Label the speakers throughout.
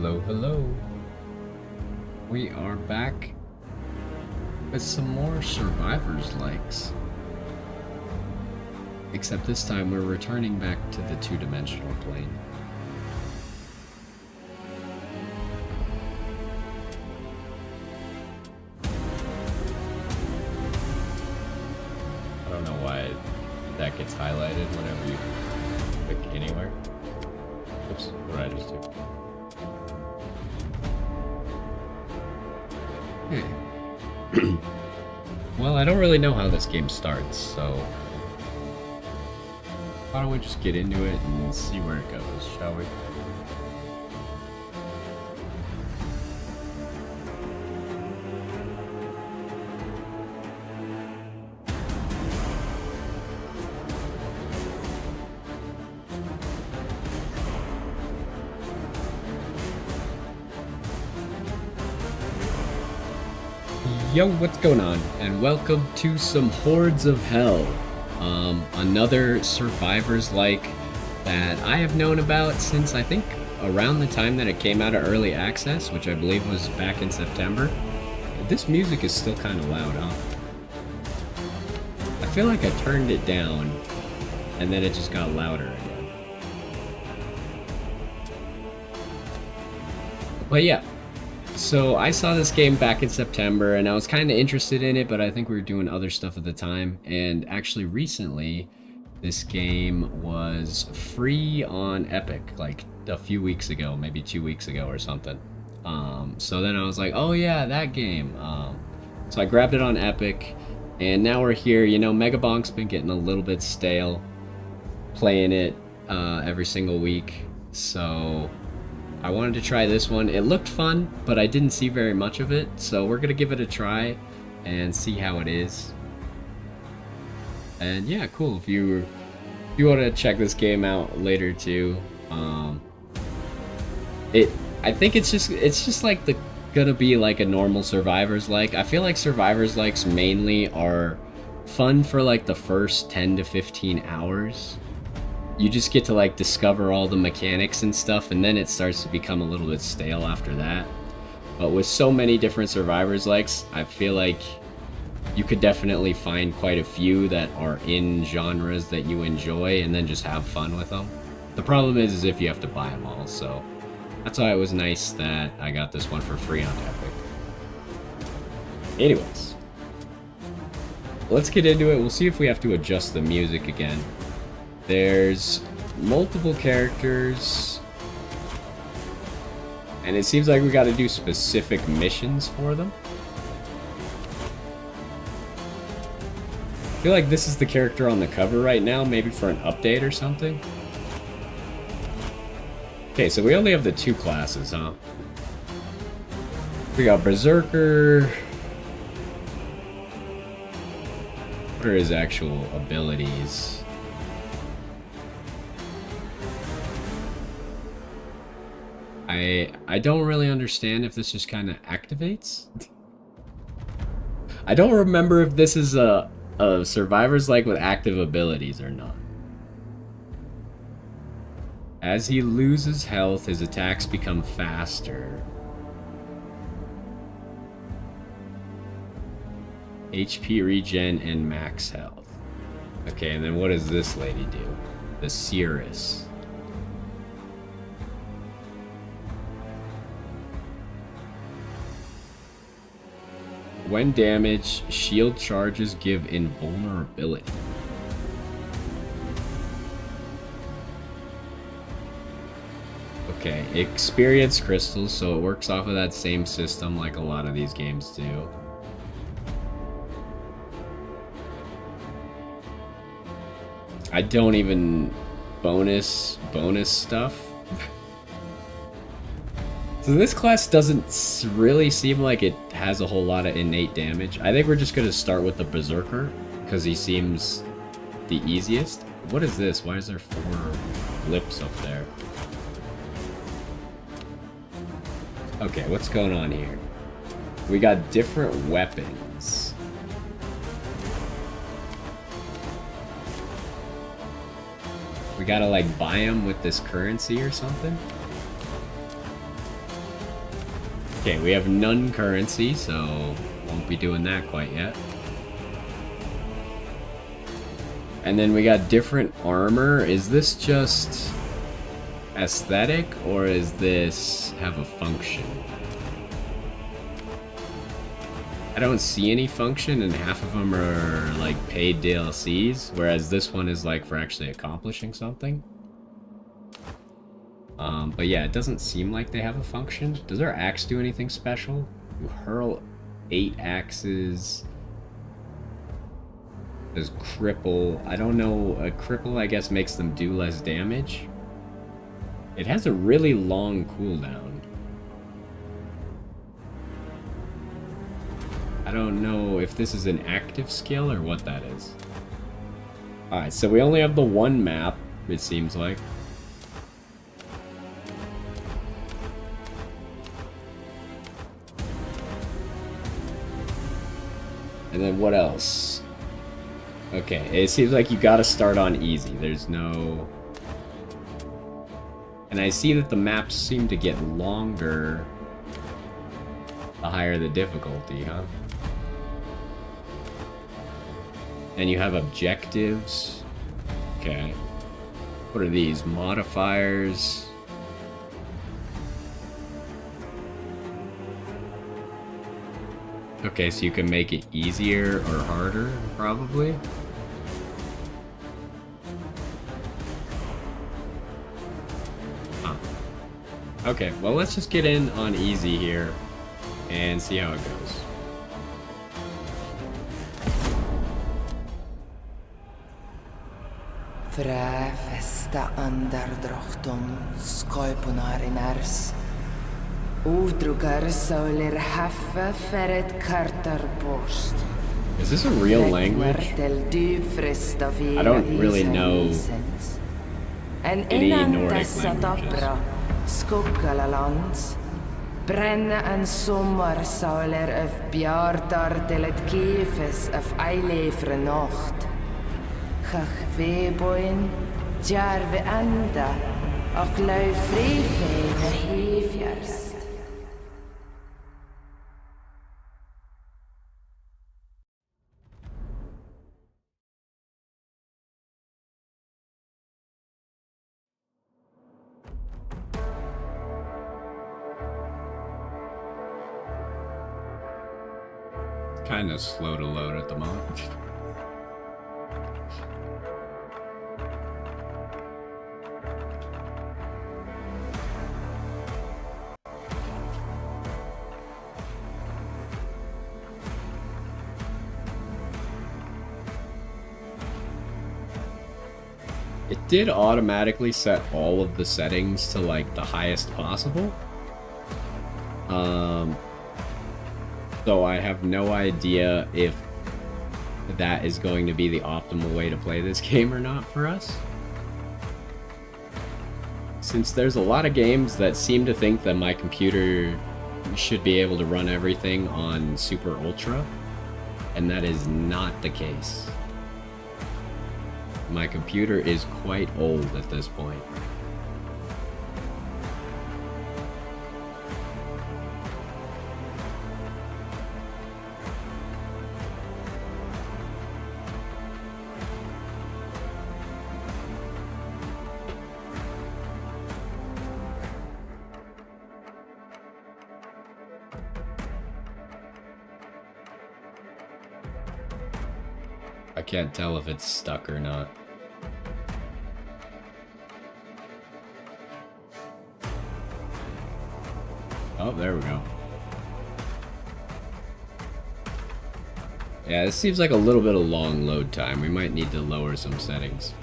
Speaker 1: Hello, hello. We are back with some more Survivors likes. Except this time we're returning back to the two-dimensional plane. I don't know why that gets highlighted whenever you click anywhere. Oops, what did I just do? Okay. Well, I don't really know how this game starts, so why don't we just get into it and see where it goes, shall we? Yo, what's going on? And welcome to some Hordes of Hell. Another Survivors-like that I have known about since I think around the time that it came out of Early Access, which I believe was back in September. This music is still kind of loud, huh? I feel like I turned it down and then it just got louder again. But yeah. So I saw this game back in September and I was kind of interested in it, but I think we were doing other stuff at the time. And actually recently, this game was free on Epic, like a few weeks ago, maybe 2 weeks ago or something. So then I was like, oh yeah, that game. So I grabbed it on Epic and now we're here. You know, Megabonk's been getting a little bit stale playing it every single week. So I wanted to try this one. It looked fun, but I didn't see very much of it, so we're gonna give it a try and see how it is. And yeah, cool. If you want to check this game out later too, I think it's just like gonna be like a normal Survivors like. I feel like Survivors likes mainly are fun for like the first 10 to 15 hours. You just get to like discover all the mechanics and stuff, and then it starts to become a little bit stale after that. But with so many different Survivors likes, I feel like you could definitely find quite a few that are in genres that you enjoy and then just have fun with them. The problem is if you have to buy them all, so that's why it was nice that I got this one for free on Epic. Anyways, let's get into it. We'll see if we have to adjust the music again. There's multiple characters, and it seems like we got to do specific missions for them. I feel like this is the character on the cover right now, maybe for an update or something. Okay, so we only have the two classes, huh? We got Berserker. What are his actual abilities? I don't really understand if this just kind of activates. I don't remember if this is a Survivors like with active abilities or not. As he loses health, his attacks become faster. HP regen and max health. Okay, and then what does this lady do? The Cirrus. When damaged, shield charges give invulnerability. Okay, experience crystals, so it works off of that same system like a lot of these games do. I don't even bonus stuff. So this class doesn't really seem like it has a whole lot of innate damage. I think we're just going to start with the Berserker, because he seems the easiest. What is this? Why is there 4 lips up there? Okay, what's going on here? We got different weapons. We gotta like buy them with this currency or something? Okay, we have none currency, so won't be doing that quite yet. And then we got different armor. Is this just aesthetic, or is this have a function? I don't see any function, and half of them are like paid DLCs, whereas this one is like for actually accomplishing something. But yeah, it doesn't seem like they have a function. Does our axe do anything special? You hurl 8 axes. Does cripple. I don't know. A cripple, I guess, makes them do less damage. It has a really long cooldown. I don't know if this is an active skill or what that is. Alright, so we only have the one map, it seems like. And then what else? Okay, it seems like you gotta start on easy. There's no... And I see that the maps seem to get longer the higher the difficulty, huh? And you have objectives. Okay. What are these? Modifiers. Okay, so you can make it easier or harder, probably. Huh. Okay, well, let's just get in on easy here and see how it goes.
Speaker 2: Fra festa andardrochtum skoipunarinars. Udrugar solir haffa feret kartar post.
Speaker 1: Is this a real language? I don't really know any Nordic languages.
Speaker 2: Skuggalalands. Brenne en sommar solir of bjartar til et kifes of eilefre nacht. Chach veboin, jarve enda, och lau frifeine hifjarst.
Speaker 1: Kind of slow to load at the moment. It did automatically set all of the settings to like the highest possible. So I have no idea if that is going to be the optimal way to play this game or not for us. Since there's a lot of games that seem to think that my computer should be able to run everything on Super Ultra, and that is not the case. My computer is quite old at this point. I can't tell if it's stuck or not. Oh, there we go. Yeah, this seems like a little bit of long load time. We might need to lower some settings.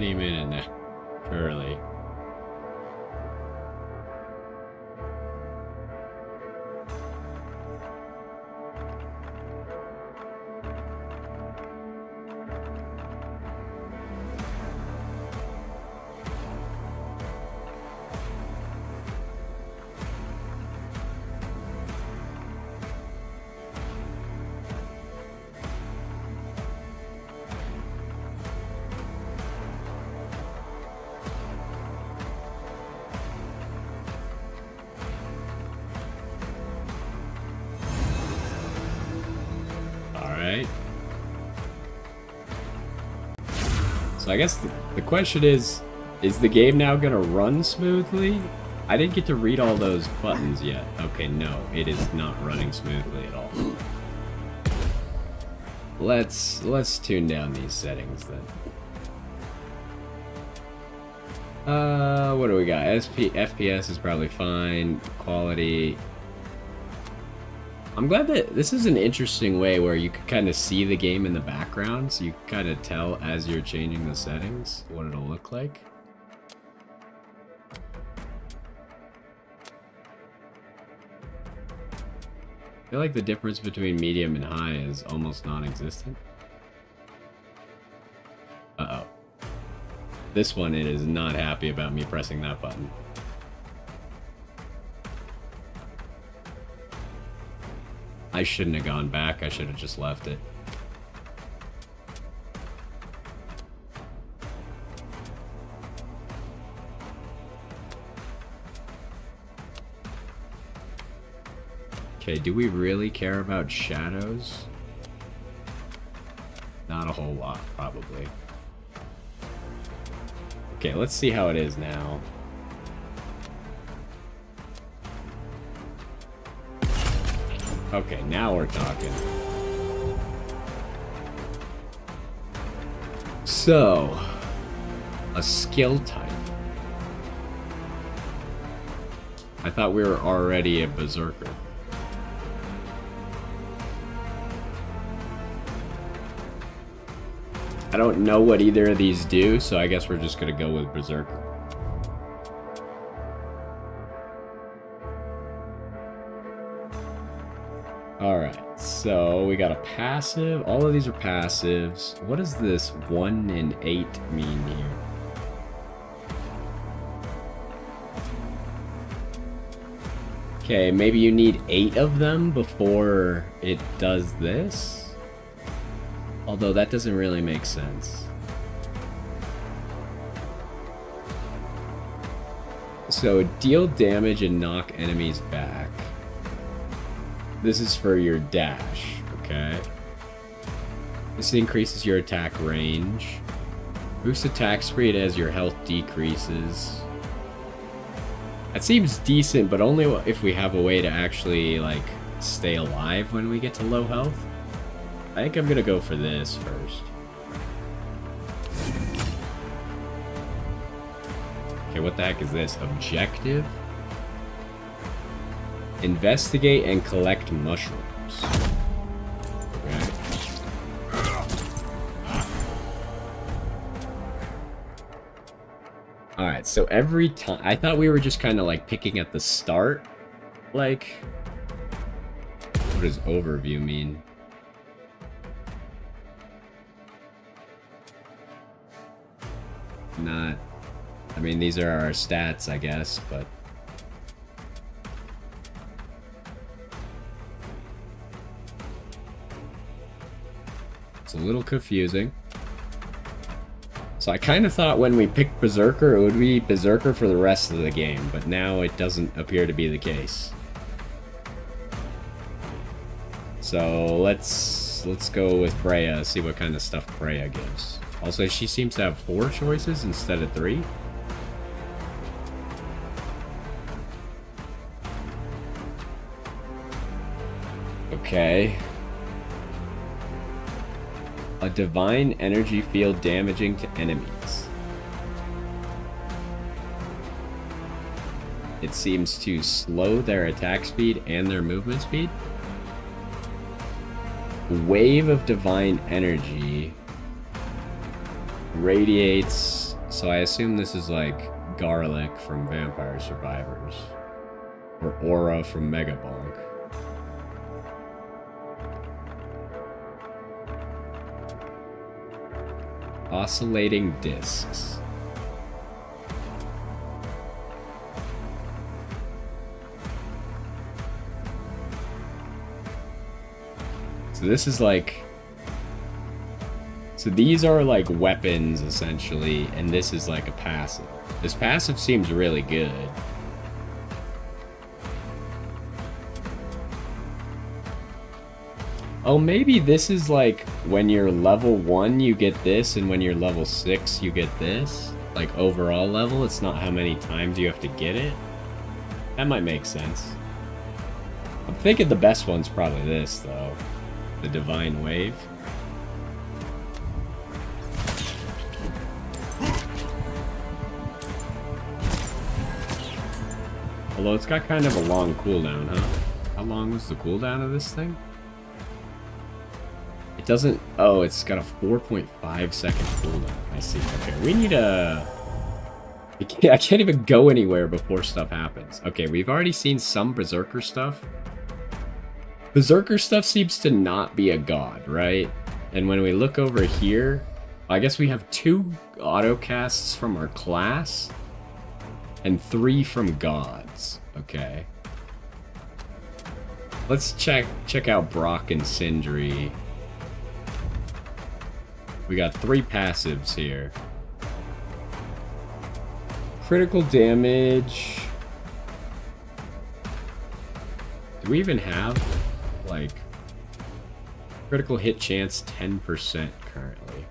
Speaker 1: any minute now. Surely. Alright. So I guess the question is the game now gonna run smoothly? I didn't get to read all those buttons yet. Okay, no, it is not running smoothly at all. Let's tune down these settings then. What do we got? FPS is probably fine. Quality. I'm glad that this is an interesting way where you can kind of see the game in the background, so you can kind of tell as you're changing the settings what it'll look like. I feel like the difference between medium and high is almost non-existent. Uh-oh. This one, it is not happy about me pressing that button. I shouldn't have gone back. I should have just left it. Okay, do we really care about shadows? Not a whole lot, probably. Okay, let's see how it is now. Okay, now we're talking. So, a skill type. I thought we were already a berserker. I don't know what either of these do, so I guess we're just gonna go with berserker. Alright, so we got a passive. All of these are passives. What does this 1 and 8 mean here? Okay, maybe you need 8 of them before it does this? Although that doesn't really make sense. So deal damage and knock enemies back. This is for your dash, okay? This increases your attack range. Boost attack speed as your health decreases. That seems decent, but only if we have a way to actually, like, stay alive when we get to low health. I think I'm gonna go for this first. Okay, what the heck is this? Objective? Investigate and collect mushrooms. Okay. Alright, so every time... I thought we were just kind of like picking at the start. Like... What does overview mean? Not... I mean, these are our stats, I guess, but... It's a little confusing. So I kind of thought when we picked Berserker, it would be Berserker for the rest of the game, but now it doesn't appear to be the case. So let's go with Freya, see what kind of stuff Freya gives. Also, she seems to have 4 choices instead of 3. Okay. A divine energy field damaging to enemies. It seems to slow their attack speed and their movement speed. Wave of divine energy radiates So I assume this is like garlic from Vampire Survivors. Or aura from Megabonk. Oscillating discs. So this is like... So these are like weapons, essentially, and this is like a passive. This passive seems really good. Oh, maybe this is like when you're level 1 you get this, and when you're level 6 you get this? Like overall level, it's not how many times you have to get it? That might make sense. I'm thinking the best one's probably this, though. The Divine Wave. Although it's got kind of a long cooldown, huh? How long was the cooldown of this thing? It doesn't... Oh, it's got a 4.5 second cooldown. I see. Okay, we need a... I can't even go anywhere before stuff happens. Okay, we've already seen some Berserker stuff. Berserker stuff seems to not be a god, right? And when we look over here, I guess we have 2 autocasts from our class and 3 from gods. Okay. Let's check out Brock and Sindri. We got 3 passives here. Critical damage. Do we even have, like, critical hit chance 10% currently?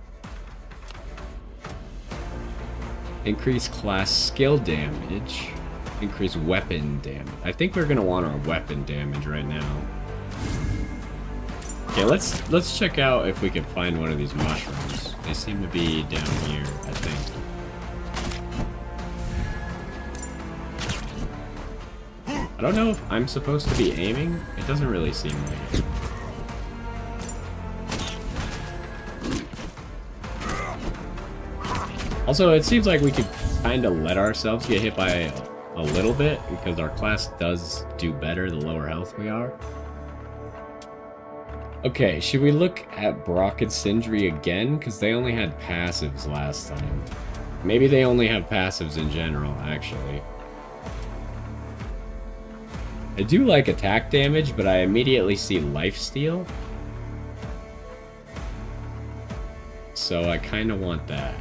Speaker 1: Increase class skill damage. Increase weapon damage. I think we're gonna want our weapon damage right now. Okay, let's check out if we can find one of these mushrooms. They seem to be down here, I think. I don't know if I'm supposed to be aiming. It doesn't really seem like it. Also, it seems like we could kind of let ourselves get hit by a little bit, because our class does do better the lower health we are. Okay, should we look at Brock and Sindri again? Because they only had passives last time. Maybe they only have passives in general, actually. I do like attack damage, but I immediately see lifesteal. So I kind of want that.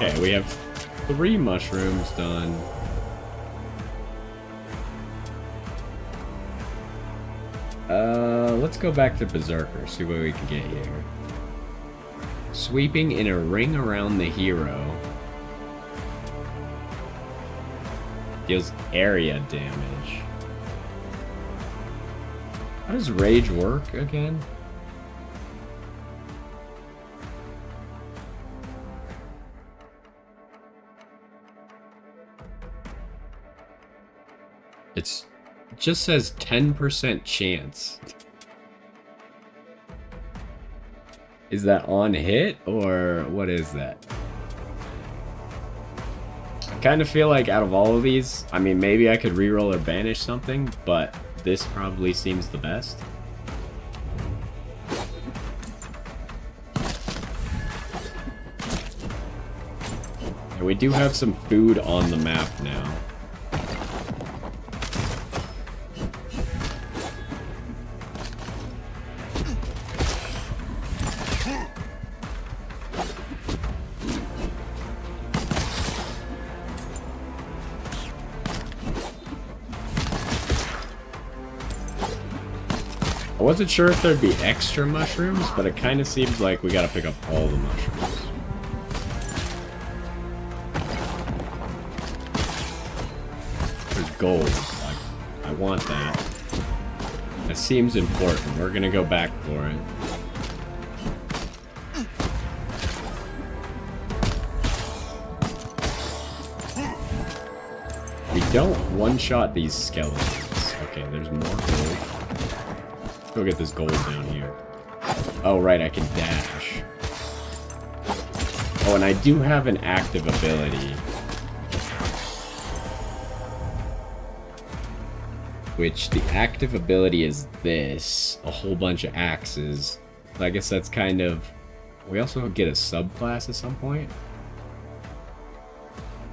Speaker 1: Okay, we have 3 mushrooms done. Let's go back to Berserker, see what we can get here. Sweeping in a ring around the hero. Deals area damage. How does rage work again? It just says 10% chance. Is that on hit, or what is that? I kind of feel like out of all of these, I mean, maybe I could reroll or banish something, but this probably seems the best. And we do have some food on the map now. I wasn't sure if there'd be extra mushrooms, but it kind of seems like we gotta pick up all the mushrooms. There's gold. I want that. That seems important. We're gonna go back for it. We don't one-shot these skeletons. Okay, there's more gold. Go get this gold down here. Oh, right, I can dash. Oh, and I do have an active ability. Which, the active ability is this. A whole bunch of axes. So I guess that's kind of... We also get a subclass at some point.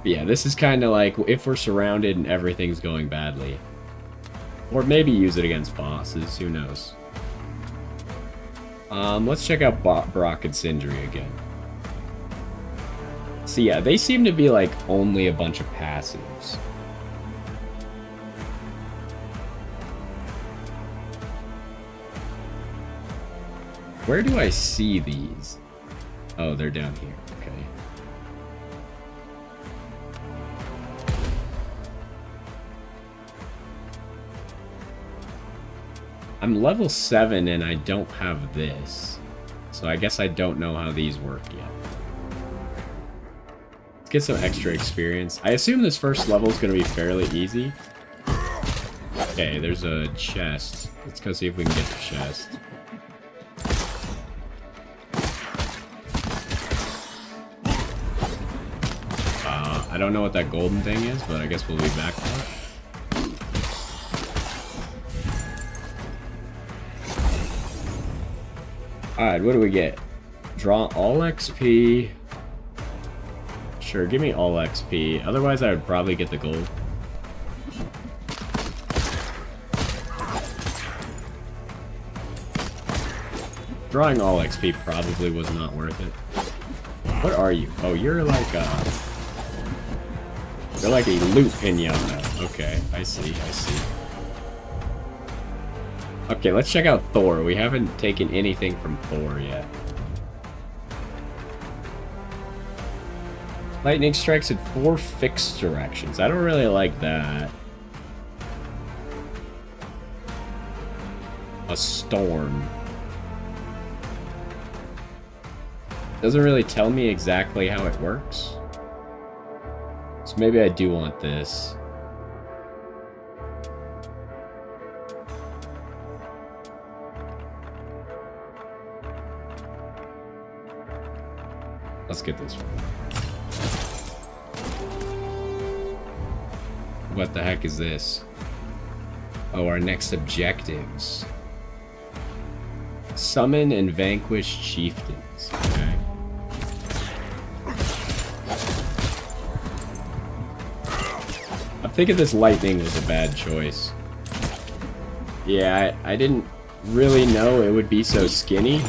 Speaker 1: But yeah, this is kind of like if we're surrounded and everything's going badly. Or maybe use it against bosses, who knows. Let's check out Brock and Sindri again. So yeah, they seem to be like only a bunch of passives. Where do I see these? Oh, they're down here. Okay. I'm level 7 and I don't have this. So I guess I don't know how these work yet. Let's get some extra experience. I assume this first level is going to be fairly easy. Okay, there's a chest. Let's go see if we can get the chest. I don't know what that golden thing is, but I guess we'll be back for it. Alright, what do we get? Draw all XP. Sure, give me all XP. Otherwise, I would probably get the gold. Drawing all XP probably was not worth it. What are you? Oh, you're like a loot pinata. Okay, I see, I see. Okay, let's check out Thor. We haven't taken anything from Thor yet. Lightning strikes in 4 fixed directions. I don't really like that. A storm. Doesn't really tell me exactly how it works. So maybe I do want this. Let's get this one. What the heck is this? Oh, our next objectives. Summon and vanquish chieftains. Okay. I'm thinking this lightning was a bad choice. Yeah, I didn't really know it would be so skinny.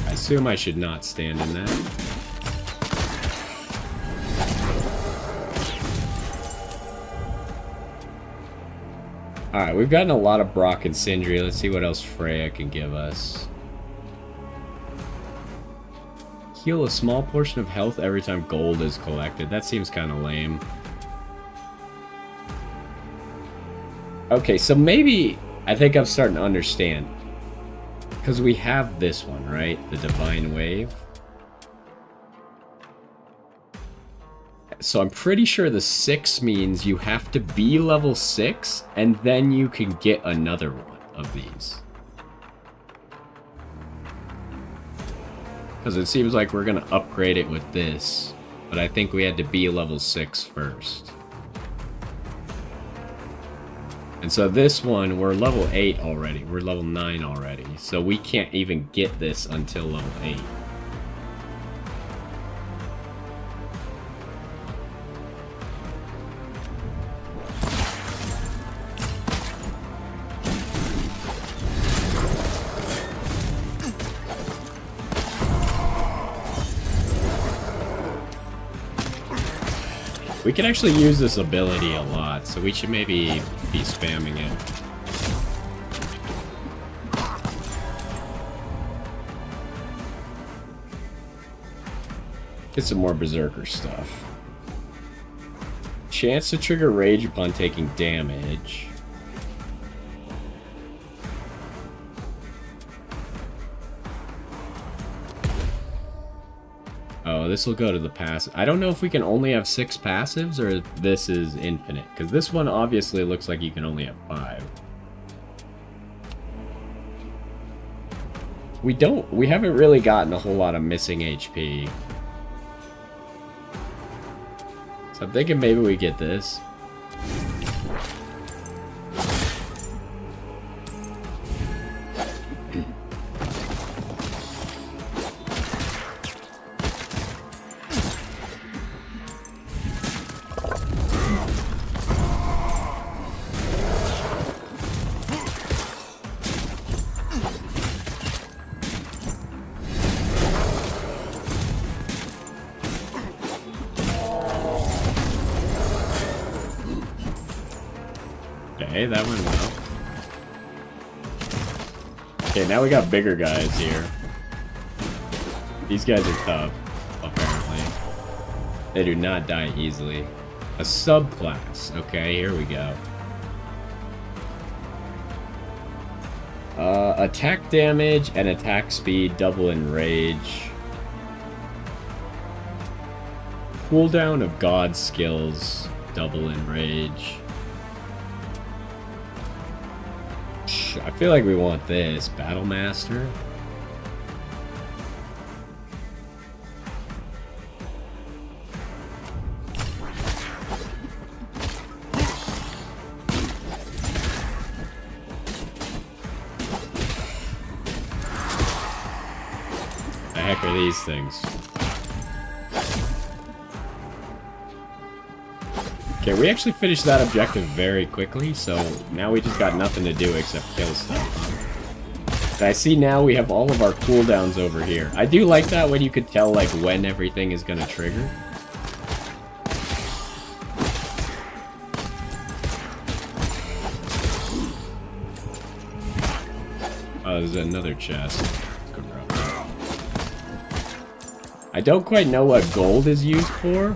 Speaker 1: I assume I should not stand in that. Alright, we've gotten a lot of Brock and Sindri. Let's see what else Freya can give us. Heal a small portion of health every time gold is collected. That seems kind of lame. Okay, so maybe... I think I'm starting to understand. Because we have this one, right? The Divine Wave. So I'm pretty sure the 6 means you have to be level 6, and then you can get another one of these. Because it seems like we're going to upgrade it with this, but I think we had to be level 6 first. And so this one, we're level 8 already. We're level 9 already. So we can't even get this until level 8. We can actually use this ability a lot, so we should maybe be spamming it. Get some more Berserker stuff. Chance to trigger rage upon taking damage. So this will go to the passive. I don't know if we can only have 6 passives or this is infinite. Because this one obviously looks like you can only have 5. We haven't really gotten a whole lot of missing HP. So I'm thinking maybe we get this. Okay, that went well. Okay, now we got bigger guys here. These guys are tough, apparently. They do not die easily. A subclass. Okay, here we go. Attack damage and attack speed double in rage. Cooldown of god skills double in rage. I feel like we want this. Battle Master. The heck are these things? Okay, we actually finished that objective very quickly, so now we just got nothing to do except kill stuff. And I see now we have all of our cooldowns over here. I do like that when you could tell like when everything is gonna trigger. Oh, there's another chest. Let's go grab that. I don't quite know what gold is used for,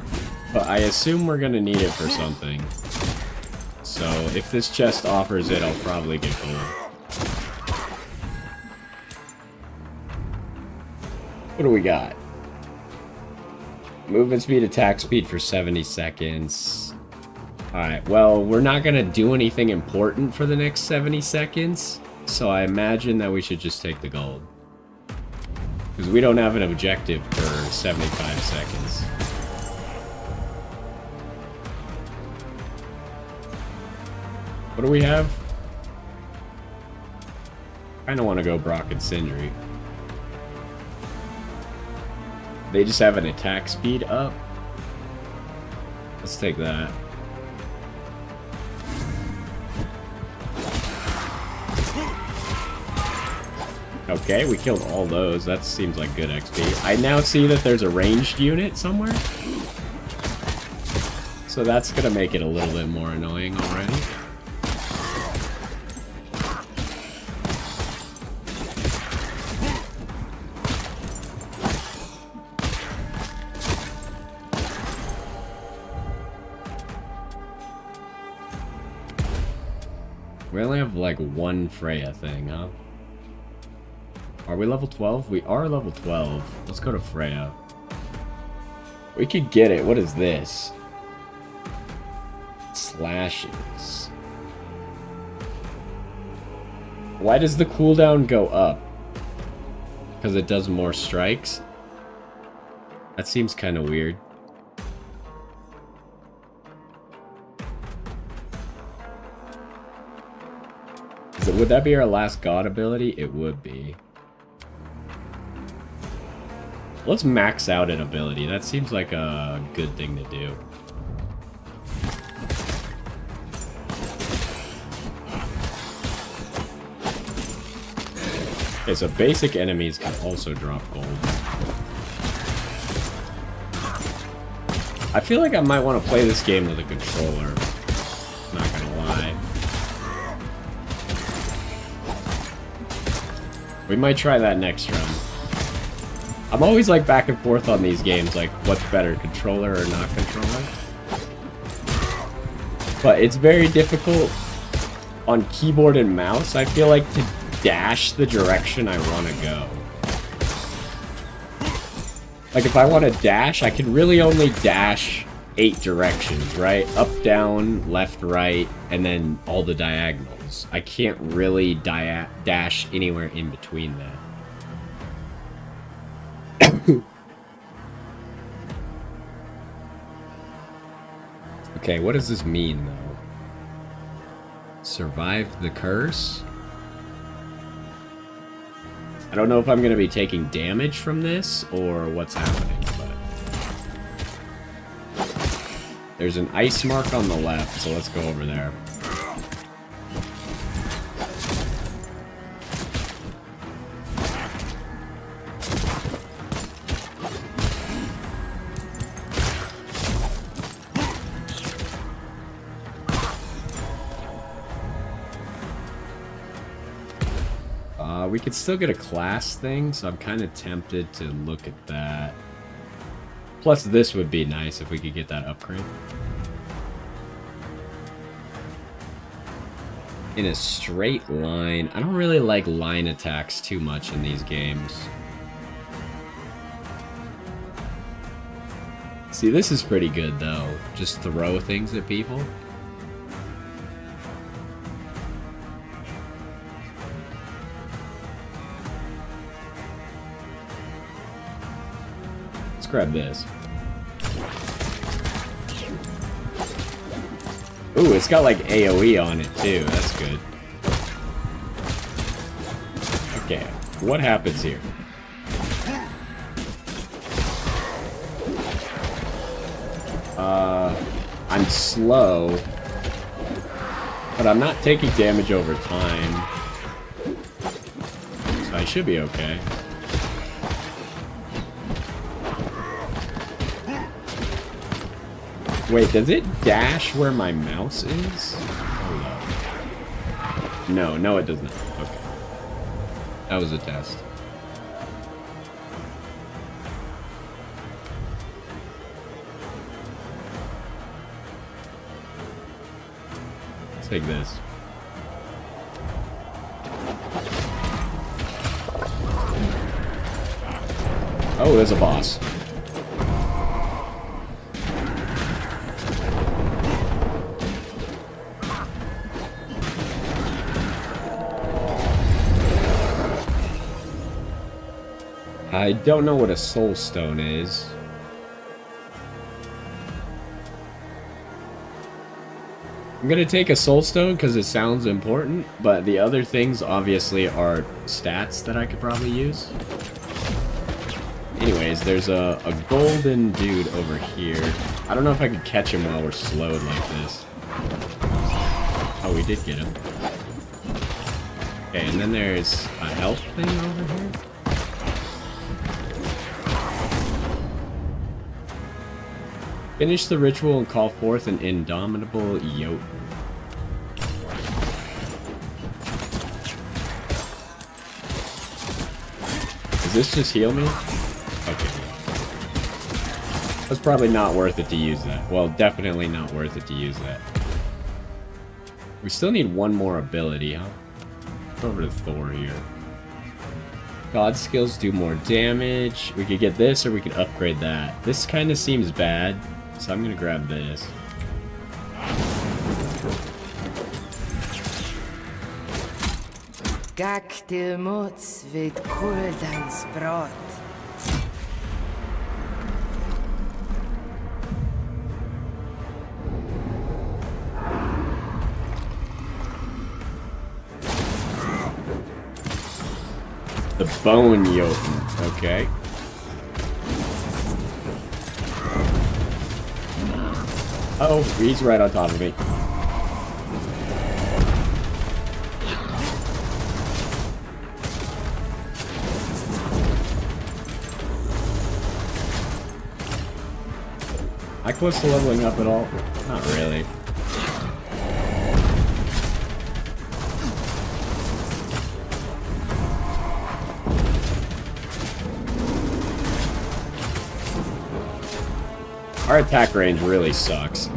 Speaker 1: but I assume we're gonna need it for something. So if this chest offers it, I'll probably get gold. What do we got? Movement speed, attack speed for 70 seconds. Alright, well, we're not gonna do anything important for the next 70 seconds, so I imagine that we should just take the gold. Because we don't have an objective for 75 seconds. What do we have? I don't want to go Brock and Sindri. They just have an attack speed up. Let's take that. Okay, we killed all those. That seems like good XP. I now see that there's a ranged unit somewhere. So that's gonna make it a little bit more annoying already. We only have like one Freya thing, huh? Are we level 12? We are level 12. Let's go to Freya. We could get it. What is this? Slashes. Why does the cooldown go up? Because it does more strikes? That seems kind of weird. Would that be our last god ability? It would be. Let's max out an ability. That seems like a good thing to do. Okay, so basic enemies can also drop gold. I feel like I might want to play this game with a controller. Not gonna lie. We might try that next run. I'm always like back and forth on these games, like what's better, controller or not controller? But it's very difficult on keyboard and mouse, I feel like, to dash the direction I want to go. Like, if I want to dash, I can really only dash 8 directions, right? Up, down, left, right, and then all the diagonals. I can't really dash anywhere in between that. Okay, what does this mean, though? Survive the curse? I don't know if I'm going to be taking damage from this, or what's happening, but... There's an ice mark on the left, so let's go over there. We could still get a class thing, so I'm kind of tempted to look at that. Plus, this would be nice if we could get that upgrade. In a straight line. I don't really like line attacks too much in these games. See, this is pretty good, though. Just throw things at people. Grab this. Ooh, it's got like AoE on it too. That's good. Okay, what happens here? I'm slow, but I'm not taking damage over time, so I should be okay. Wait, does it dash where my mouse is? Hold up. No, it does not. Okay. That was a test. Let's take this. Oh, there's a boss. I don't know what a soul stone is. I'm gonna take a soul stone because it sounds important, but the other things obviously are stats that I could probably use. Anyways, there's a golden dude over here. I don't know if I could catch him while we're slowed like this. Oh, we did get him. Okay, and then there's a health thing over here. Finish the ritual and call forth an indomitable Jotun. Does this just heal me? Okay. That's probably not worth it to use that. Well, definitely not worth it to use that. We still need one more ability, huh? Go over to Thor here. God skills do more damage. We could get this or we could upgrade that. This kind of seems bad. So I'm gonna grab this.
Speaker 2: Gak til mots vid kuldens brott.
Speaker 1: The bone Jotun, okay. Oh, he's right on top of me. Am I close to leveling up at all? Not really. Our attack range really sucks.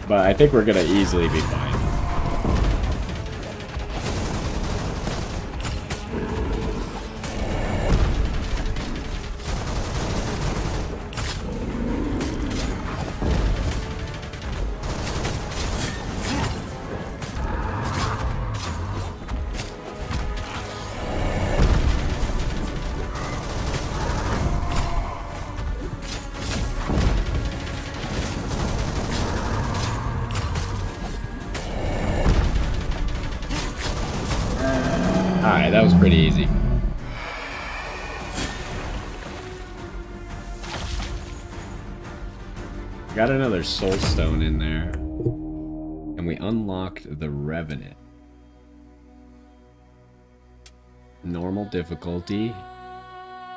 Speaker 1: But I think we're gonna easily be fine. Alright, that was pretty easy. Got another soul stone in there. And we unlocked the Revenant. Normal difficulty.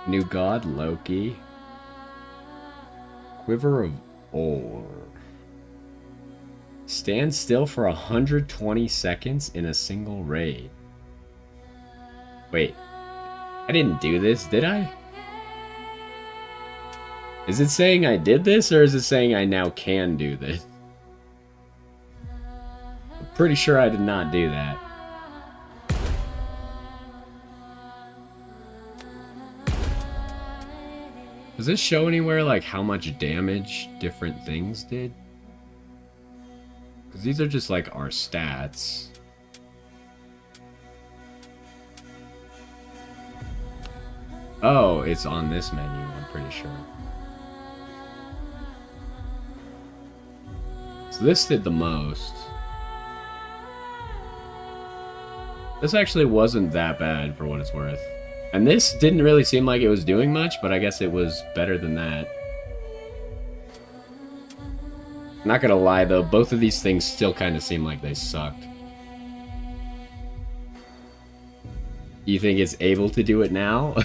Speaker 1: New god, Loki. Quiver of Ore. Stand still for 120 seconds in a single raid. Wait, I didn't do this, did I? Is it saying I did this, or is it saying I now can do this? I'm pretty sure I did not do that. Does this show anywhere, like, how much damage different things did? Because these are just, like, our stats. Oh, it's on this menu, I'm pretty sure. So this did the most. This actually wasn't that bad for what it's worth. And this didn't really seem like it was doing much, but I guess it was better than that. Not gonna lie though, both of these things still kind of seem like they sucked. You think it's able to do it now?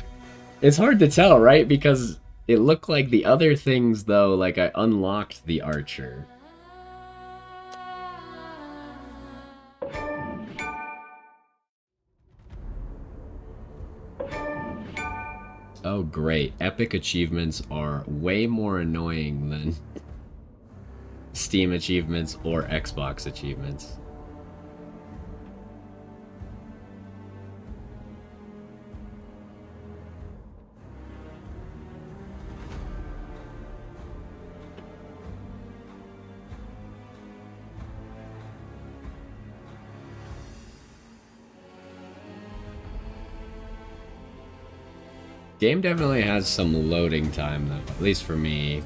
Speaker 1: It's hard to tell, right? Because it looked like the other things, though, like I unlocked the archer. Oh, great. Epic achievements are way more annoying than Steam achievements or Xbox achievements. Game definitely has some loading time, though, at least for me.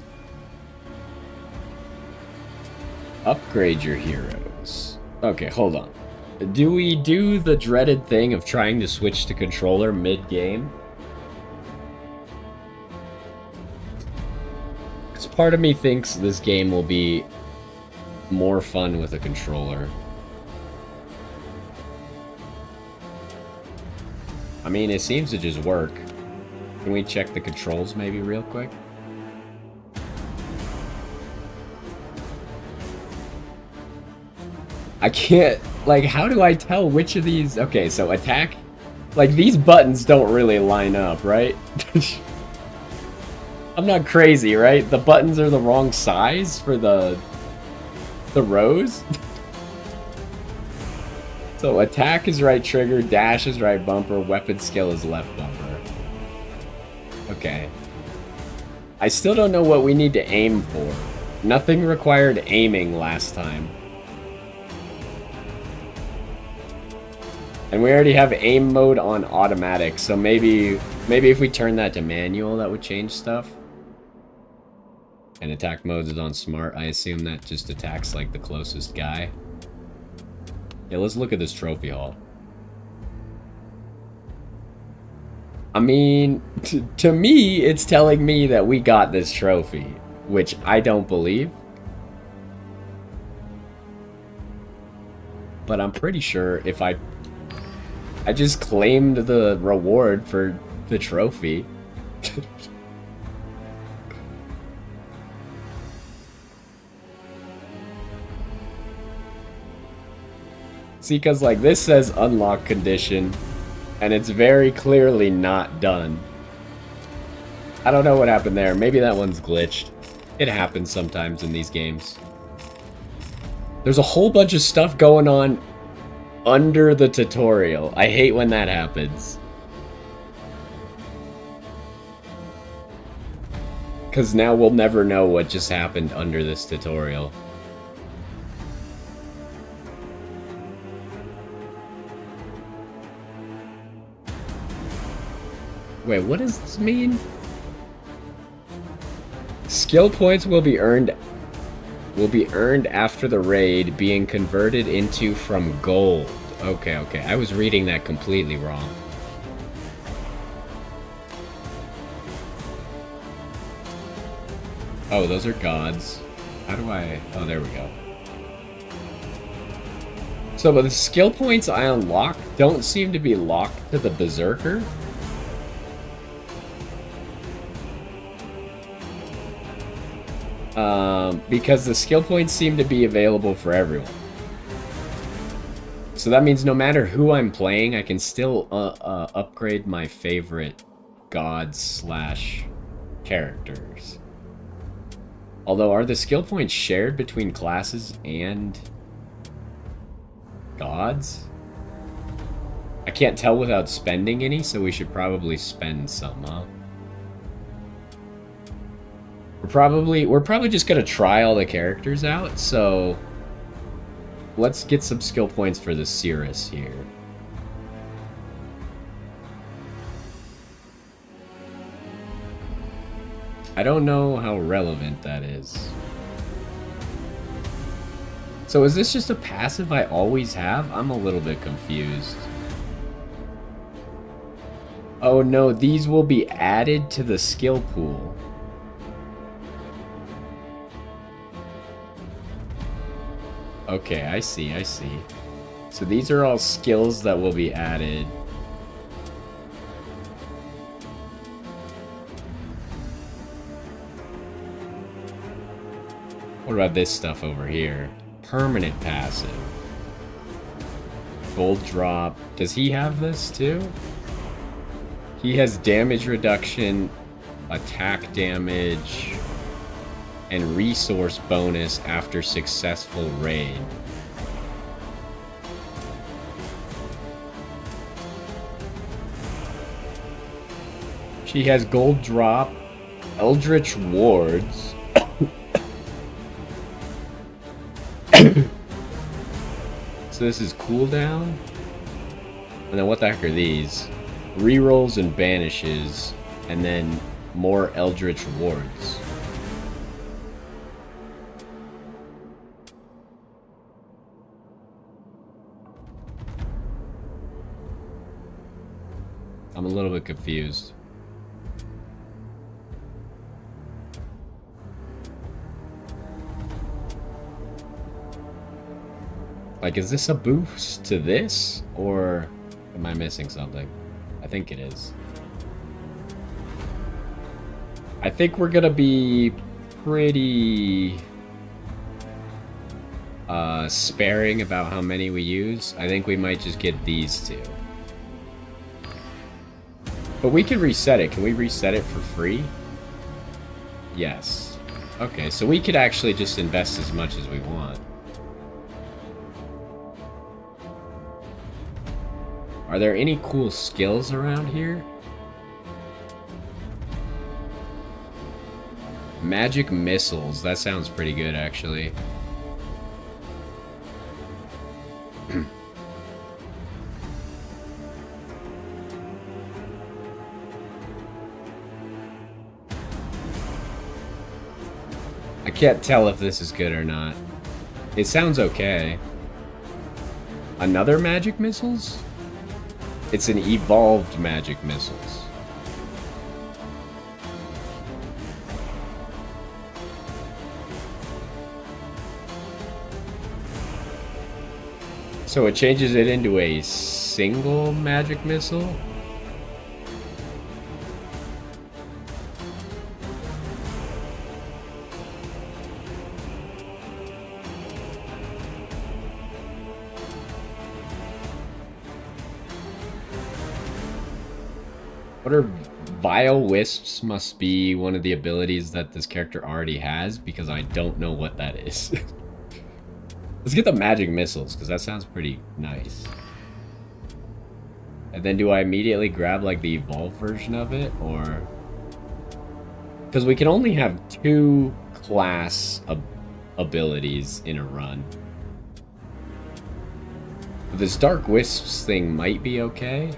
Speaker 1: Upgrade your heroes. Okay, hold on. Do we do the dreaded thing of trying to switch to controller mid-game? Because part of me thinks this game will be more fun with a controller. I mean, it seems to just work. Can we check the controls maybe real quick? I can't, like, how do I tell which of these? Okay, so attack, like, these buttons don't really line up, right? I'm not crazy, right? The buttons are the wrong size for the rows. So attack is right trigger, dash is right bumper, weapon skill is left bumper. Okay. I still don't know what we need to aim for. Nothing required aiming last time. And we already have aim mode on automatic, so maybe if we turn that to manual, that would change stuff. And attack mode is on smart. I assume that just attacks like the closest guy. Yeah, let's look at this trophy haul. I mean, to me, it's telling me that we got this trophy, which I don't believe. But I'm pretty sure if I just claimed the reward for the trophy. See, because like this says unlock condition. And it's very clearly not done. I don't know what happened there. Maybe that one's glitched. It happens sometimes in these games. There's a whole bunch of stuff going on under the tutorial. I hate when that happens. Because now we'll never know what just happened under this tutorial. Wait, what does this mean? Skill points will be earned after the raid being converted into from gold. Okay, okay. I was reading that completely wrong. Oh, those are gods. How do I... Oh, there we go. So, but the skill points I unlock don't seem to be locked to the Berserker. Because the skill points seem to be available for everyone. So that means no matter who I'm playing, I can still upgrade my favorite gods / characters. Although, are the skill points shared between classes and gods? I can't tell without spending any, so we should probably spend some, huh? We're probably just gonna try all the characters out, so let's get some skill points for the Cirrus here. I don't know how relevant that is. So is this just a passive I always have? I'm a little bit confused. Oh no, these will be added to the skill pool. Okay, I see, I see. So these are all skills that will be added. What about this stuff over here? Permanent passive. Gold drop. Does he have this too? He has damage reduction, attack damage, and resource bonus after successful raid. She has gold drop, eldritch wards, so this is cooldown, and then what the heck are these? Rerolls and banishes, and then more eldritch wards. I'm a little bit confused. Like, is this a boost to this? Or am I missing something? I think it is. I think we're gonna be pretty sparing about how many we use. I think we might just get these two. But we can reset it. Can we reset it for free? Yes. Okay, so we could actually just invest as much as we want. Are there any cool skills around here? Magic missiles. That sounds pretty good, actually. I can't tell if this is good or not. It sounds okay. Another magic missiles? It's an evolved magic missiles. So it changes it into a single magic missile? What are Vile Wisps? Must be one of the abilities that this character already has, because I don't know what that is. Let's get the magic missiles, because that sounds pretty nice. And then do I immediately grab, like, the evolved version of it, or... Because we can only have 2 class abilities in a run. This Dark Wisps thing might be okay.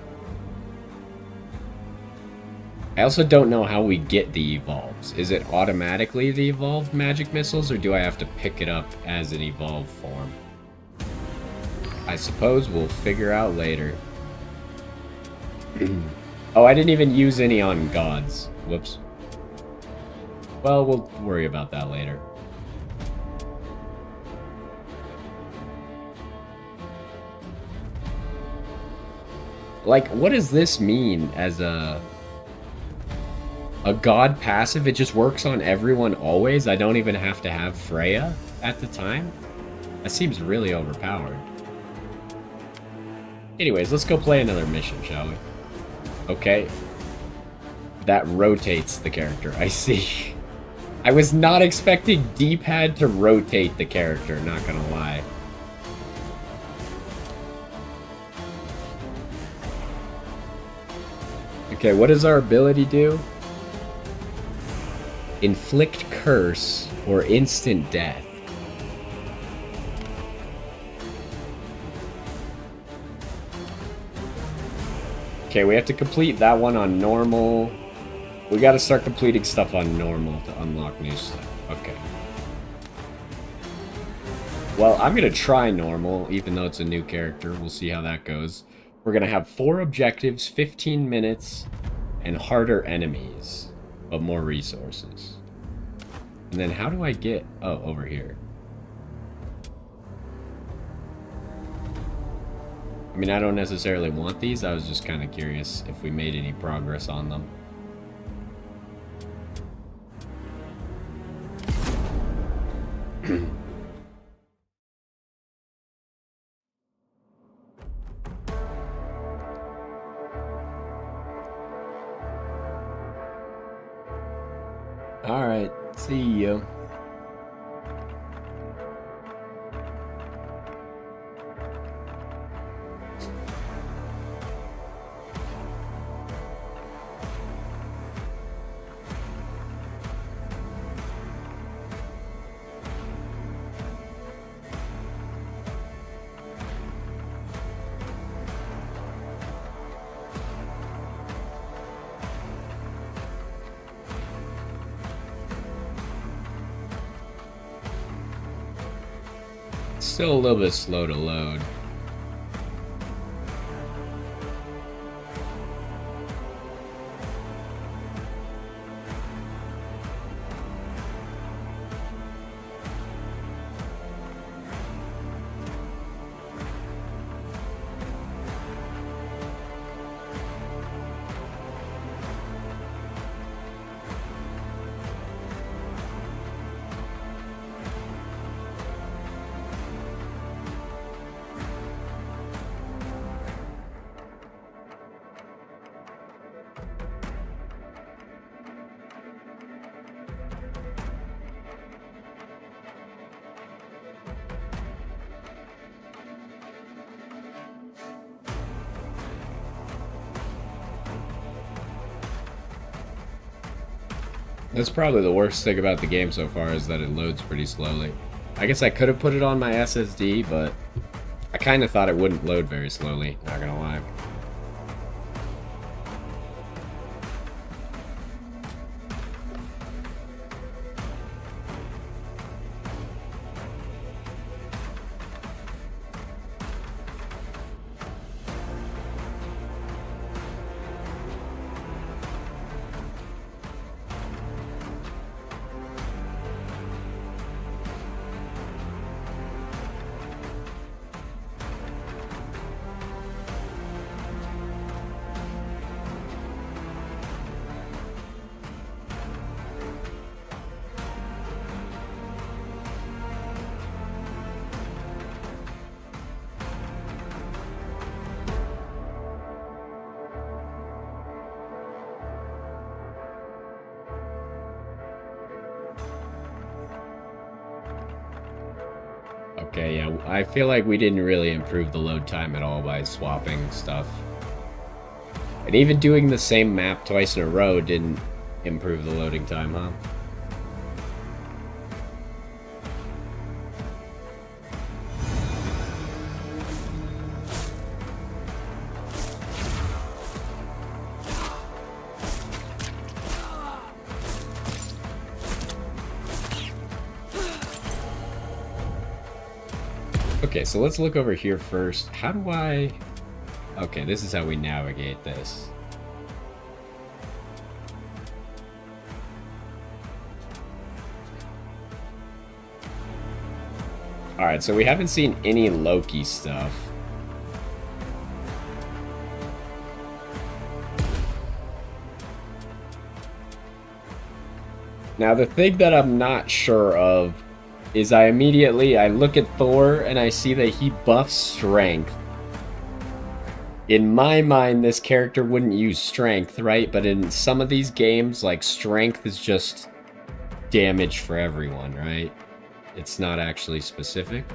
Speaker 1: I also don't know how we get the evolves. Is it automatically the evolved magic missiles, or do I have to pick it up as an evolved form? I suppose we'll figure out later. Oh, I didn't even use any on gods. Whoops. Well, we'll worry about that later. Like, what does this mean as a god passive? It just works on everyone always? I don't even have to have Freya at the time? That seems really overpowered. Anyways, let's go play another mission, shall we? Okay. That rotates the character, I see. I was not expecting D-pad to rotate the character, not gonna lie. Okay, what does our ability do? Inflict curse or instant death. Okay, we have to complete that one on normal. We gotta start completing stuff on normal to unlock new stuff. Okay. Well, I'm gonna try normal, even though it's a new character. We'll see how that goes. We're gonna have 4 objectives, 15 minutes, and harder enemies, but more resources. And then how do I get... Oh, over here. I mean, I don't necessarily want these. I was just kind of curious if we made any progress on them. All right, see you. Still a little bit slow to load. That's probably the worst thing about the game so far, is that it loads pretty slowly. I guess I could have put it on my SSD, but I kind of thought it wouldn't load very slowly, not gonna lie. Okay, yeah, I feel like we didn't really improve the load time at all by swapping stuff. And even doing the same map twice in a row didn't improve the loading time, huh? Okay, so let's look over here first. How do I... Okay, this is how we navigate this. Alright, so we haven't seen any Loki stuff. Now, the thing that I'm not sure of is I look at Thor and I see that he buffs strength. In my mind, this character wouldn't use strength, right? But in some of these games, like, strength is just damage for everyone, right? It's not actually specific.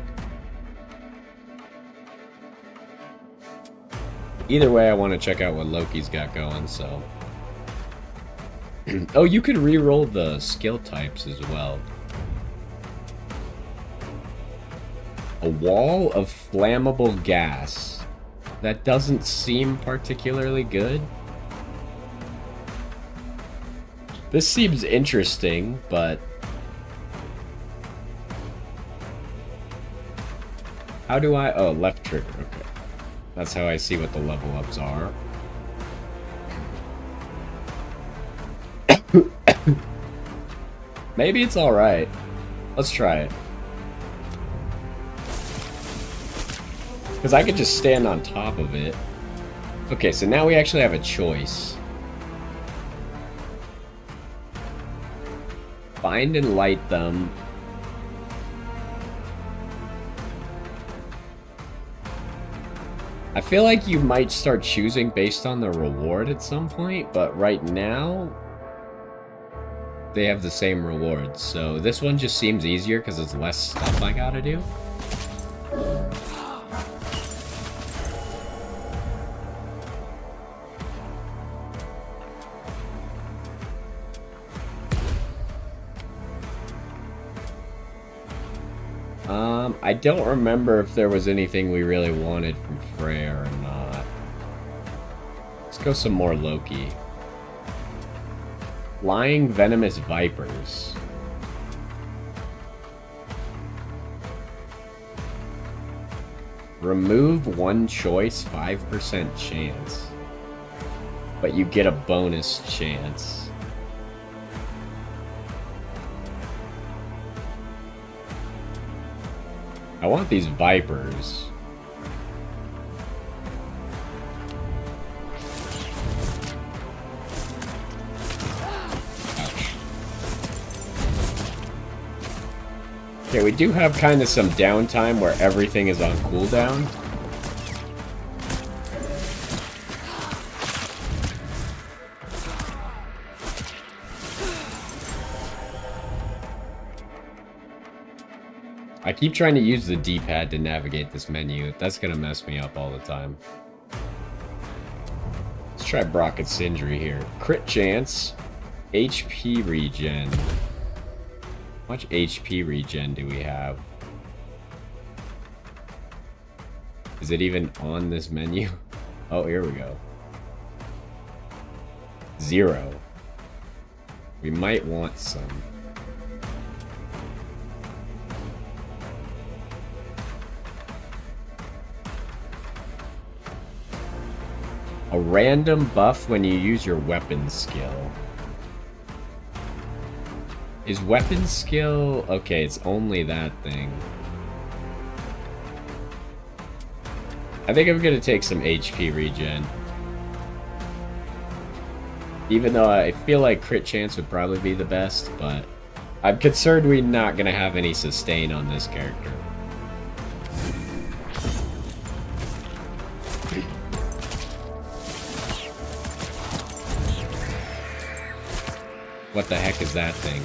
Speaker 1: Either way, I want to check out what Loki's got going, so... Oh, you could re-roll the skill types as well. A wall of flammable gas. That doesn't seem particularly good. This seems interesting, but... How do I... Oh, left trigger, okay. That's how I see what the level ups are. Maybe it's alright. Let's try it. Because I could just stand on top of it. Okay, so now we actually have a choice. Find and light them. I feel like you might start choosing based on the reward at some point, but right now they have the same rewards. So this one just seems easier because it's less stuff I gotta do. I don't remember if there was anything we really wanted from Freya or not. Let's go some more Loki. Flying venomous vipers. Remove one choice, 5% chance. But you get a bonus chance. I want these vipers. Ouch. Okay, we do have kind of some downtime where everything is on cooldown. I keep trying to use the D-pad to navigate this menu. That's gonna mess me up all the time. Let's try Brocket's Sindri here. Crit chance, HP regen. How much HP regen do we have? Is it even on this menu? Oh, here we go. 0. We might want some. A random buff when you use your weapon skill. Is weapon skill... Okay, it's only that thing. I think I'm gonna take some HP regen. Even though I feel like crit chance would probably be the best, but I'm concerned we're not gonna have any sustain on this character. What the heck is that thing?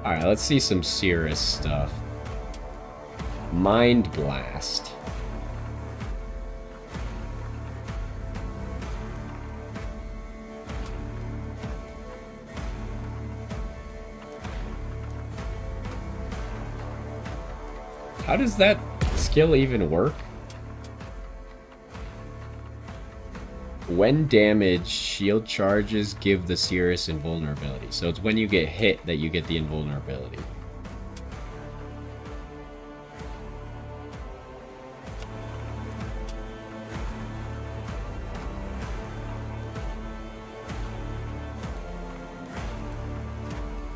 Speaker 1: Alright, let's see some Cirrus stuff. Mind Blast. How does that skill even work? When damaged, shield charges give the Cirrus invulnerability. So it's when you get hit that you get the invulnerability.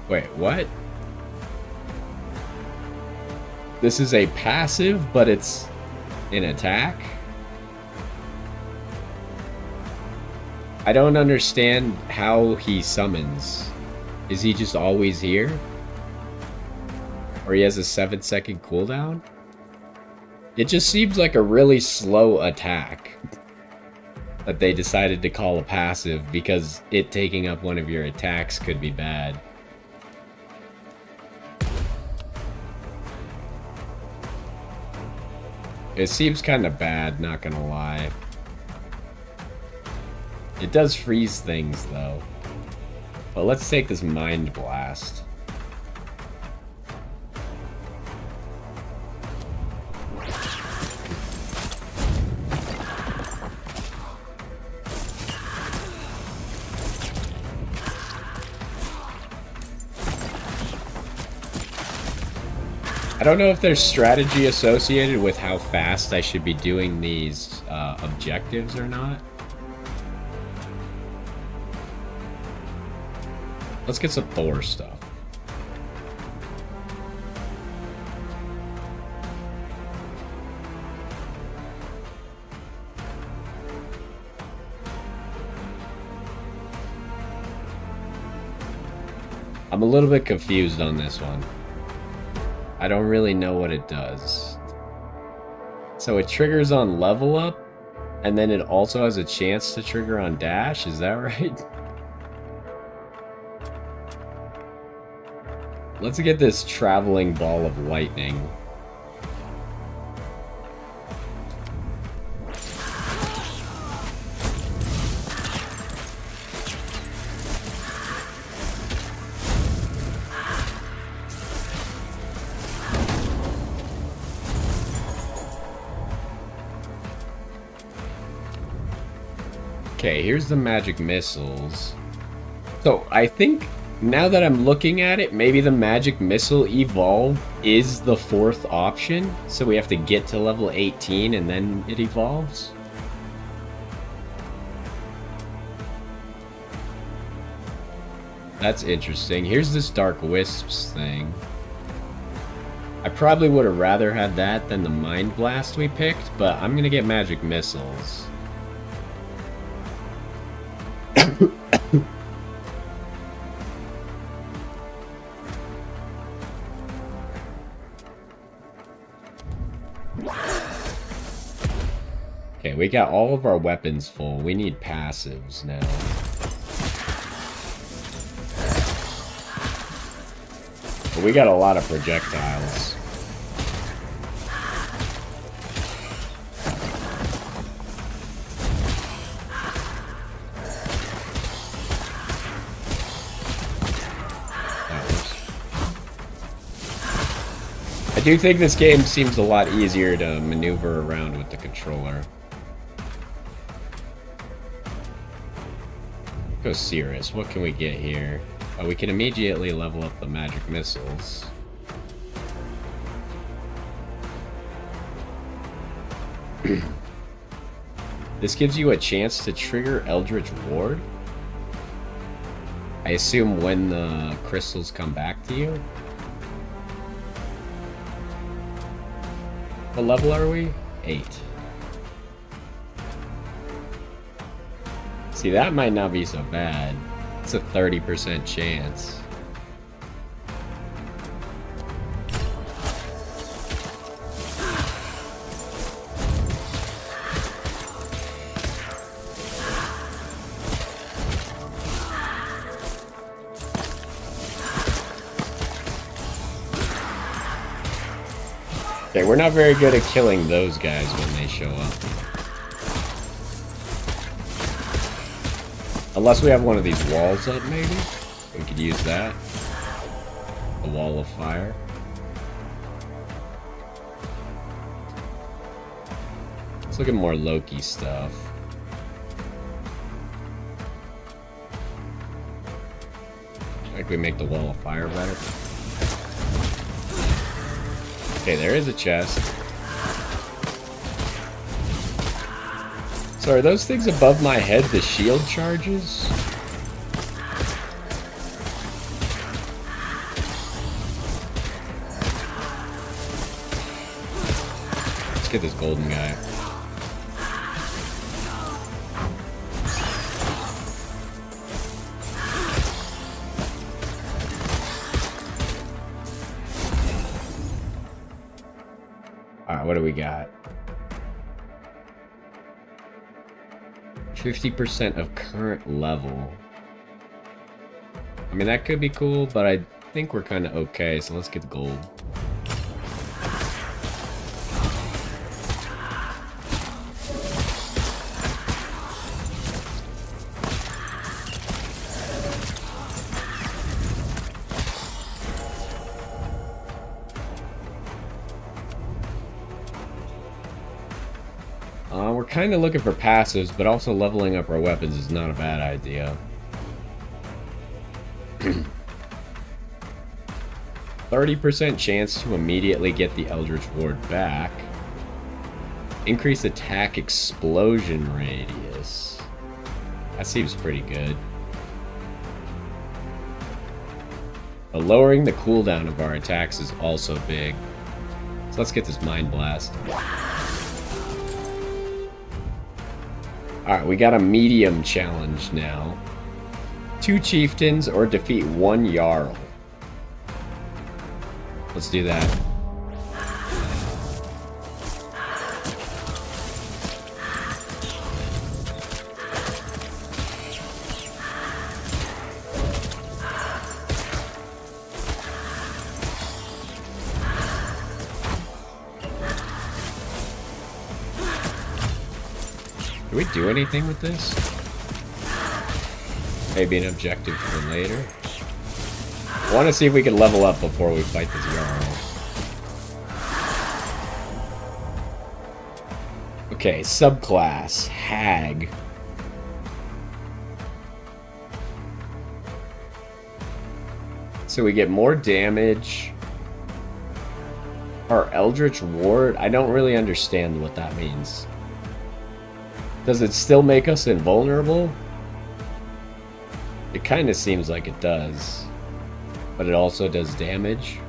Speaker 1: Wait, what? This is a passive, but it's an attack? I don't understand how he summons. Is he just always here? Or he has a 7-second cooldown? It just seems like a really slow attack that they decided to call a passive because it taking up one of your attacks could be bad. It seems kind of bad, not gonna lie. It does freeze things, though. But let's take this Mind Blast. I don't know if there's strategy associated with how fast I should be doing these objectives or not. Let's get some Thor stuff. I'm a little bit confused on this one. I don't really know what it does. So it triggers on level up, and then it also has a chance to trigger on dash, is that right? Let's get this traveling ball of lightning. Okay, here's the magic missiles. So I think now that I'm looking at it, maybe the magic missile evolve is the 4th option. So we have to get to level 18 and then it evolves. That's interesting. Here's this Dark Wisps thing. I probably would have rather had that than the Mind Blast we picked, but I'm gonna get magic missiles. Okay, we got all of our weapons full. We need passives now. But we got a lot of projectiles. I do think this game seems a lot easier to maneuver around with the controller. Go Cirrus. What can we get here? Oh, we can immediately level up the magic missiles. This gives you a chance to trigger Eldritch Ward? I assume when the crystals come back to you? What level are we? 8. See, that might not be so bad. It's a 30% chance. we're not very good at killing those guys when they show up. Unless we have one of these walls up, maybe? We could use that. The wall of fire. Let's look at more Loki stuff. Like we make the wall of fire better. Okay, there is a chest. So are those things above my head the shield charges? Let's get this golden guy. Alright, what do we got? 50% of current level. I mean, that could be cool, but I think we're kind of okay, so let's get the gold. We're kind of looking for passives, but also leveling up our weapons is not a bad idea. 30% chance to immediately get the Eldritch Ward back. Increase attack explosion radius. That seems pretty good. But lowering the cooldown of our attacks is also big. So let's get this Mind Blast. Alright, we got a medium challenge now. 2 chieftains or defeat 1 Jarl. Let's do that. Do we do anything with this? Maybe an objective for later. I want to see if we can level up before we fight this Jarl. Okay, subclass, Hag. So we get more damage. Our Eldritch Ward, I don't really understand what that means. Does it still make us invulnerable? It kind of seems like it does. But it also does damage.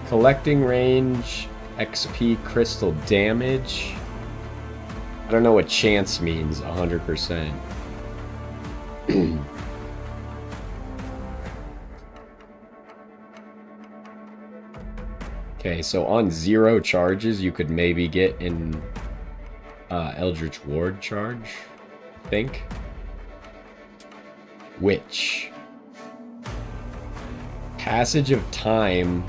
Speaker 1: Collecting range, XP crystal damage. I don't know what chance means, 100%. Okay, so on 0 charges, you could maybe get an Eldritch Ward charge, I think. Which? Passage of time,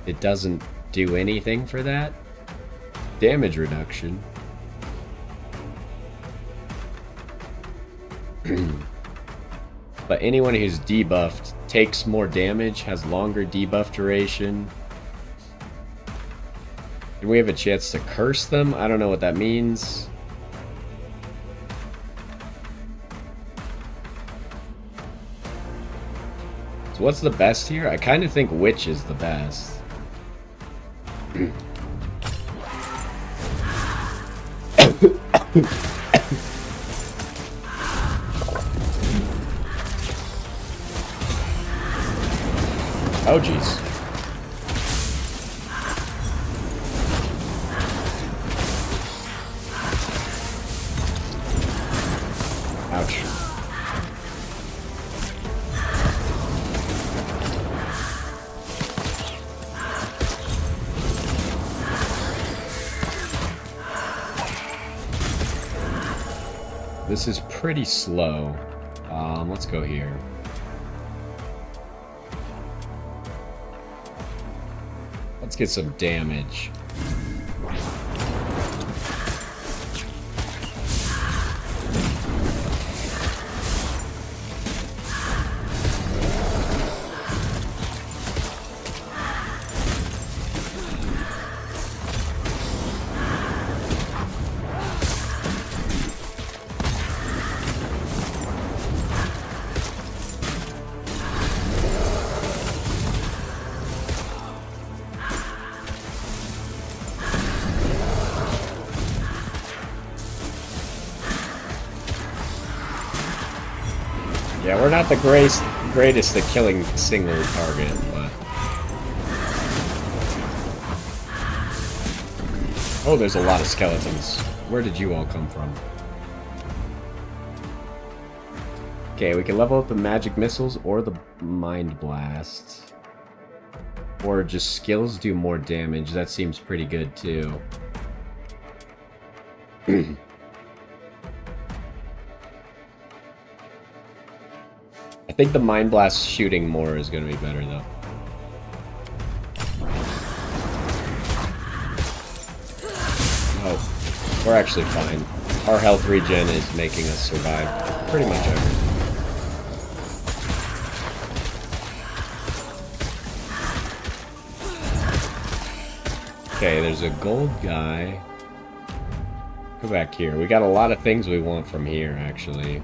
Speaker 1: it doesn't do anything for that. Damage reduction. But anyone who's debuffed takes more damage, has longer debuff duration. And we have a chance to curse them? I don't know what that means. So what's the best here? I kind of think Witch is the best. Oh, jeez. Ouch. This is pretty slow. Let's go here. get some damage. Yeah, we're not the greatest at killing single target, but... Oh, there's a lot of skeletons. Where did you all come from? Okay, we can level up the magic missiles or the mind blast. Or just skills do more damage. That seems pretty good, too. I think the Mind Blast shooting more is going to be better, though. Oh, we're actually fine. Our health regen is making us survive pretty much everything. Okay, there's a gold guy. Go back here. We got a lot of things we want from here, actually.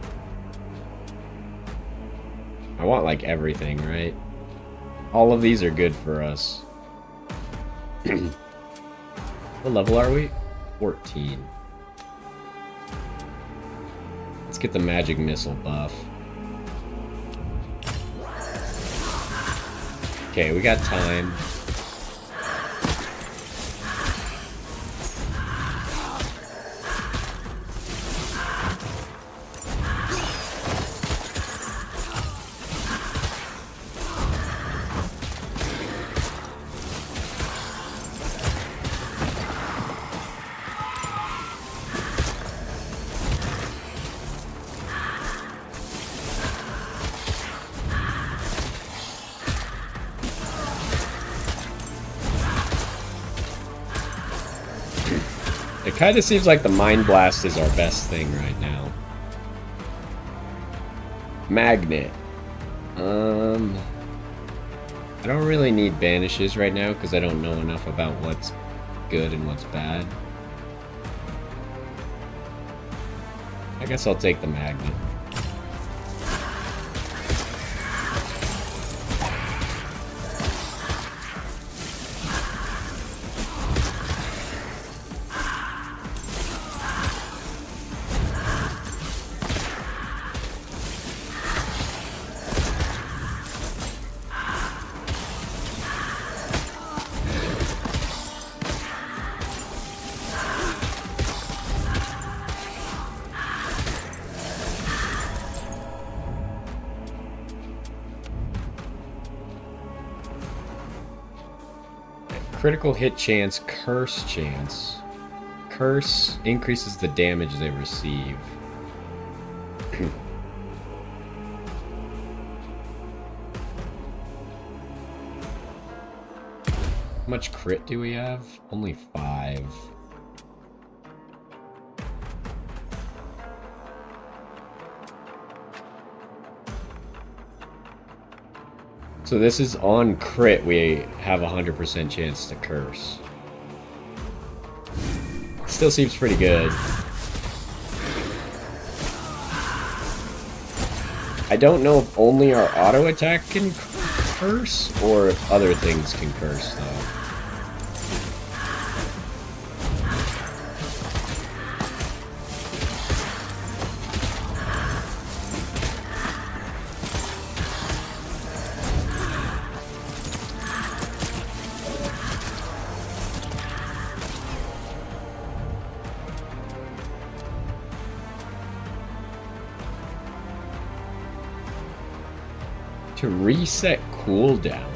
Speaker 1: I want, like, everything, right? All of these are good for us. What level are we? 14. Let's get the magic missile buff. Okay, we got time. It kind of seems like the Mind Blast is our best thing right now. Magnet. I don't really need banishes right now because I don't know enough about what's good and what's bad. I guess I'll take the magnet. Critical hit chance, curse chance. Curse increases the damage they receive. How much crit do we have? Only 5. So this is on crit, we have a 100% chance to curse. Still seems pretty good. I don't know if only our auto attack can curse, or if other things can curse, though. To reset cooldown.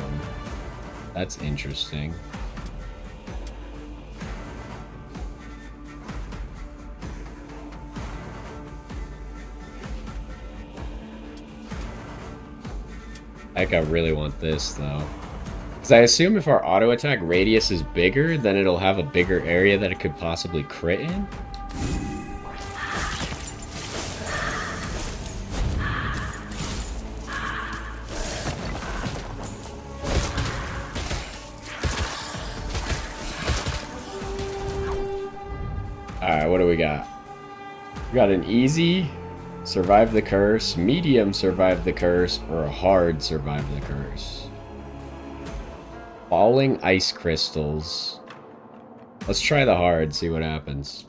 Speaker 1: That's interesting. I think I really want this though. Because I assume if our auto attack radius is bigger, then it'll have a bigger area that it could possibly crit in. Alright, what do we got? We got an easy, survive the curse, medium, survive the curse, or a hard, survive the curse. Falling ice crystals. Let's try the hard, see what happens.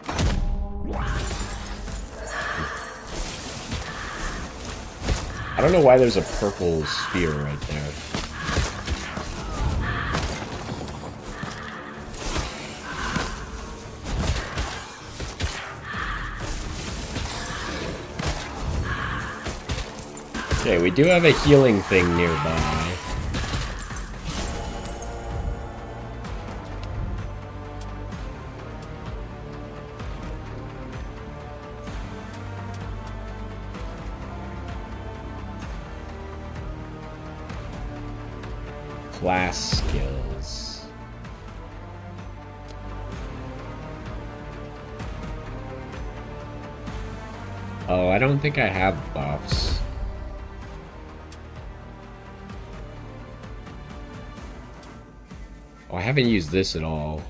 Speaker 1: I don't know why there's a purple sphere right there. Okay, we do have a healing thing nearby. Class skills. Oh, I don't think I have buffs. Oh, I haven't used this at all.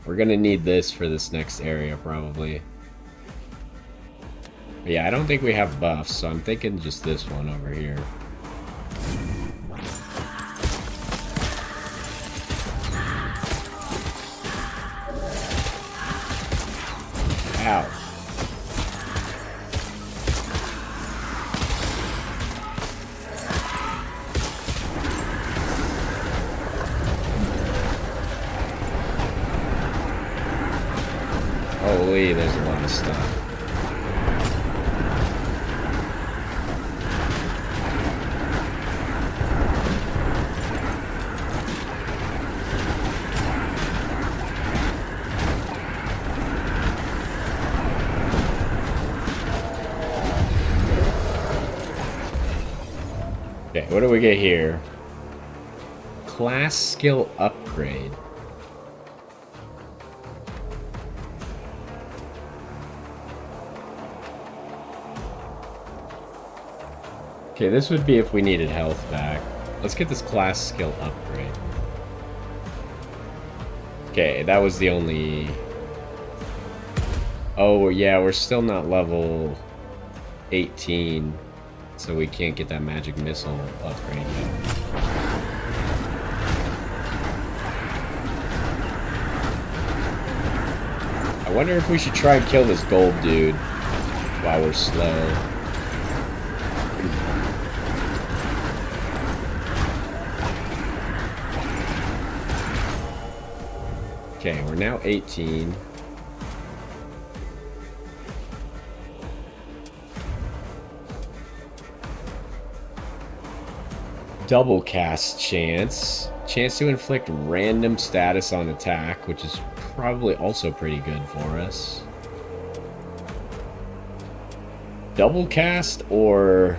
Speaker 1: We're gonna need this for this next area, probably. But yeah, I don't think we have buffs, so I'm thinking just this one over here. Ow. Holy, there's a lot of stuff. Okay, what do we get here? Class skill upgrade. Okay, this would be if we needed health back. Let's get this class skill upgrade. Okay, that was the only... Oh, yeah, we're still not level 18. So we can't get that magic missile upgrade yet. I wonder if we should try and kill this gold dude while we're slow. Okay, we're now 18. Double cast chance. Chance to inflict random status on attack, which is probably also pretty good for us. Double cast or...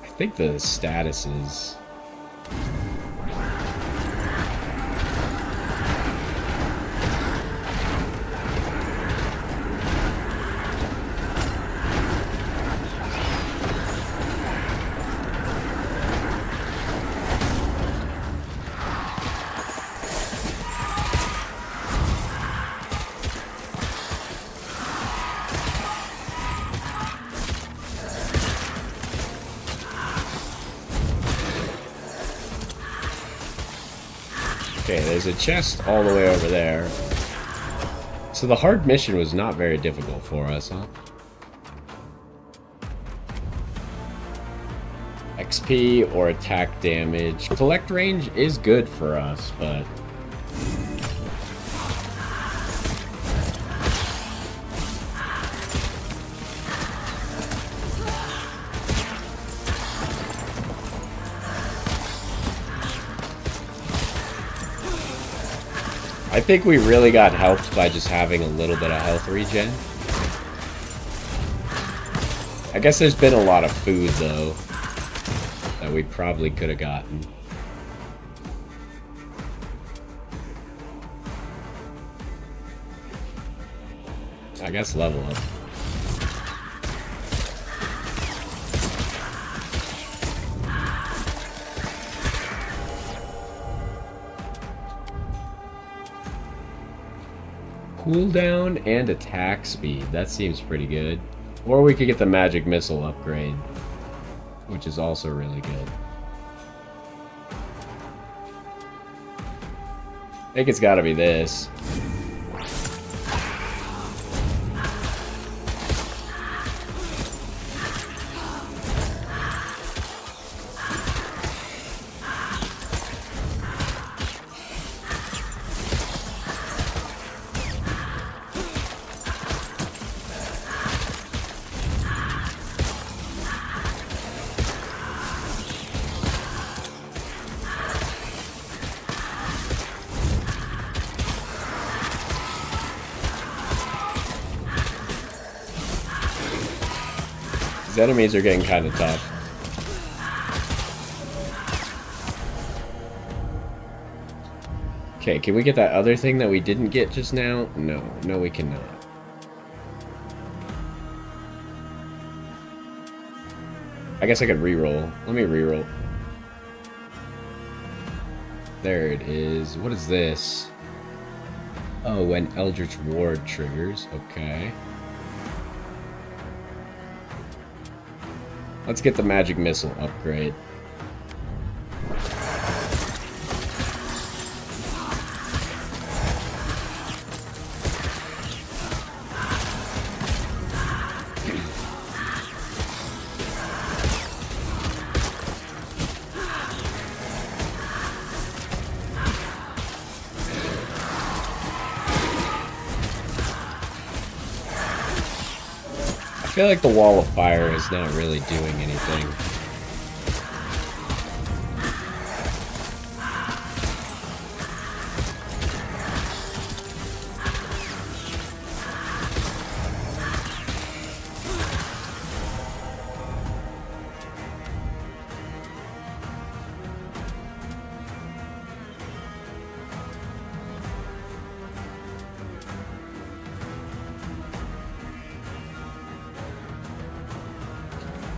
Speaker 1: I think the status is... Okay, there's a chest all the way over there. So the hard mission was not very difficult for us, huh? XP or attack damage. Collect range is good for us, but... I think we really got helped by just having a little bit of health regen. I guess there's been a lot of food, though, that we probably could have gotten. I guess level up. Cooldown and attack speed. That seems pretty good. Or we could get the magic missile upgrade, which is also really good. I think it's gotta be this. These enemies are getting kind of tough. Okay, can we get that other thing that we didn't get just now? No, no we cannot. I guess I could reroll. Let me reroll. There it is. What is this? Oh, when Eldritch Ward triggers. Okay. Let's get the magic missile upgrade. I feel like the wall of fire is not really doing anything.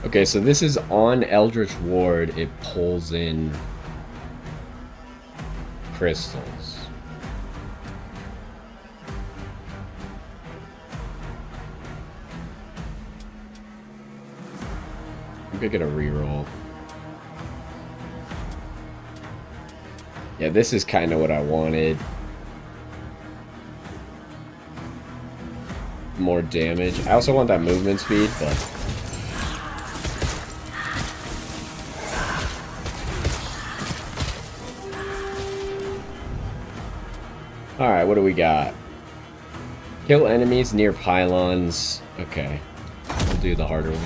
Speaker 1: Okay, so this is on Eldritch Ward. It pulls in crystals. I'm gonna get a reroll. Yeah, this is kind of what I wanted. More damage. I also want that movement speed, but... Alright, what do we got? Kill enemies near pylons. Okay. We'll do the harder one.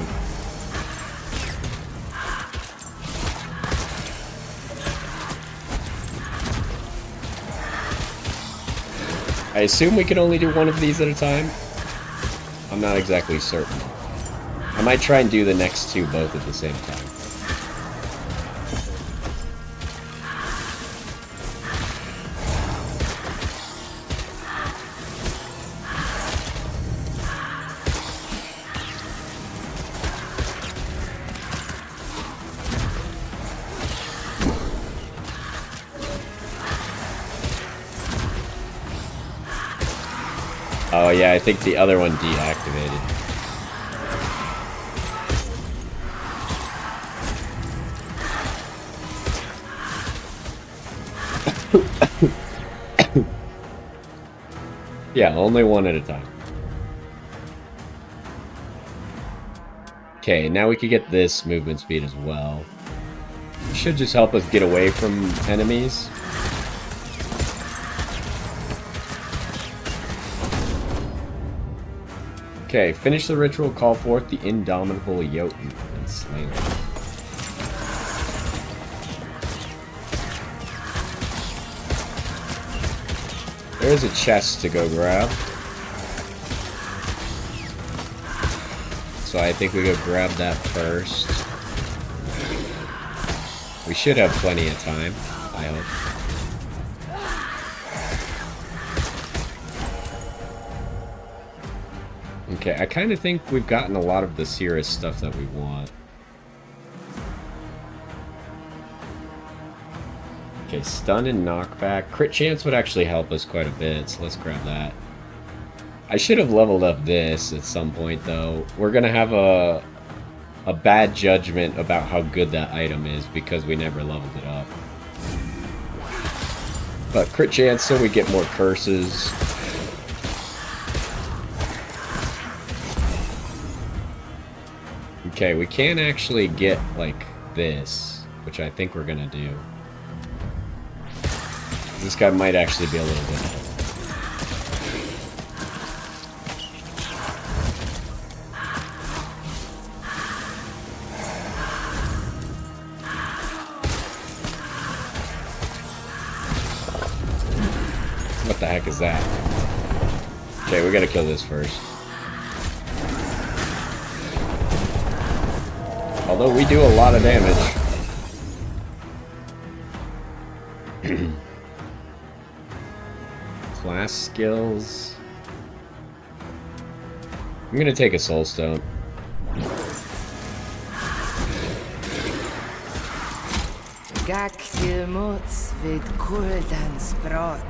Speaker 1: I assume we can only do one of these at a time. I'm not exactly certain. I might try and do the next two both at the same time. Oh yeah, I think the other one deactivated. Yeah, only one at a time. Okay, now we could get this movement speed as well. Should just help us get away from enemies. Okay, finish the ritual, call forth the indomitable Jotun, and slay them. There's a chest to go grab. Let's So I think we could grab that first. We should have plenty of time, I hope. Okay, I kind of think we've gotten a lot of the Cirrus stuff that we want. Okay, stun and knockback. Crit chance would actually help us quite a bit, so let's grab that. I should have leveled up this at some point, though. We're gonna have a bad judgment about how good that item is because we never leveled it up. But crit chance, so we get more curses. Okay, we can actually get, like, this, which I think we're gonna do. This guy might actually be a little bit helpful. What the heck is that? Okay, we gotta kill this first. Although we do a lot of damage. Class skills. I'm gonna take a soul stone.
Speaker 2: Gak til mots vid kuldans brott.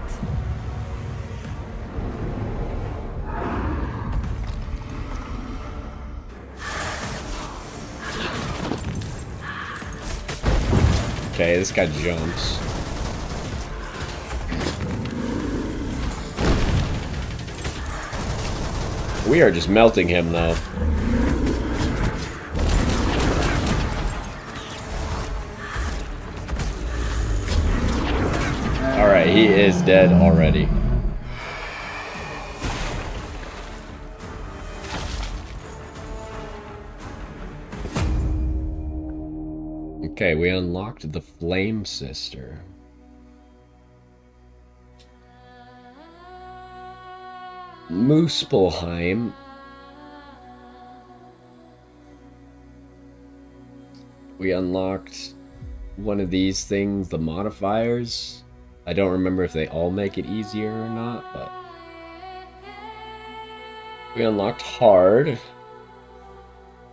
Speaker 1: Okay, this guy jumps. We are just melting him, though. Alright, he is dead already. Okay, we unlocked the Flame Sister. Muspelheim. We unlocked one of these things, the modifiers. I don't remember if they all make it easier or not, but... We unlocked Hard.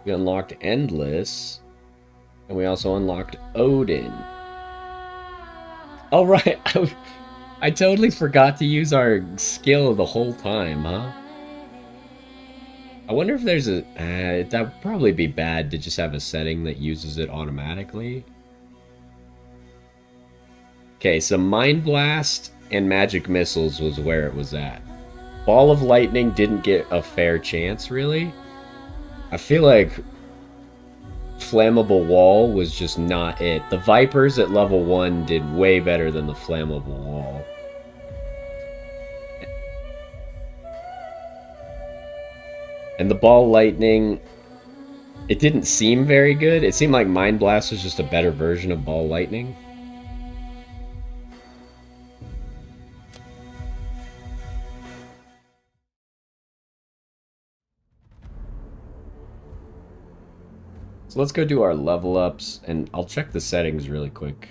Speaker 1: We unlocked Endless. And we also unlocked Odin. Oh, right. I totally forgot to use our skill the whole time, huh? I wonder if there's a... that would probably be bad to just have a setting that uses it automatically. Okay, so Mind Blast and Magic Missiles was where it was at. Ball of Lightning didn't get a fair chance, really. I feel like Flammable Wall was just not it. The Vipers at level 1 did way better than the Flammable Wall. And the Ball Lightning, it didn't seem very good. It seemed like Mind Blast was just a better version of Ball Lightning. So let's go do our level ups, and I'll check the settings really quick.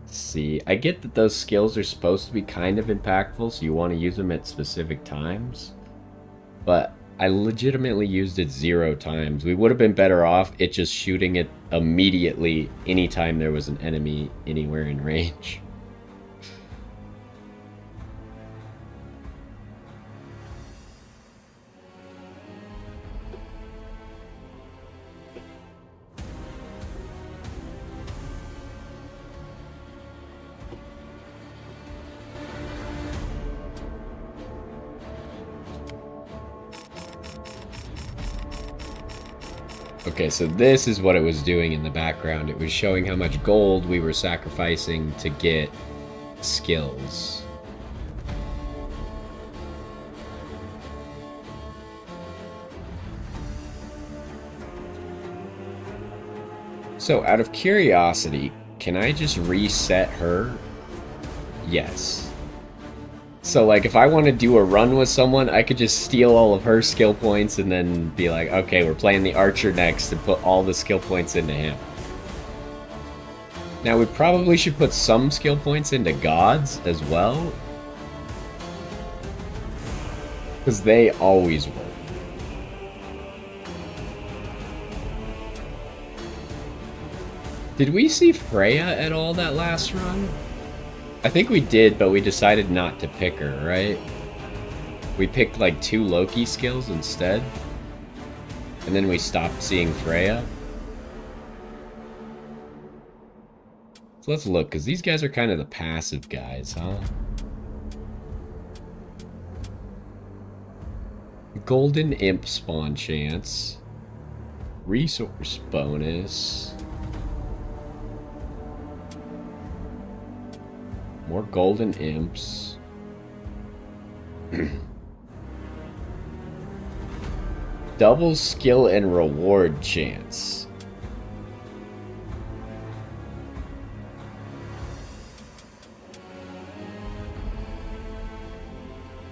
Speaker 1: See, I get that those skills are supposed to be kind of impactful, so you want to use them at specific times. But I legitimately used it 0 times. We would have been better off it just shooting it immediately anytime there was an enemy anywhere in range. Okay, so this is what it was doing in the background. It was showing how much gold we were sacrificing to get skills. So, out of curiosity, can I just reset her? Yes. So, like, if I want to do a run with someone, I could just steal all of her skill points and then be like, okay, we're playing the archer next, and put all the skill points into him. Now, we probably should put some skill points into gods as well, because they always work. Did we see Freya at all that last run? I think we did, but we decided not to pick her, right? We picked like 2 Loki skills instead. And then we stopped seeing Freya. So let's look, because these guys are kind of the passive guys, huh? Golden Imp spawn chance. Resource bonus. More golden imps. Double skill and reward chance.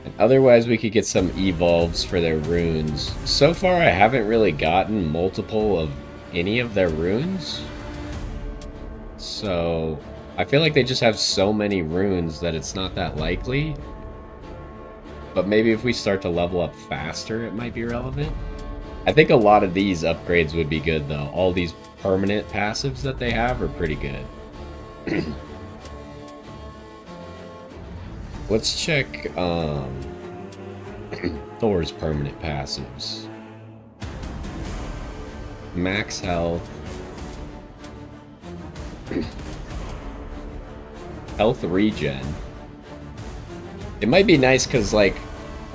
Speaker 1: And otherwise we could get some evolves for their runes. So far I haven't really gotten multiple of any of their runes. So I feel like they just have so many runes that it's not that likely. But maybe if we start to level up faster, it might be relevant. I think a lot of these upgrades would be good, though. All these permanent passives that they have are pretty good. Let's check Thor's permanent passives. Max health. Health regen. It might be nice because, like,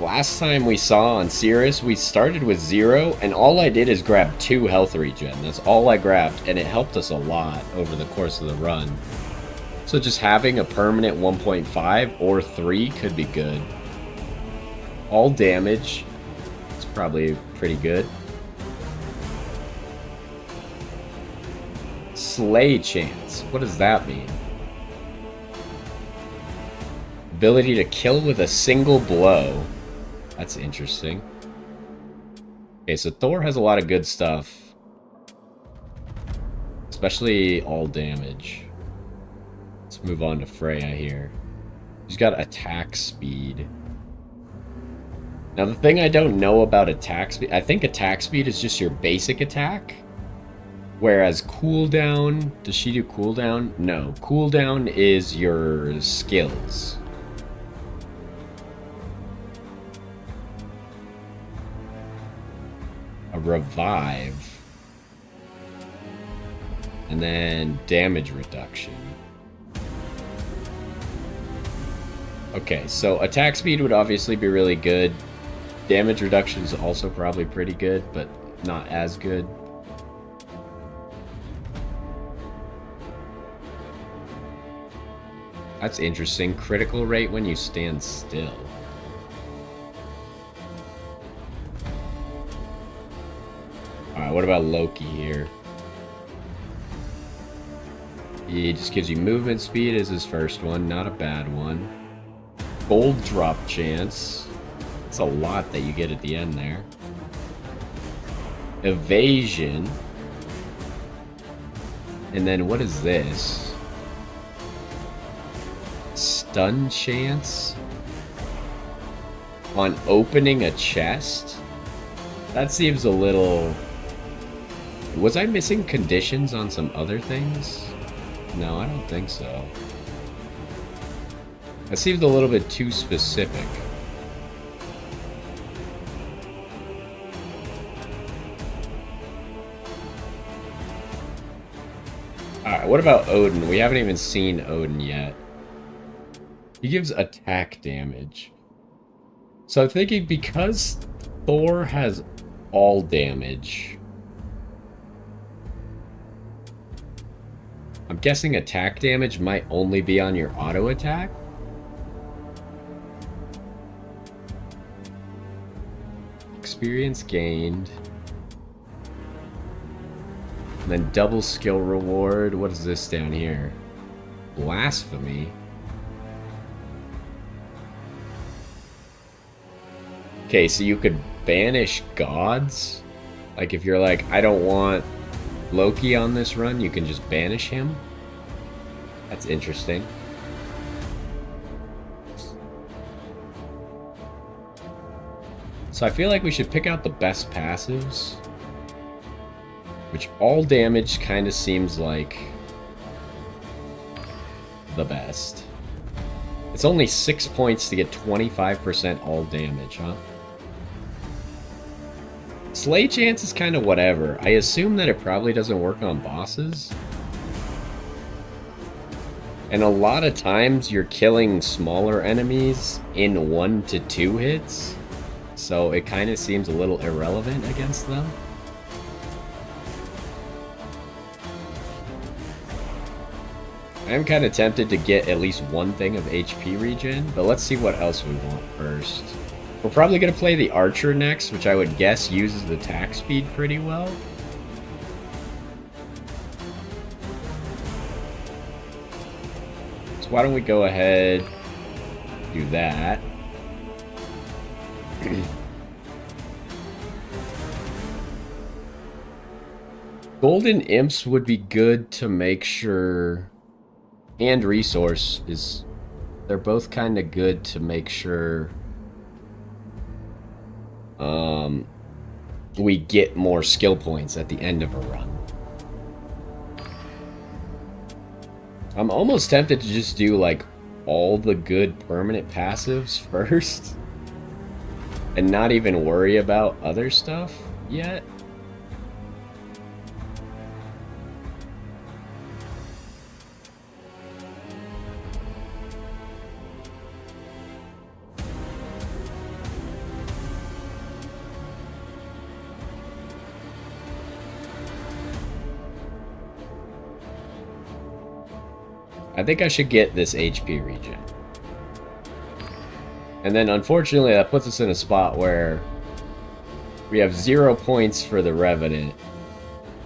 Speaker 1: last time we saw on Cirrus, we started with 0, and all I did is grab 2 health regen. That's all I grabbed, and it helped us a lot over the course of the run. So just having a permanent 1.5 or 3 could be good. All damage. It's probably pretty good. Slay chance. What does that mean? Ability to kill with a single blow. That's interesting. Okay, so Thor has a lot of good stuff. Especially all damage. Let's move on to Freya here. She's got attack speed. Now the thing I don't know about attack speed, I think attack speed is just your basic attack. Whereas cooldown, does she do cooldown? No, cooldown is your skills. A revive. And then damage reduction. Okay, so attack speed would obviously be really good. Damage reduction is also probably pretty good, but not as good. That's interesting. Critical rate when you stand still. Alright, what about Loki here? He just gives you movement speed as his first one, not a bad one. Gold drop chance. That's a lot that you get at the end there. Evasion. And then what is this? Stun chance? On opening a chest? That seems a little... Was I missing conditions on some other things? No, I don't think so. That seems a little bit too specific. Alright, what about Odin? We haven't even seen Odin yet. He gives attack damage. So I'm thinking because Thor has all damage, I'm guessing attack damage might only be on your auto attack. Experience gained. And then double skill reward. What is this down here? Blasphemy. Okay, so you could banish gods? Like if you're like, I don't want Loki on this run, you can just banish him? That's interesting. So I feel like we should pick out the best passives. Which all damage kind of seems like the best. It's only 6 points to get 25% all damage, huh? Slay chance is kind of whatever. I assume that it probably doesn't work on bosses. And a lot of times you're killing smaller enemies in 1 to 2 hits. So it kind of seems a little irrelevant against them. I'm kind of tempted to get at least one thing of HP regen, but let's see what else we want first. We're probably going to play the Archer next, which I would guess uses the attack speed pretty well. So why don't we go ahead, do that. Golden Imps would be good to make sure, and Resource is, they're both kind of good to make sure we get more skill points at the end of a run. I'm almost tempted to just do like all the good permanent passives first and not even worry about other stuff yet. I think I should get this HP regen. And then unfortunately that puts us in a spot where we have 0 points for the Revenant.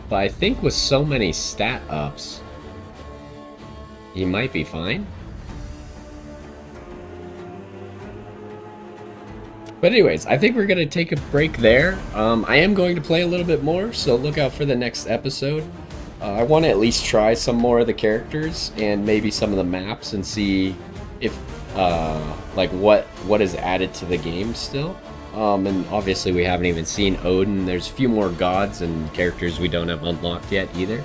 Speaker 1: But I think with so many stat ups, he might be fine. But anyways, I think we're going to take a break there. I am going to play a little bit more, so look out for the next episode. I want to at least try some more of the characters and maybe some of the maps and see if, like, what is added to the game still. And obviously we haven't even seen Odin. There's a few more gods and characters we don't have unlocked yet either.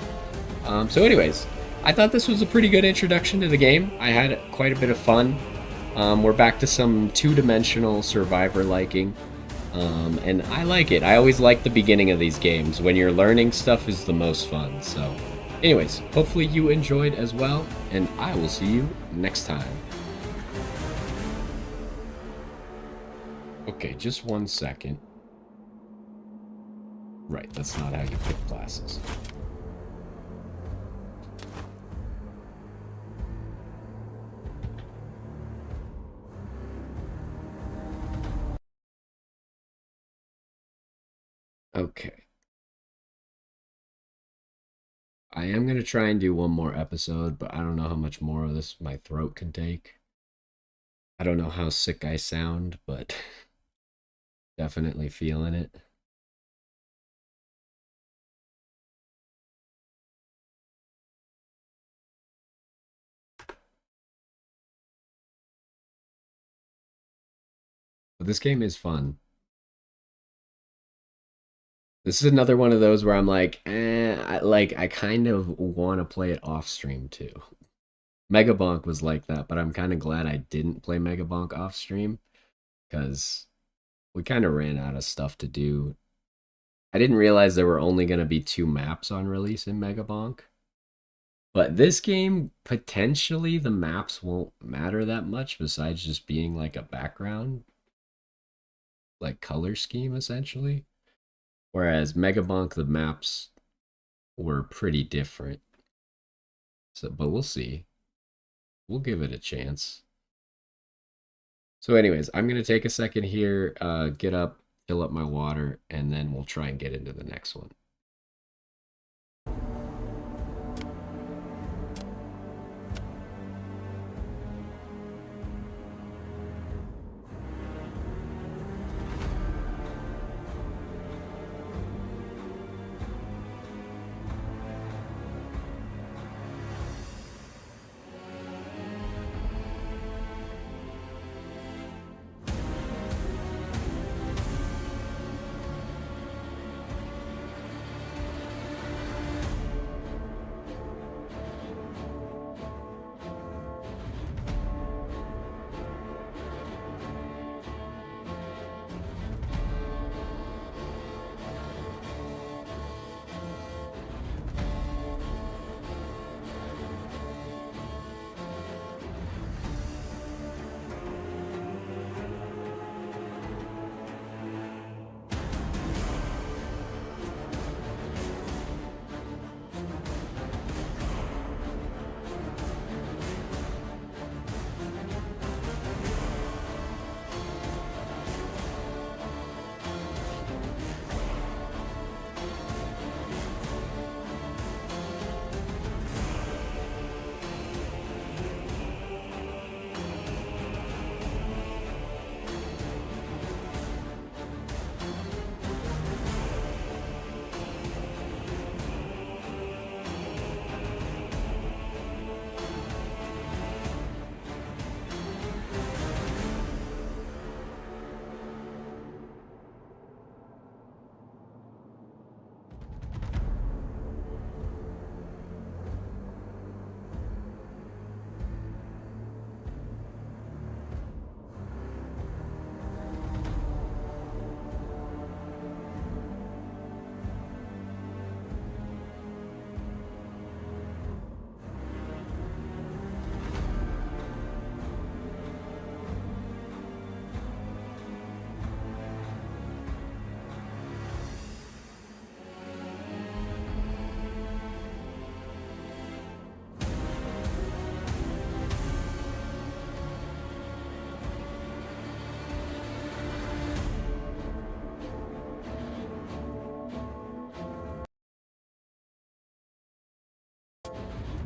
Speaker 1: So anyways, I thought this was a pretty good introduction to the game. I had quite a bit of fun. We're back to some two-dimensional survivor liking. And I like it. I always like the beginning of these games. When you're learning stuff is the most fun. So anyways, hopefully you enjoyed as well, and I will see you next time. Okay, just 1 second. Right, that's not how you pick classes. Okay. I am going to try and do one more episode, but I don't know how much more of this my throat can take. I don't know how sick I sound, but definitely feeling it. But this game is fun. This is another one of those where I'm like, I kind of want to play it off stream too. Megabonk was like that, but I'm kind of glad I didn't play Megabonk off stream because we kind of ran out of stuff to do. I didn't realize there were only going to be 2 maps on release in Megabonk. But this game, potentially the maps won't matter that much besides just being like a background, like color scheme essentially. Whereas Megabonk, the maps were pretty different. So, but we'll see. We'll give it a chance. So anyways, I'm going to take a second here, get up, fill up my water, and then we'll try and get into the next one.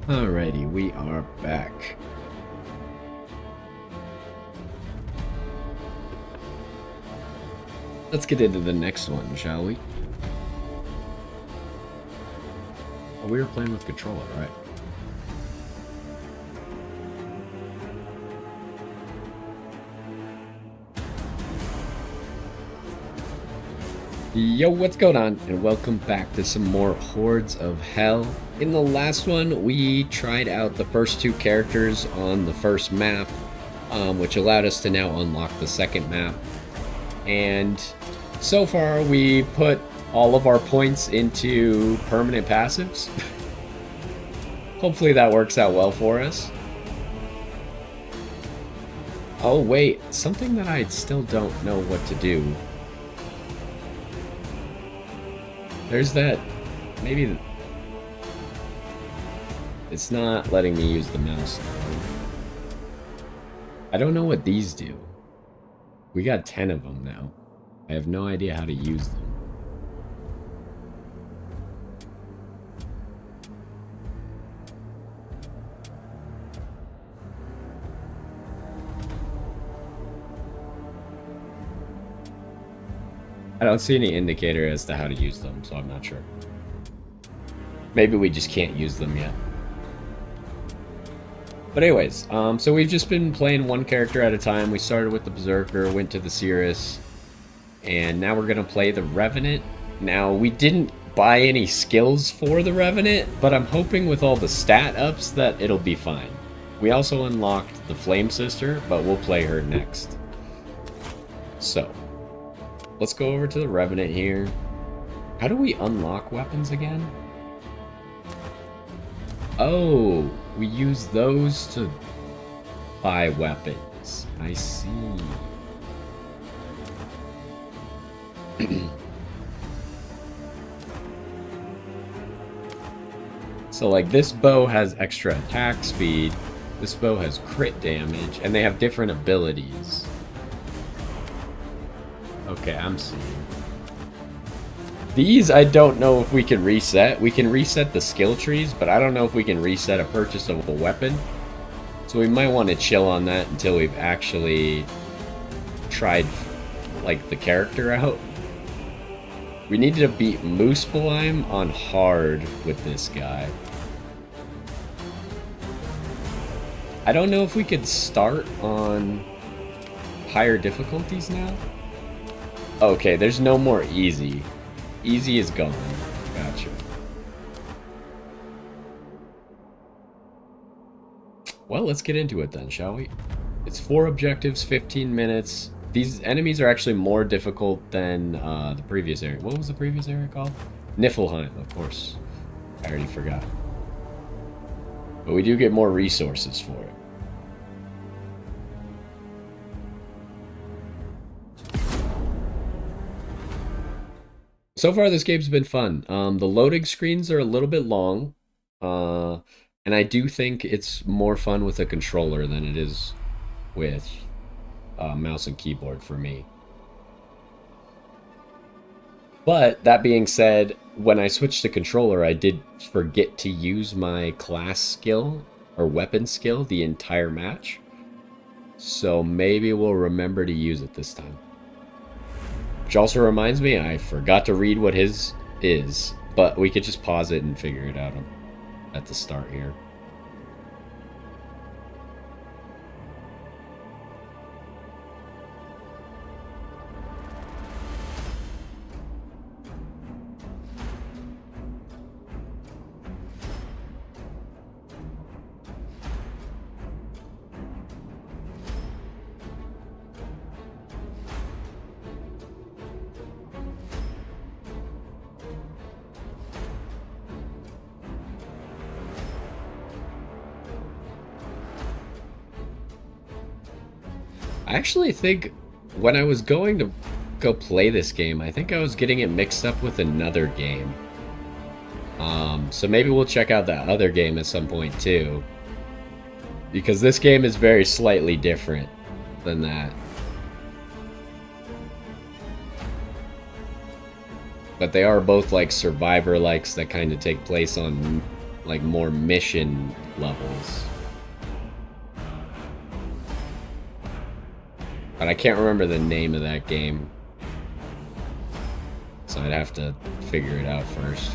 Speaker 1: Alrighty, we are back. Let's get into the next one, shall we? Oh, we were playing with controller, right? Yo, what's going on? And welcome back to some more Hordes of Hel. In the last one, we tried out the first two characters on the first map, which allowed us to now unlock the second map. And so far, we put all of our points into permanent passives. Hopefully that works out well for us. Oh wait, something that I still don't know what to do. There's that, maybe, it's not letting me use the mouse now. I don't know what these do. We got 10 of them now. I have no idea how to use them. I don't see any indicator as to how to use them, so I'm not sure. Maybe we just can't use them yet. But anyways, so we've just been playing one character at a time. We started with the Berserker, went to the Cirrus, and now we're going to play the Revenant. Now, we didn't buy any skills for the Revenant, but I'm hoping with all the stat ups that it'll be fine. We also unlocked the Flame Sister, but we'll play her next. So let's go over to the Revenant here. How do we unlock weapons again? Oh, we use those to buy weapons. I see. So like this bow has extra attack speed, this bow has crit damage, and they have different abilities. Okay, I'm seeing. These, I don't know if we can reset. We can reset the skill trees, but I don't know if we can reset a purchase of a weapon. So we might want to chill on that until we've actually tried, like, the character out. We need to beat Muspelheim on hard with this guy. I don't know if we could start on higher difficulties now. Okay, there's no more easy. Easy is gone. Gotcha. Well, let's get into it then, shall we? It's 4 objectives, 15 minutes. These enemies are actually more difficult than the previous area. What was the previous area called? Niflheim, of course. I already forgot. But we do get more resources for it. So far, this game's been fun. The loading screens are a little bit long, and I do think it's more fun with a controller than it is with mouse and keyboard for me. But that being said, when I switched to controller, I did forget to use my class skill or weapon skill the entire match. So maybe we'll remember to use it this time. Which also reminds me, I forgot to read what his is, but we could just pause it and figure it out at the start here. I actually think when I was going to go play this game, I think I was getting it mixed up with another game. So maybe we'll check out that other game at some point too. Because this game is very slightly different than that. But they are both like survivor-likes that kind of take place on like more mission levels. But I can't remember the name of that game. So I'd have to figure it out first.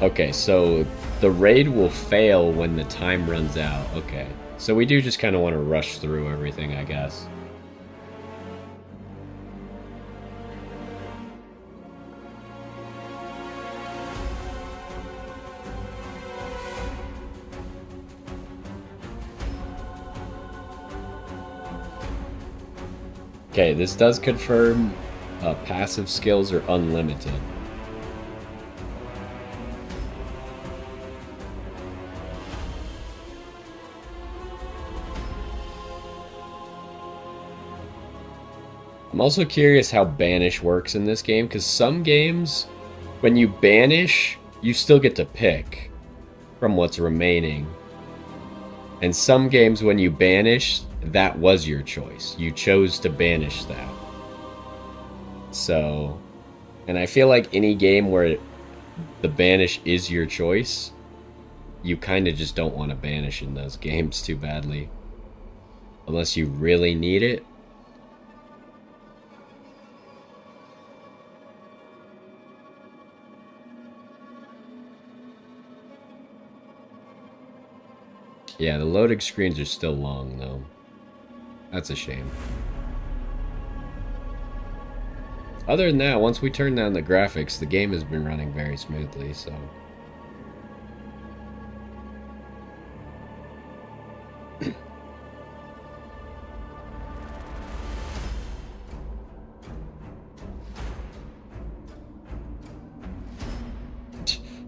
Speaker 1: Okay, so the raid will fail when the time runs out. Okay, so we do just kind of want to rush through everything, I guess. Okay, this does confirm passive skills are unlimited. I'm also curious how banish works in this game, because some games, when you banish, you still get to pick from what's remaining. And some games, when you banish, that was your choice. You chose to banish that. So, and I feel like any game where the banish is your choice, you kind of just don't want to banish in those games too badly. Unless you really need it. Yeah, the loading screens are still long, though. That's a shame. Other than that, once we turn down the graphics, the game has been running very smoothly, so...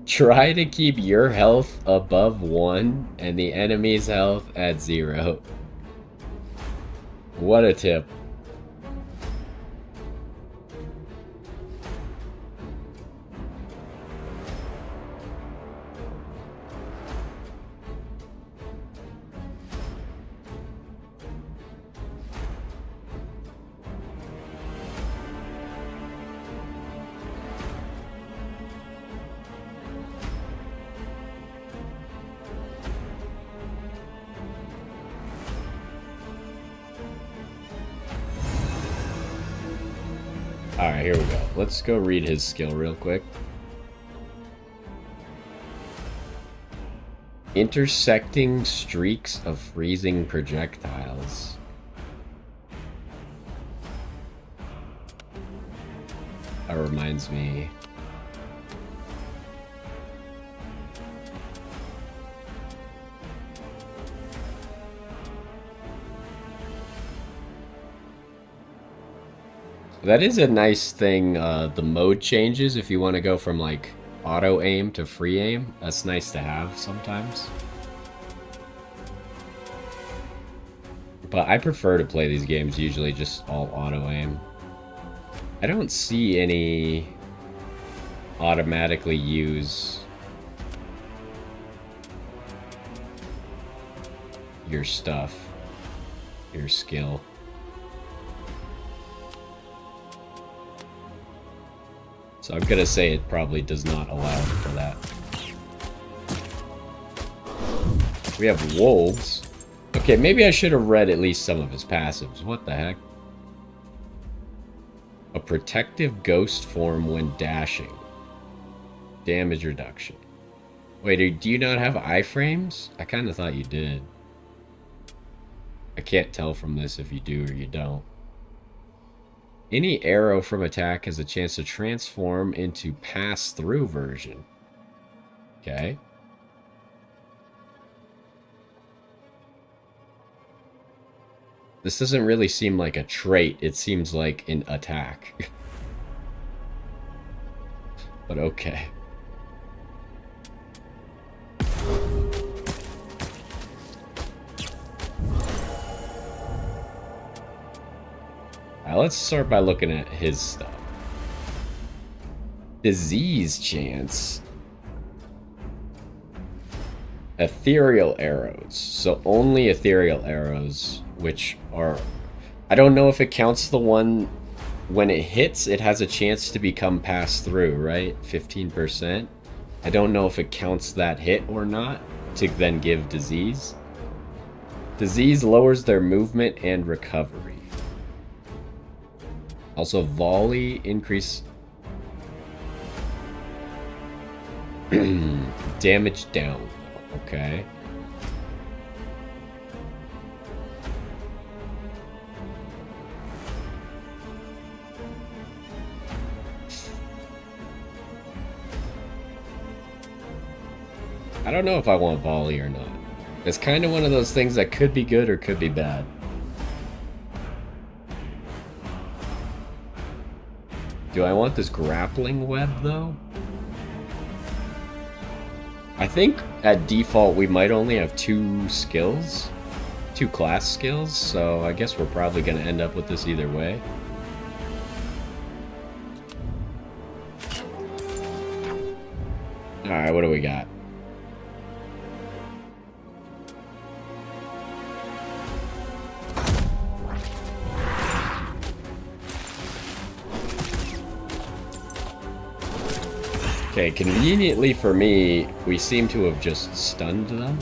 Speaker 1: Try to keep your health above 1 and the enemy's health at 0. What a tip. Alright, here we go. Let's go read his skill real quick. Intersecting streaks of freezing projectiles. That reminds me. That is a nice thing, the mode changes if you want to go from like auto aim to free aim. That's nice to have sometimes. But I prefer to play these games usually just all auto aim. I don't see any automatically use your stuff, your skill. So I'm gonna say it probably does not allow for that. We have wolves. Okay, maybe I should have read at least some of his passives. What the heck? A protective ghost form when dashing. Damage reduction. Wait, do you not have iframes? I kind of thought you did. I can't tell from this if you do or you don't. Any arrow from attack has a chance to transform into pass-through version. Okay. This doesn't really seem like a trait. It seems like an attack. But okay. Let's start by looking at his stuff. Disease chance. Ethereal arrows. So only ethereal arrows, which are... I don't know if it counts the one when it hits, it has a chance to become pass through, right? 15%. I don't know if it counts that hit or not to then give disease. Disease lowers their movement and recovery. Also, volley increase damage down. Okay. I don't know if I want volley or not. It's kind of one of those things that could be good or could be bad. Do I want this grappling web, though? I think at default we might only have 2 skills. 2 class skills, so I guess we're probably going to end up with this either way. Alright, what do we got? Okay, conveniently for me, we seem to have just stunned them.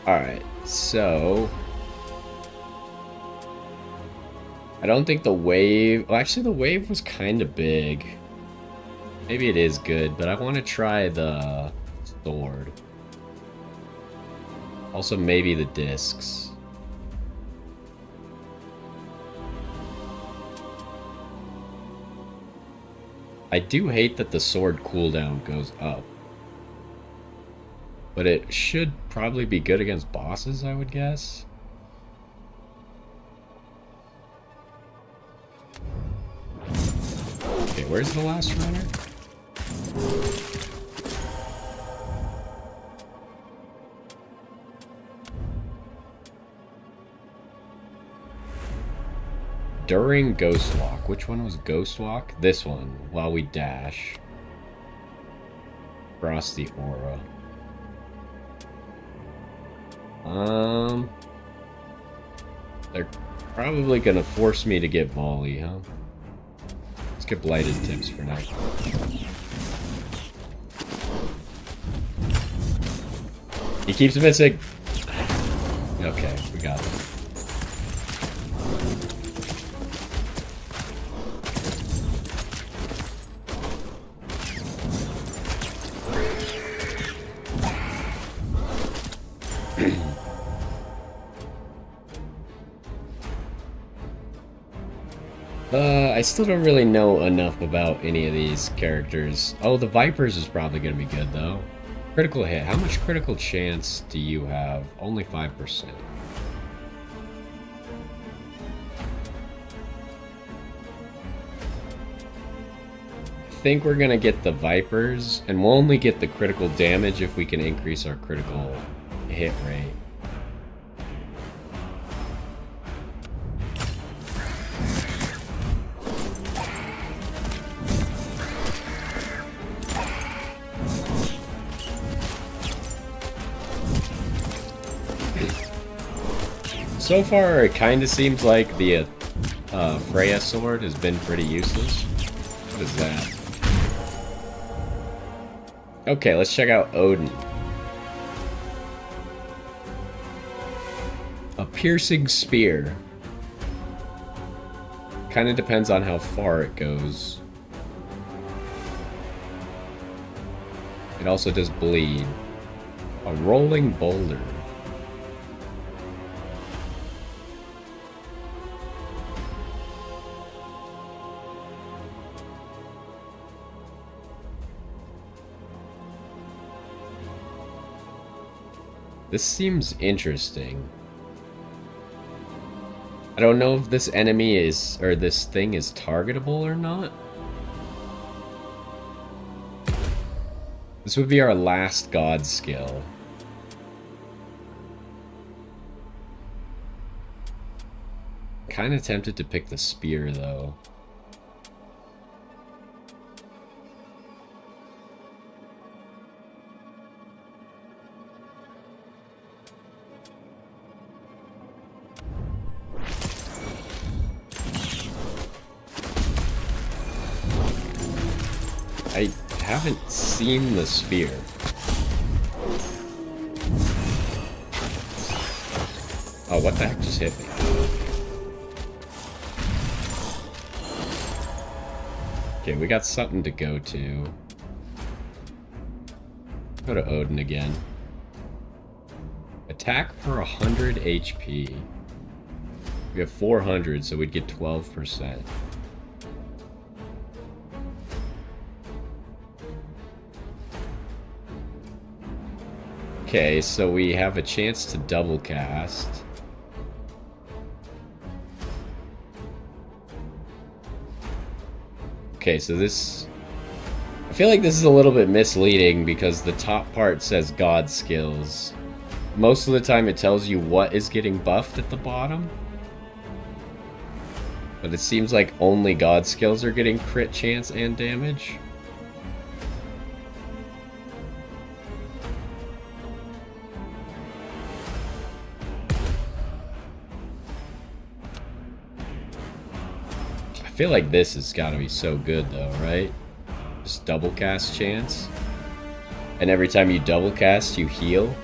Speaker 1: Alright, so... I don't think the wave... Well, actually, the wave was kind of big. Maybe it is good, but I want to try the sword. Also, maybe the discs. I do hate that the sword cooldown goes up. But it should probably be good against bosses, I would guess. Okay, where's the last runner? During Ghost Walk. Which one was Ghost Walk? This one, while we dash. Across the aura. They're probably gonna force me to get volley, huh? Let's get blighted tips for now. He keeps missing. Okay, we got it. I still don't really know enough about any of these characters. Oh, the Vipers is probably going to be good, though. Critical hit. How much critical chance do you have? Only 5%. I think we're going to get the Vipers, and we'll only get the critical damage if we can increase our critical hit rate. So far, it kind of seems like the Freya sword has been pretty useless. What is that? Okay, let's check out Odin. A piercing spear. Kind of depends on how far it goes. It also does bleed. A rolling boulder. This seems interesting. I don't know if this enemy is, or this thing is targetable or not. This would be our last god skill. Kind of tempted to pick the spear, though. I haven't seen the spear. Oh, what the heck just hit me? Okay, we got something to go to. Go to Odin again. Attack for 100 HP. We have 400, so we'd get 12%. Okay, so we have a chance to double cast. Okay, so this... I feel like this is a little bit misleading because the top part says God skills. Most of the time it tells you what is getting buffed at the bottom. But it seems like only God skills are getting crit chance and damage. I feel like this has got to be so good though, right? Just double cast chance. And every time you double cast, you heal.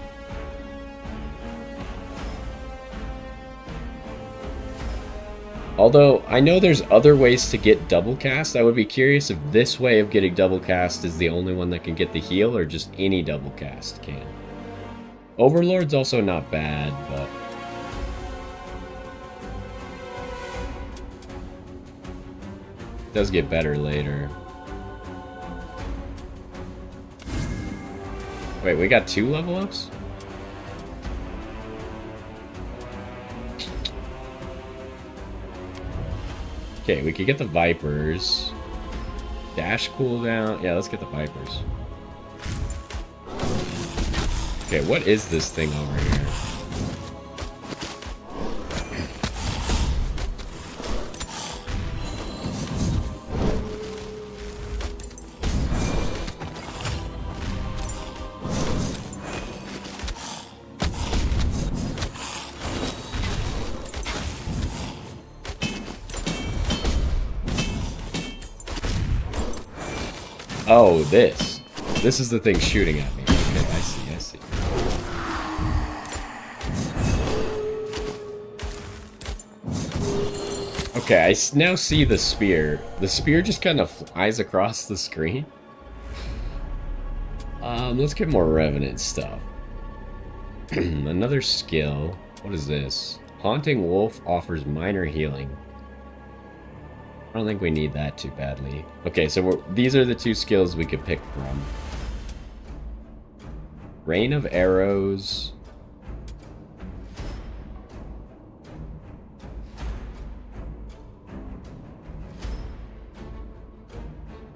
Speaker 1: Although, I know there's other ways to get double cast. I would be curious if this way of getting double cast is the only one that can get the heal, or just any double cast can. Overlord's also not bad, but... it does get better later. Wait, we got 2 level ups? Okay, we could get the Vipers. Dash cooldown. Yeah, let's get the Vipers. Okay, what is this thing over here? Oh, this. This is the thing shooting at me. Okay, I see, I see. Okay, I now see the spear. The spear just kind of flies across the screen. Let's get more Revenant stuff. Another skill. What is this? Haunting Wolf offers minor healing. I don't think we need that too badly. Okay, so these are the 2 skills we could pick from. Rain of Arrows.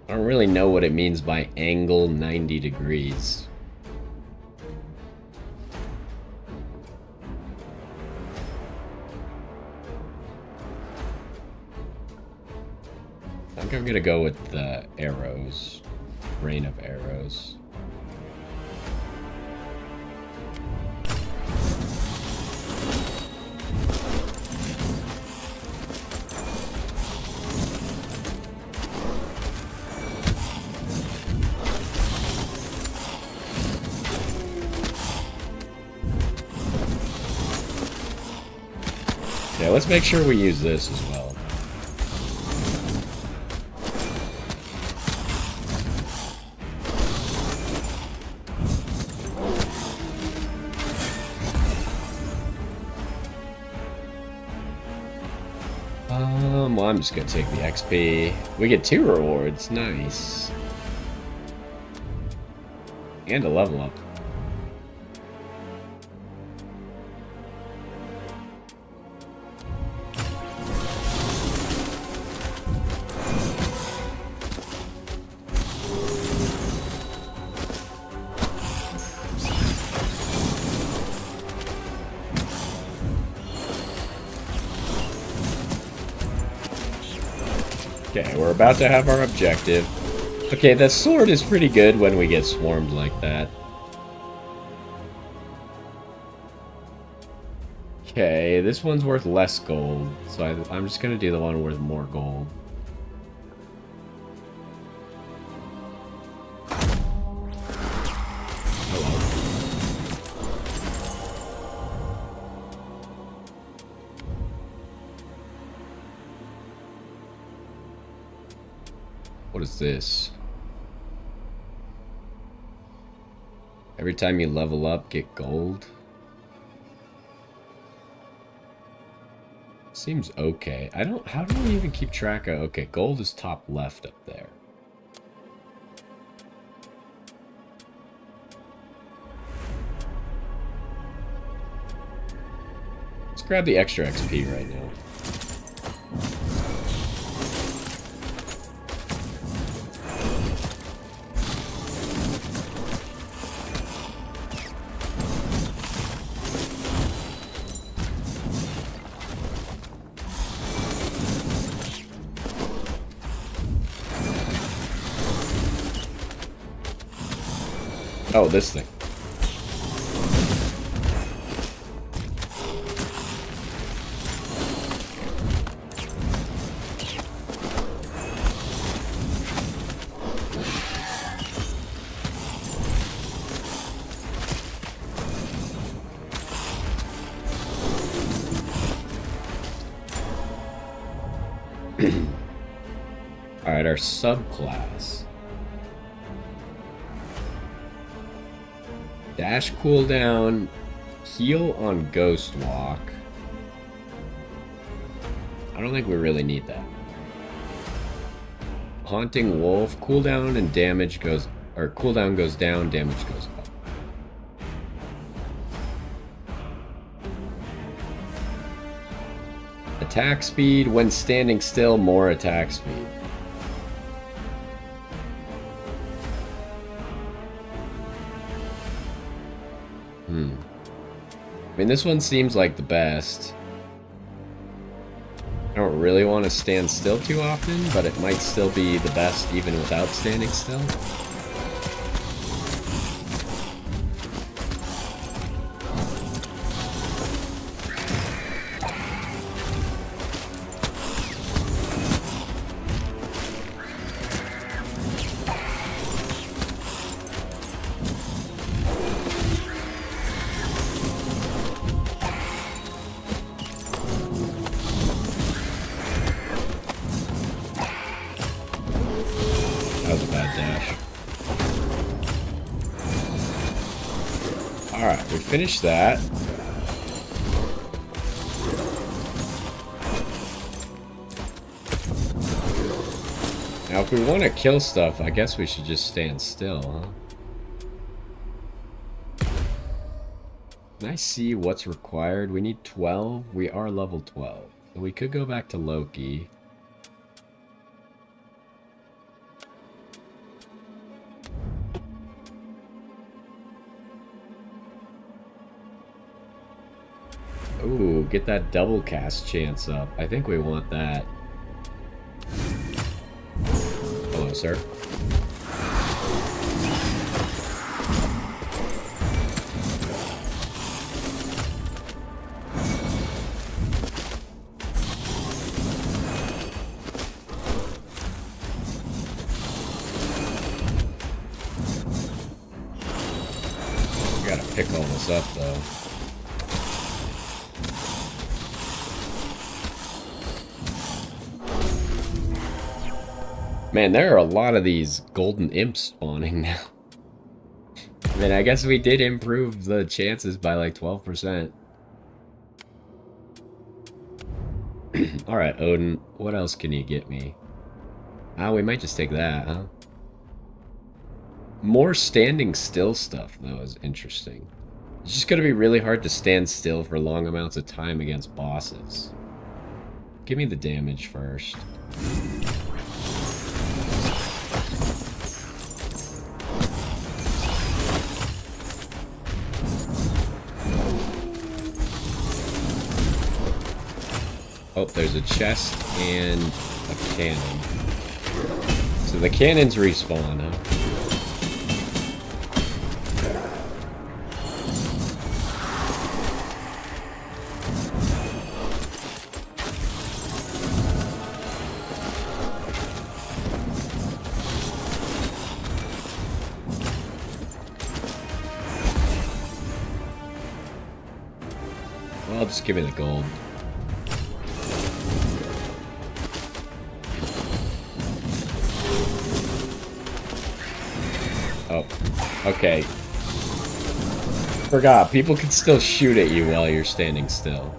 Speaker 1: I don't really know what it means by angle 90 degrees. I think I'm gonna go with the arrows. Rain of Arrows. Yeah, let's make sure we use this as well. Well, I'm just gonna take the XP. We get 2 rewards, nice. And a level up. Okay, we're about to have our objective. Okay, the sword is pretty good when we get swarmed like that. Okay, this one's worth less gold, so I'm just gonna do the one worth more gold. What is this? Every time you level up, get gold. Seems okay. I don't... How do we even keep track of... Okay, gold is top left up there. Let's grab the extra XP right now. Oh, this thing. Alright, our subclass. Dash cooldown, heal on Ghost Walk. I don't think we really need that. Haunting Wolf, cooldown and damage goes, or cooldown goes down, damage goes up. Attack speed, when standing still, more attack speed. I mean, this one seems like the best. I don't really want to stand still too often, but it might still be the best even without standing still. Alright, we finished that. Now, if we want to kill stuff, I guess we should just stand still, huh? Can I see what's required? We need 12. We are level 12. So we could go back to Loki. Ooh, get that double cast chance up. I think we want that. Hello, sir. We gotta pick all this up, though. Man, there are a lot of these golden imps spawning now. I mean, I guess we did improve the chances by like 12%. Alright, Odin, what else can you get me? Ah, we might just take that, huh? More standing still stuff, though, is interesting. It's just gonna be really hard to stand still for long amounts of time against bosses. Give me the damage first. Oh, there's a chest and a cannon. So the cannons respawn, huh? Well, just give me the gold. Oh, okay. Forgot, people can still shoot at you while you're standing still.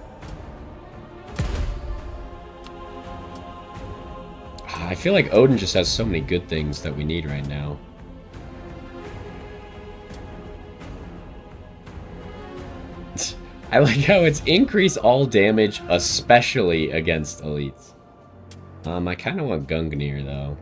Speaker 1: I feel like Odin just has so many good things that we need right now. I like how it's increase all damage, especially against elites. I kind of want Gungnir, though.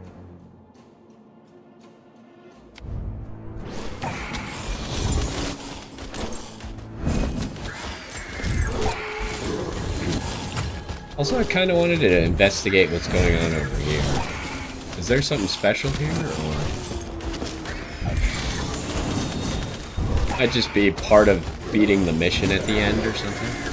Speaker 1: Also, I kind of wanted to investigate what's going on over here. Is there something special here, or... Might just be part of beating the mission at the end or something?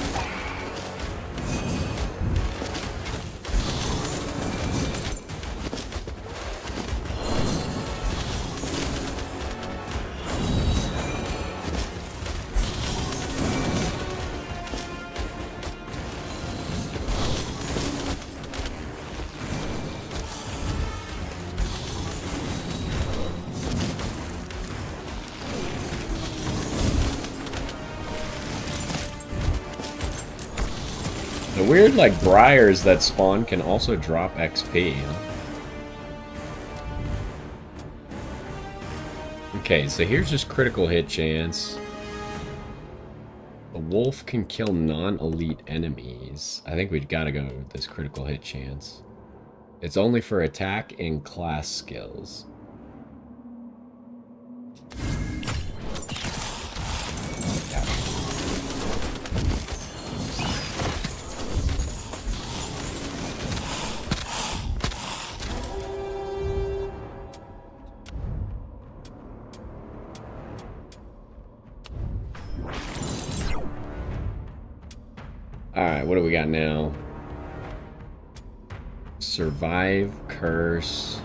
Speaker 1: The weird, like, briars that spawn can also drop XP, huh? Okay, so here's just critical hit chance. A wolf can kill non-elite enemies. I think we've got to go with this critical hit chance. It's only for attack and class skills. Alright, what do we got now? Survive, curse.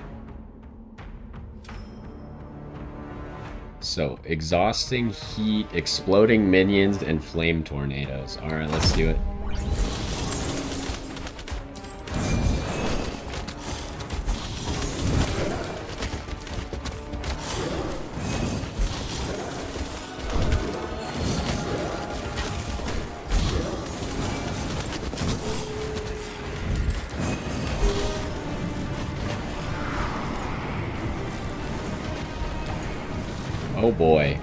Speaker 1: So, exhausting heat, exploding minions, and flame tornadoes. Alright, let's do it. Oh boy.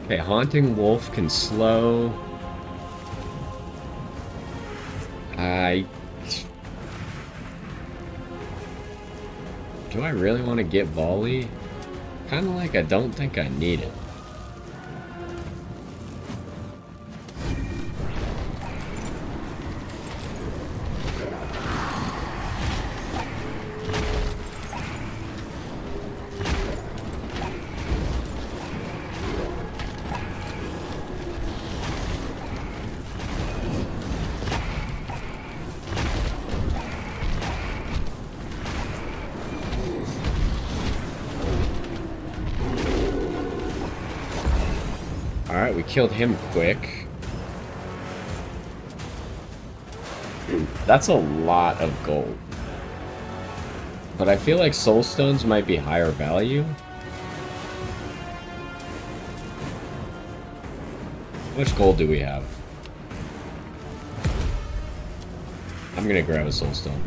Speaker 1: Okay, Haunting Wolf can slow. Do I really want to get volley? Kind of like I don't think I need it. Alright, we killed him quick. That's a lot of gold. But I feel like soul stones might be higher value. How much gold do we have? I'm gonna grab a soul stone.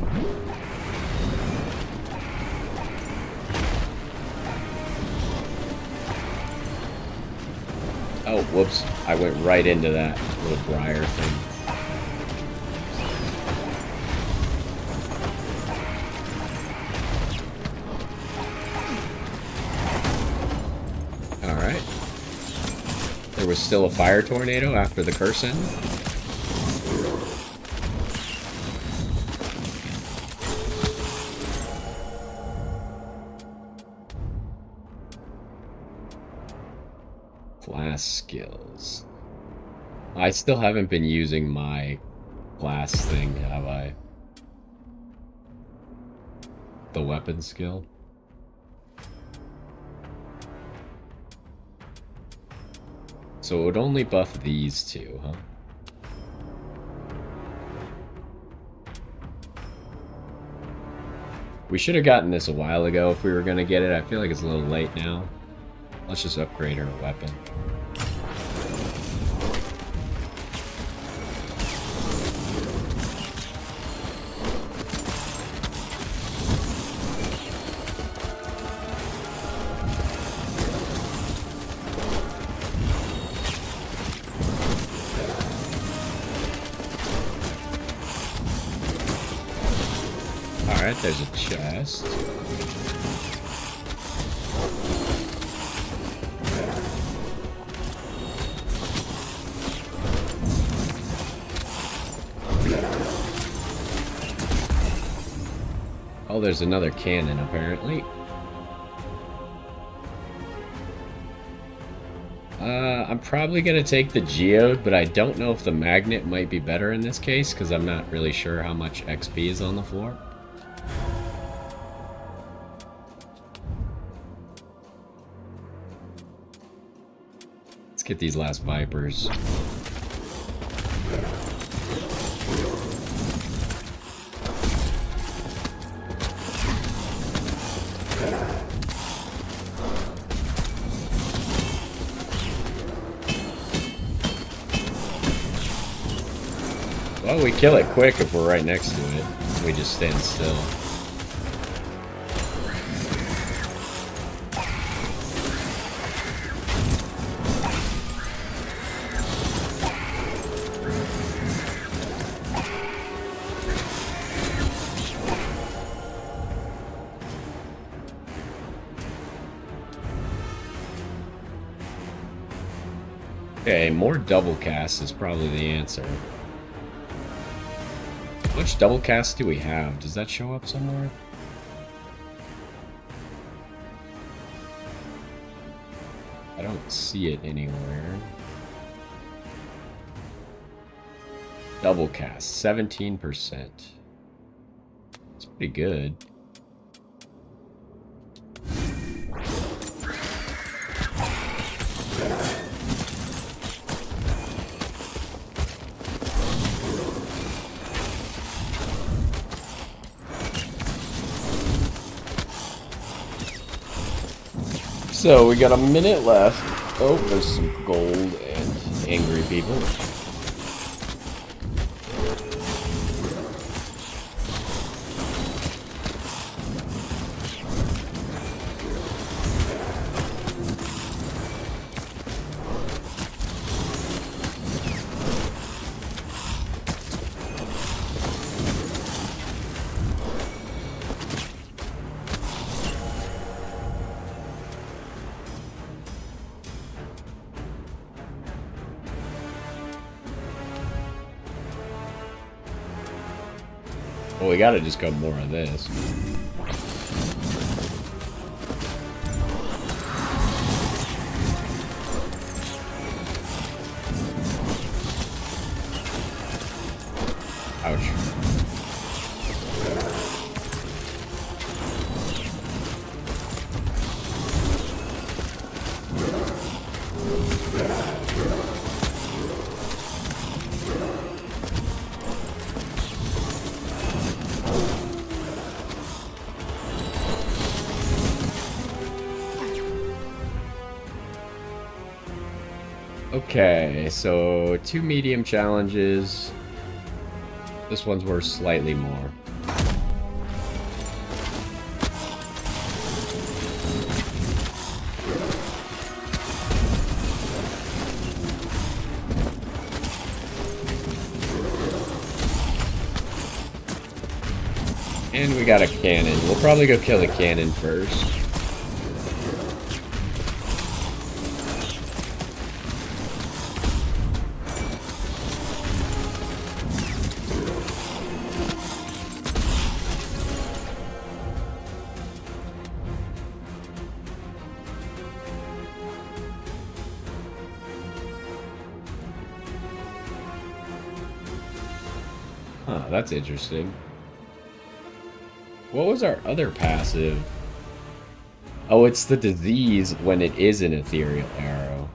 Speaker 1: Oh, whoops. I went right into that little briar thing. Alright. There was still a fire tornado after the curse ended. Class skills. I still haven't been using my class thing, have I? The weapon skill. So it would only buff these two, huh? We should have gotten this a while ago if we were going to get it. I feel like it's a little late now. Let's just upgrade our weapon. Alright, there's a chest. Oh, there's another cannon, apparently. I'm probably going to take the geode, but I don't know if the magnet might be better in this case, because I'm not really sure how much XP is on the floor. Let's get these last vipers. Well, we kill it quick if we're right next to it. We just stand still. Okay, more double casts is probably the answer. How much double cast do we have? Does that show up somewhere? I don't see it anywhere. Double cast, 17%. It's pretty good. So we got a minute left. Oh, there's some gold and angry people. Well, we gotta just go more of this. Ouch. Okay, so 2 medium challenges. This one's worth slightly more. And we got a cannon. We'll probably go kill the cannon first. Huh, that's interesting. What was our other passive? Oh, it's the disease when it is an ethereal arrow.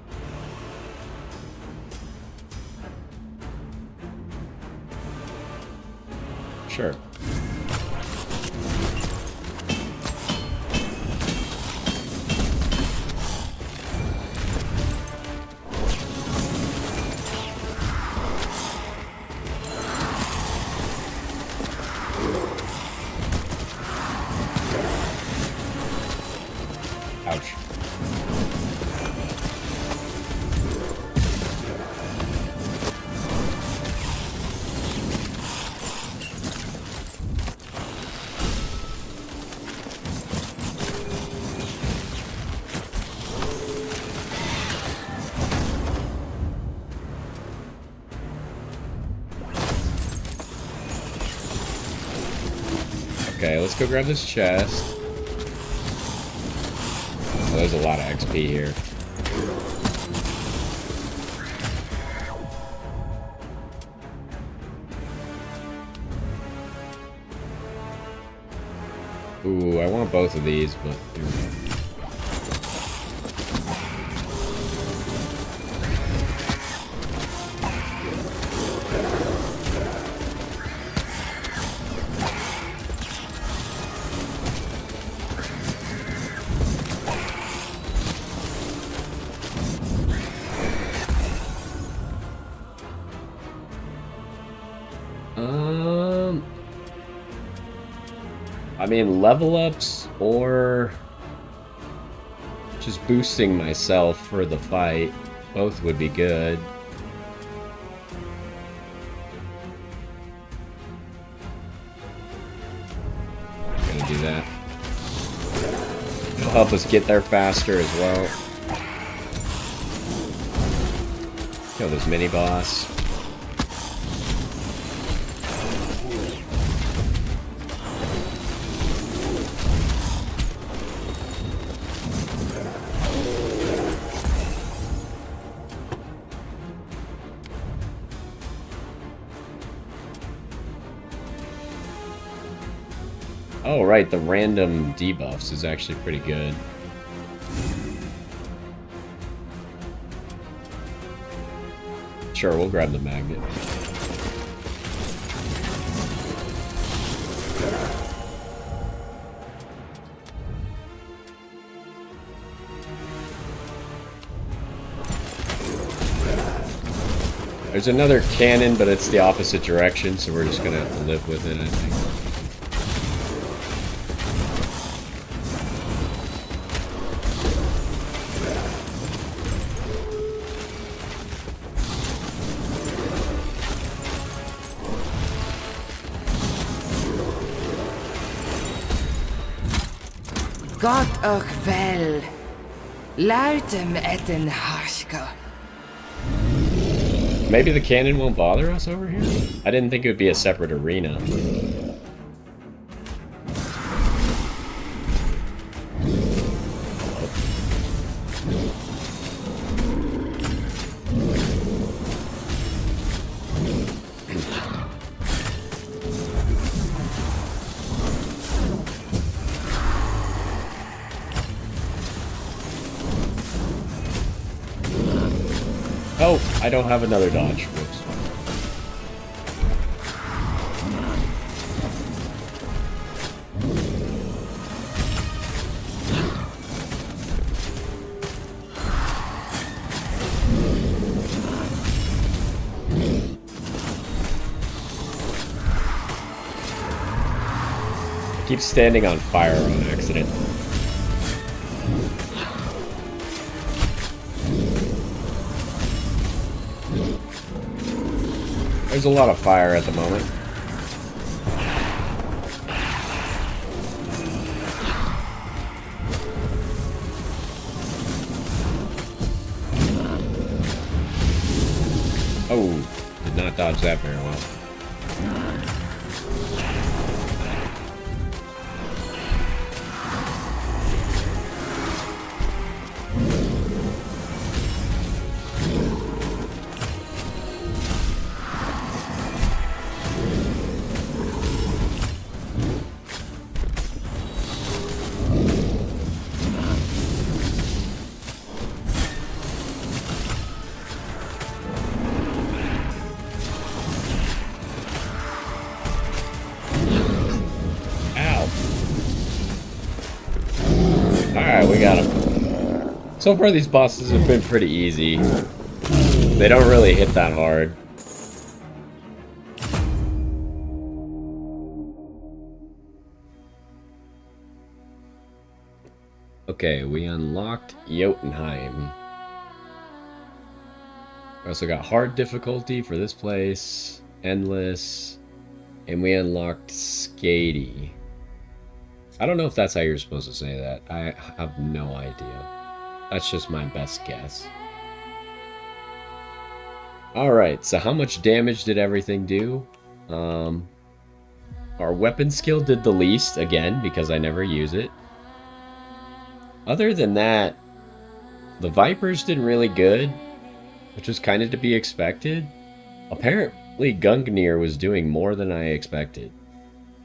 Speaker 1: Ouch. Okay, let's go grab this chest. Oh, there's a lot of XP here. Ooh, I want both of these, but here we go. I mean, level ups or just boosting myself for the fight. Both would be good. I'm gonna do that. It'll help us get there faster as well. Kill this mini boss. Oh, right, the random debuffs is actually pretty good. Sure, we'll grab the magnet. There's another cannon, but it's the opposite direction, so we're just gonna have to live with it, I think.
Speaker 2: God och Hel. Luitem etten harska.
Speaker 1: Maybe the cannon won't bother us over here? I didn't think it would be a separate arena. Oh, I don't have another dodge. Whoops. I keep standing on fire on accident. There's a lot of fire at the moment. Oh, did not dodge that very well. Alright, we got him. So far these bosses have been pretty easy. They don't really hit that hard. Okay, we unlocked Jotunheim. We also got hard difficulty for this place, endless, and we unlocked Skady. I don't know if that's how you're supposed to say that. I have no idea. That's just my best guess. Alright, so how much damage did everything do? Our weapon skill did the least, again, because I never use it. Other than that, the Vipers did really good, which was kind of to be expected. Apparently, Gungnir was doing more than I expected.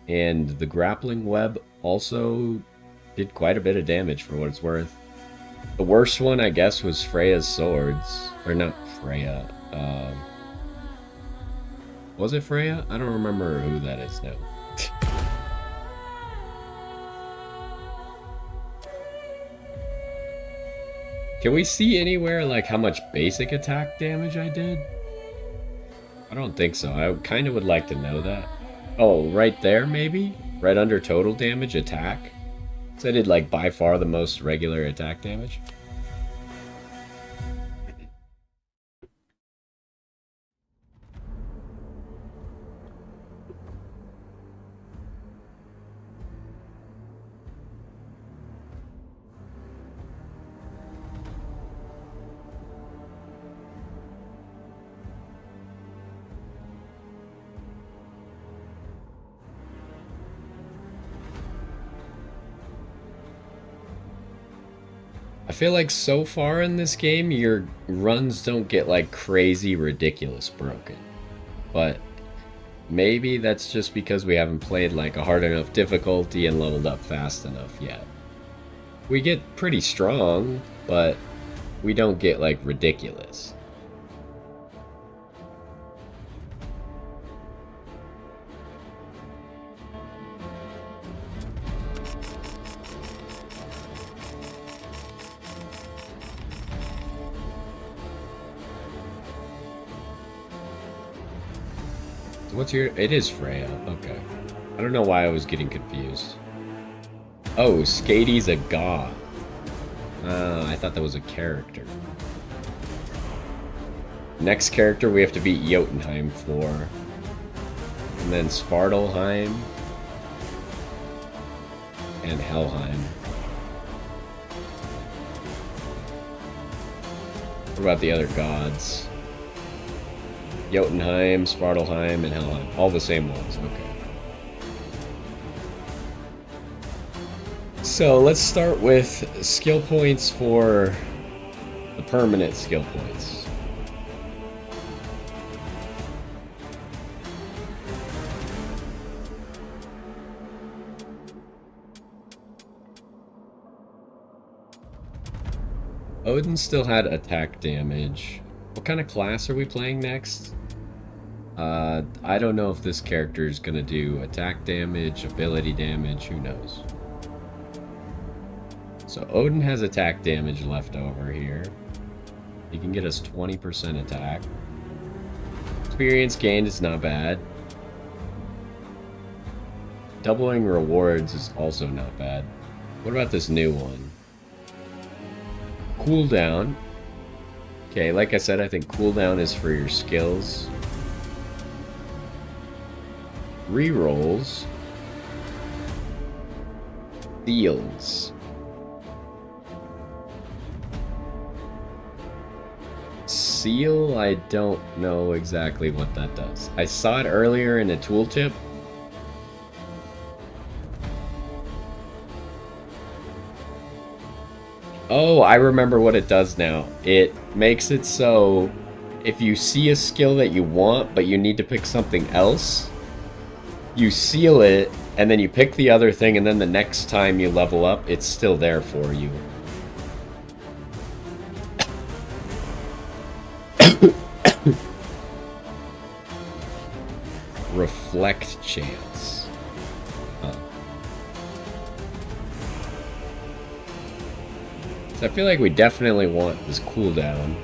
Speaker 1: And the grappling web also did quite a bit of damage for what it's worth. The worst one, I guess, was Freya's swords. Or not Freya. Was it Freya? I don't remember who that is now. Can we see anywhere like how much basic attack damage I did? I don't think so. I kind of would like to know that. Oh, right there maybe? Right under total damage attack? So I did like by far the most regular attack damage. I feel like so far in this game, your runs don't get like crazy ridiculous broken. But maybe that's just because we haven't played like a hard enough difficulty and leveled up fast enough yet. We get pretty strong, but we don't get like ridiculous. What's your... It is Freya. Okay. I don't know why I was getting confused. Oh, Skady's a god. I thought that was a character. Next character we have to beat Jotunheim for. And then Svartalheim. And Helheim. What about the other gods? Jotunheim, Svartalheim, and Helheim. All the same ones. Okay. So let's start with skill points for the permanent skill points. Odin still had attack damage. What kind of class are we playing next? I don't know if this character is going to do attack damage, ability damage, who knows. So Odin has attack damage left over here. He can get us 20% attack. Experience gained is not bad. Doubling rewards is also not bad. What about this new one? Cooldown. Okay, like I said, I think cooldown is for your skills. Rerolls. Fields. Seal, I don't know exactly what that does. I saw it earlier in a tooltip. Oh, I remember what it does now. It makes it so if you see a skill that you want, but you need to pick something else, you seal it, and then you pick the other thing, and then the next time you level up, it's still there for you. Reflect chance. Huh. So I feel like we definitely want this cooldown.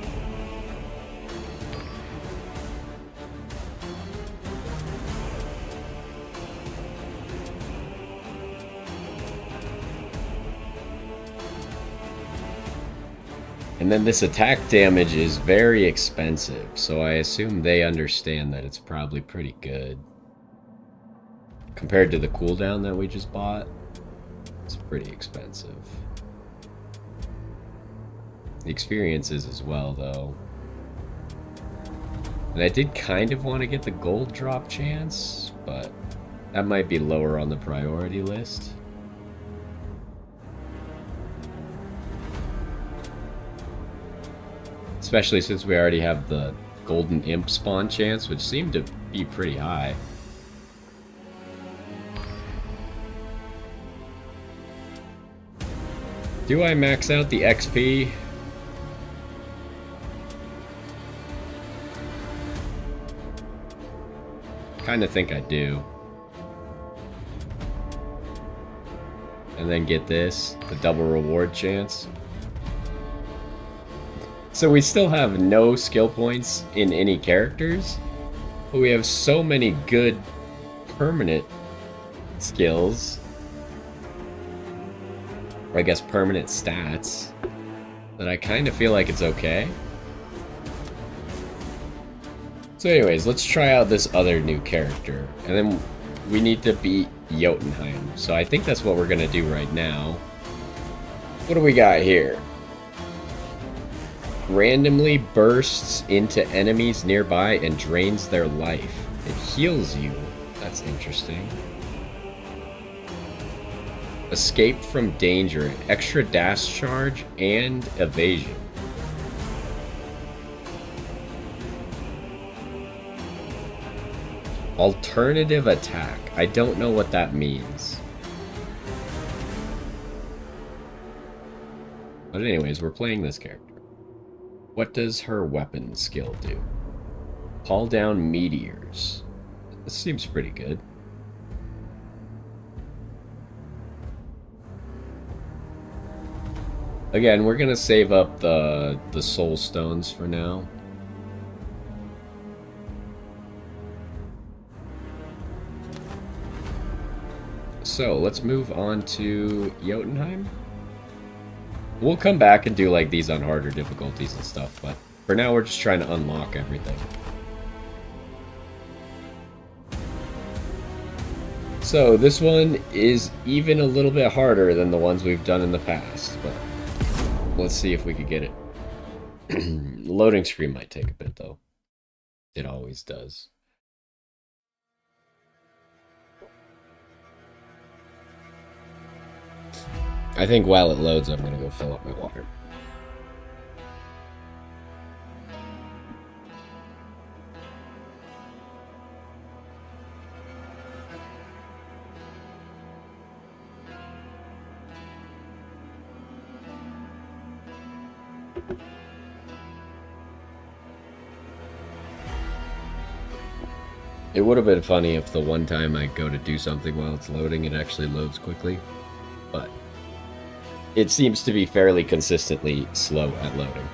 Speaker 1: And then this attack damage is very expensive, so I assume they understand that it's probably pretty good. Compared to the cooldown that we just bought, it's pretty expensive. The experience is as well, though. And I did kind of want to get the gold drop chance, but that might be lower on the priority list. Especially since we already have the golden imp spawn chance, which seemed to be pretty high. Do I max out the XP? Kind of think I do. And then get this, the double reward chance. So we still have no skill points in any characters, but we have so many good permanent skills, or I guess permanent stats, that I kind of feel like it's okay. So anyways, let's try out this other new character, and then we need to beat Jotunheim. So I think that's what we're gonna do right now. What do we got here? Randomly bursts into enemies nearby and drains their life. It heals you. That's interesting. Escape from danger, extra dash charge, and evasion. Alternative attack. I don't know what that means. But anyways, we're playing this character. What does her weapon skill do? Call down meteors. This seems pretty good. Again, we're gonna save up the soul stones for now. So let's move on to Jotunheim. We'll come back and do like these on harder difficulties and stuff, but for now we're just trying to unlock everything. So this one is even a little bit harder than the ones we've done in the past, but let's see if we could get it. The loading screen might take a bit though. It always does. I think while it loads, I'm gonna go fill up my water. It would have been funny if the one time I go to do something while it's loading, it actually loads quickly, but it seems to be fairly consistently slow at loading.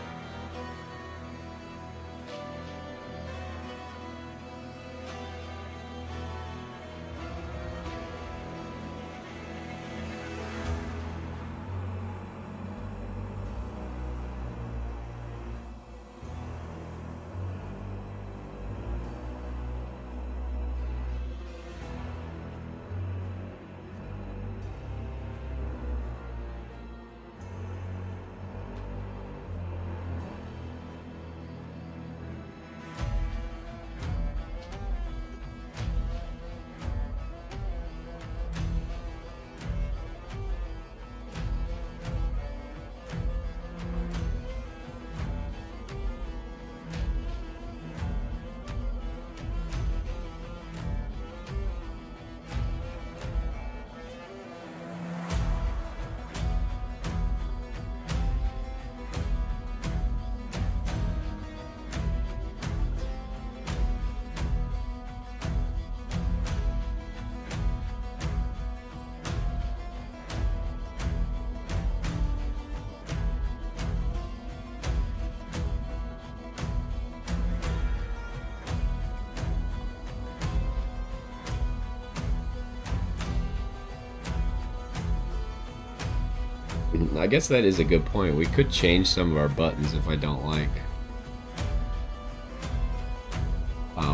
Speaker 1: I guess that is a good point. We could change some of our buttons if I don't like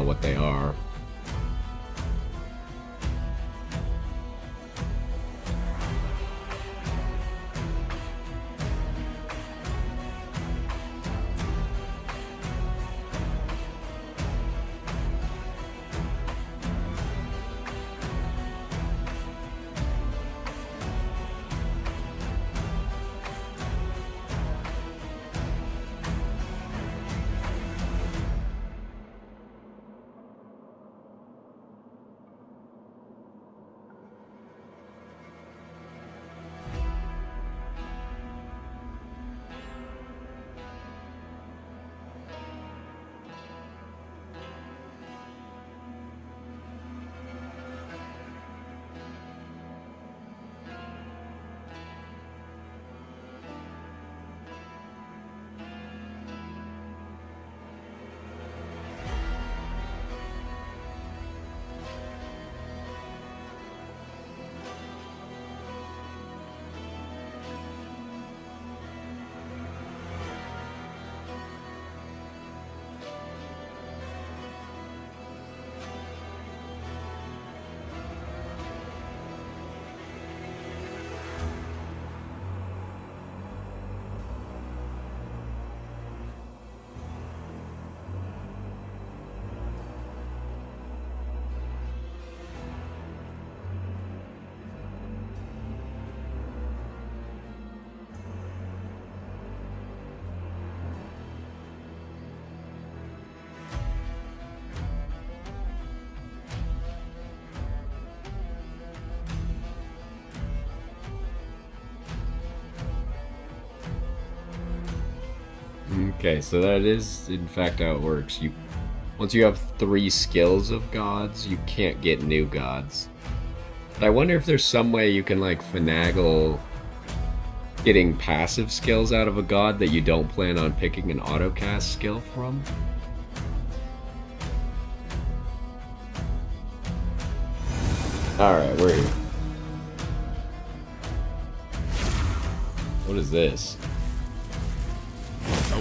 Speaker 1: what they are. Okay, so that is in fact how it works. Once you have 3 skills of gods, you can't get new gods. But I wonder if there's some way you can like finagle getting passive skills out of a god that you don't plan on picking an autocast skill from. Alright, we're here. What is this?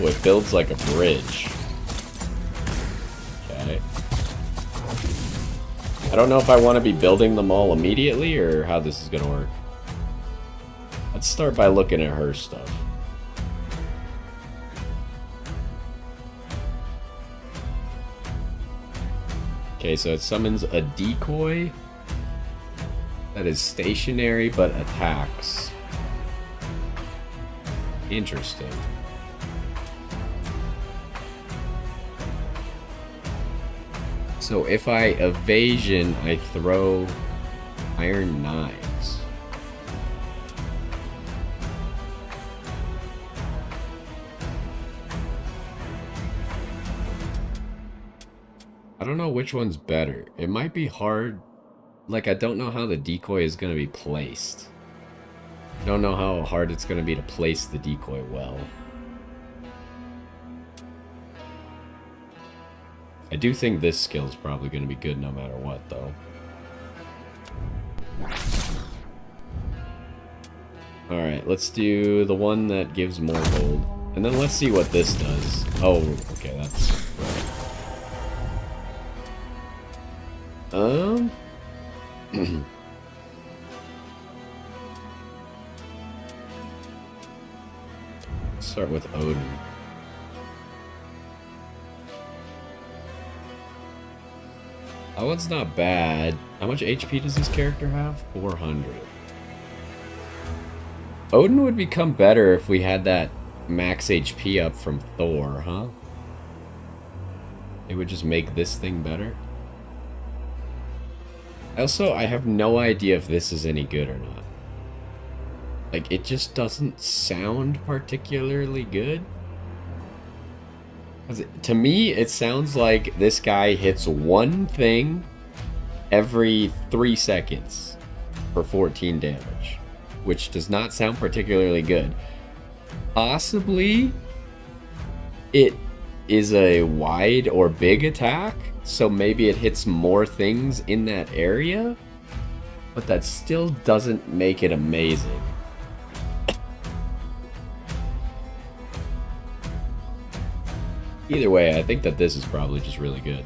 Speaker 1: Oh, it builds like a bridge. Okay. I don't know if I want to be building them all immediately or how this is going to work. Let's start by looking at her stuff. Okay, so it summons a decoy that is stationary but attacks. Interesting. So if I evasion, I throw iron knives. I don't know which one's better. It might be hard. Like, I don't know how the decoy is going to be placed. I don't know how hard it's going to be to place the decoy well. I do think this skill is probably going to be good no matter what, though. Alright, let's do the one that gives more gold. And then let's see what this does. Oh, okay, that's right. Start with Odin. That one's not bad. How much HP does this character have? 400. Odin would become better if we had that max HP up from Thor, huh? It would just make this thing better. Also, I have no idea if this is any good or not. Like, it just doesn't sound particularly good. To me, it sounds like this guy hits one thing every 3 seconds for 14 damage, which does not sound particularly good. Possibly, it is a wide or big attack, so maybe it hits more things in that area, but that still doesn't make it amazing. Either way, I think that this is probably just really good.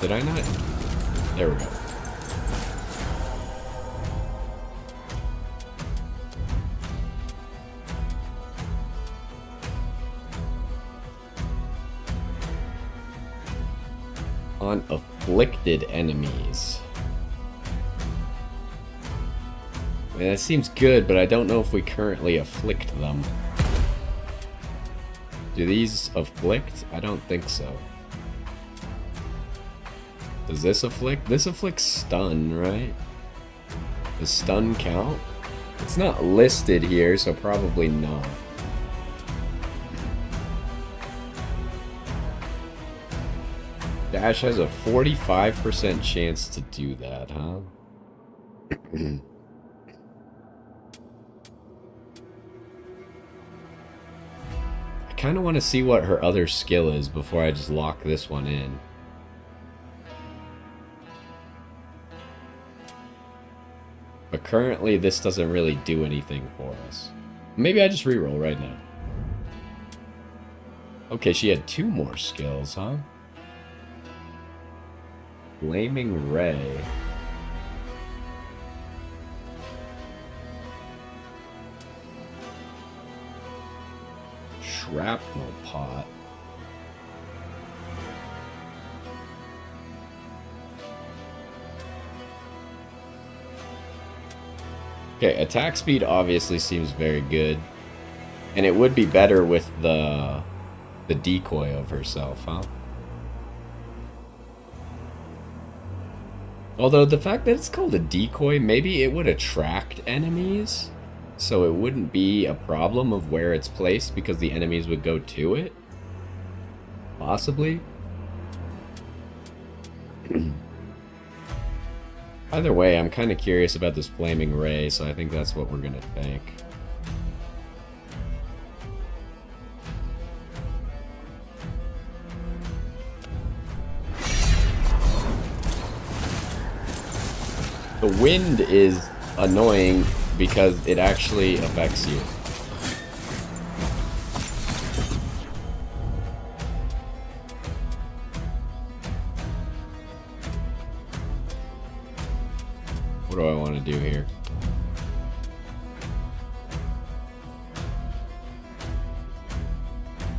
Speaker 1: Did I not? There we go. On afflicted enemies. I mean, that seems good, but I don't know if we currently afflict them. Do these afflict? I don't think so. Does this afflict? This afflicts stun, right? Does stun count? It's not listed here, so probably not. Dash has a 45% chance to do that, huh? I kind of want to see what her other skill is before I just lock this one in. But currently, this doesn't really do anything for us. Maybe I just reroll right now. Okay, she had 2 more skills, huh? Flaming Ray. Shrapnel Pot. Okay, attack speed obviously seems very good. And it would be better with the decoy of herself, huh? Although the fact that it's called a decoy, maybe it would attract enemies. So it wouldn't be a problem of where it's placed because the enemies would go to it. Possibly. Either way, I'm kind of curious about this Flaming Ray, so I think that's what we're going to think. The wind is annoying because it actually affects you. What do I want to do here?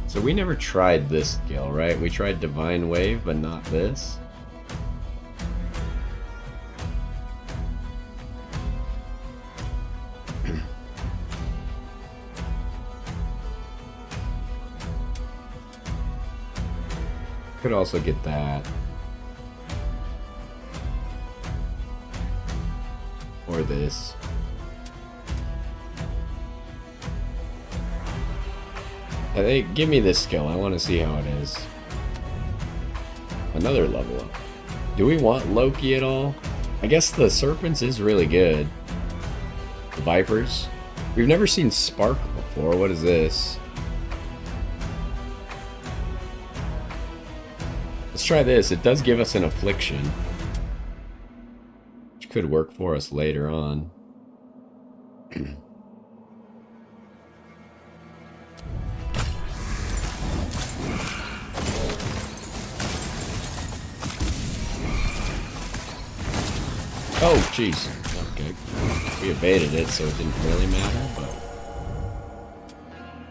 Speaker 1: So we never tried this skill, right? We tried Divine Wave, but not this. Could also get that. Or this. Give me this skill. I want to see how it is. Another level up. Do we want Loki at all? I guess the Serpents is really good. The Vipers. We've never seen Spark before. What is this? Let's try this. It does give us an affliction, which could work for us later on. Oh, jeez. Okay. We evaded it, so it didn't really matter, but...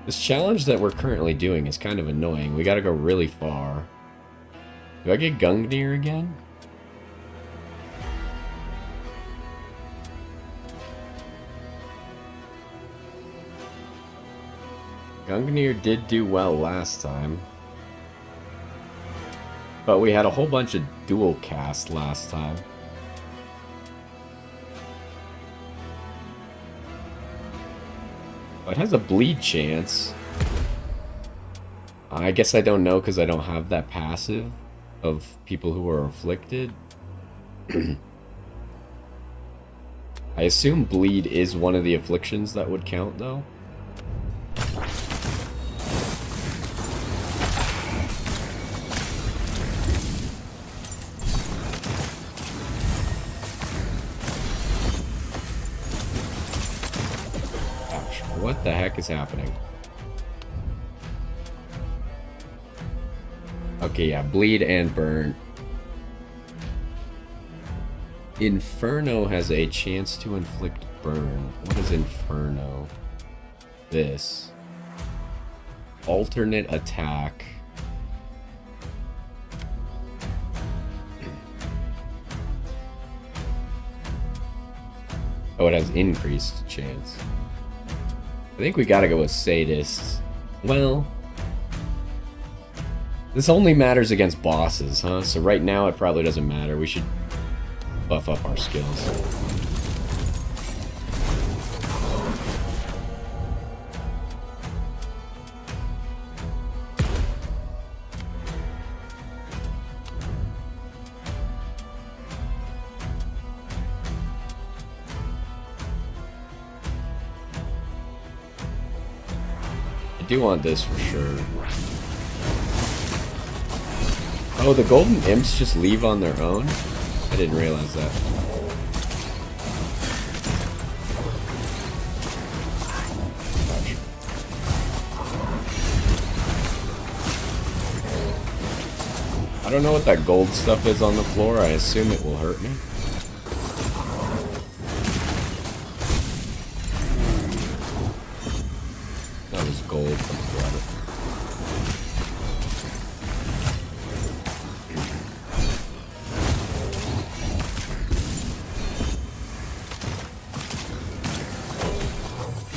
Speaker 1: This challenge that we're currently doing is kind of annoying. We gotta go really far. Do I get Gungnir again? Gungnir did do well last time. But we had a whole bunch of dual cast last time. It has a bleed chance. I guess I don't know because I don't have that passive of people who are afflicted. I assume bleed is one of the afflictions that would count though. the heck is happening? Okay, yeah, bleed and burn. Inferno has a chance to inflict burn. What is Inferno? This. Alternate attack. Oh, it has increased chance. I think we gotta go with Sadists. Well, this only matters against bosses, huh? So right now it probably doesn't matter. We should buff up our skills. I do want this for sure. Oh, the golden imps just leave on their own? I didn't realize that. I don't know what that gold stuff is on the floor. I assume it will hurt me. That was gold from the water.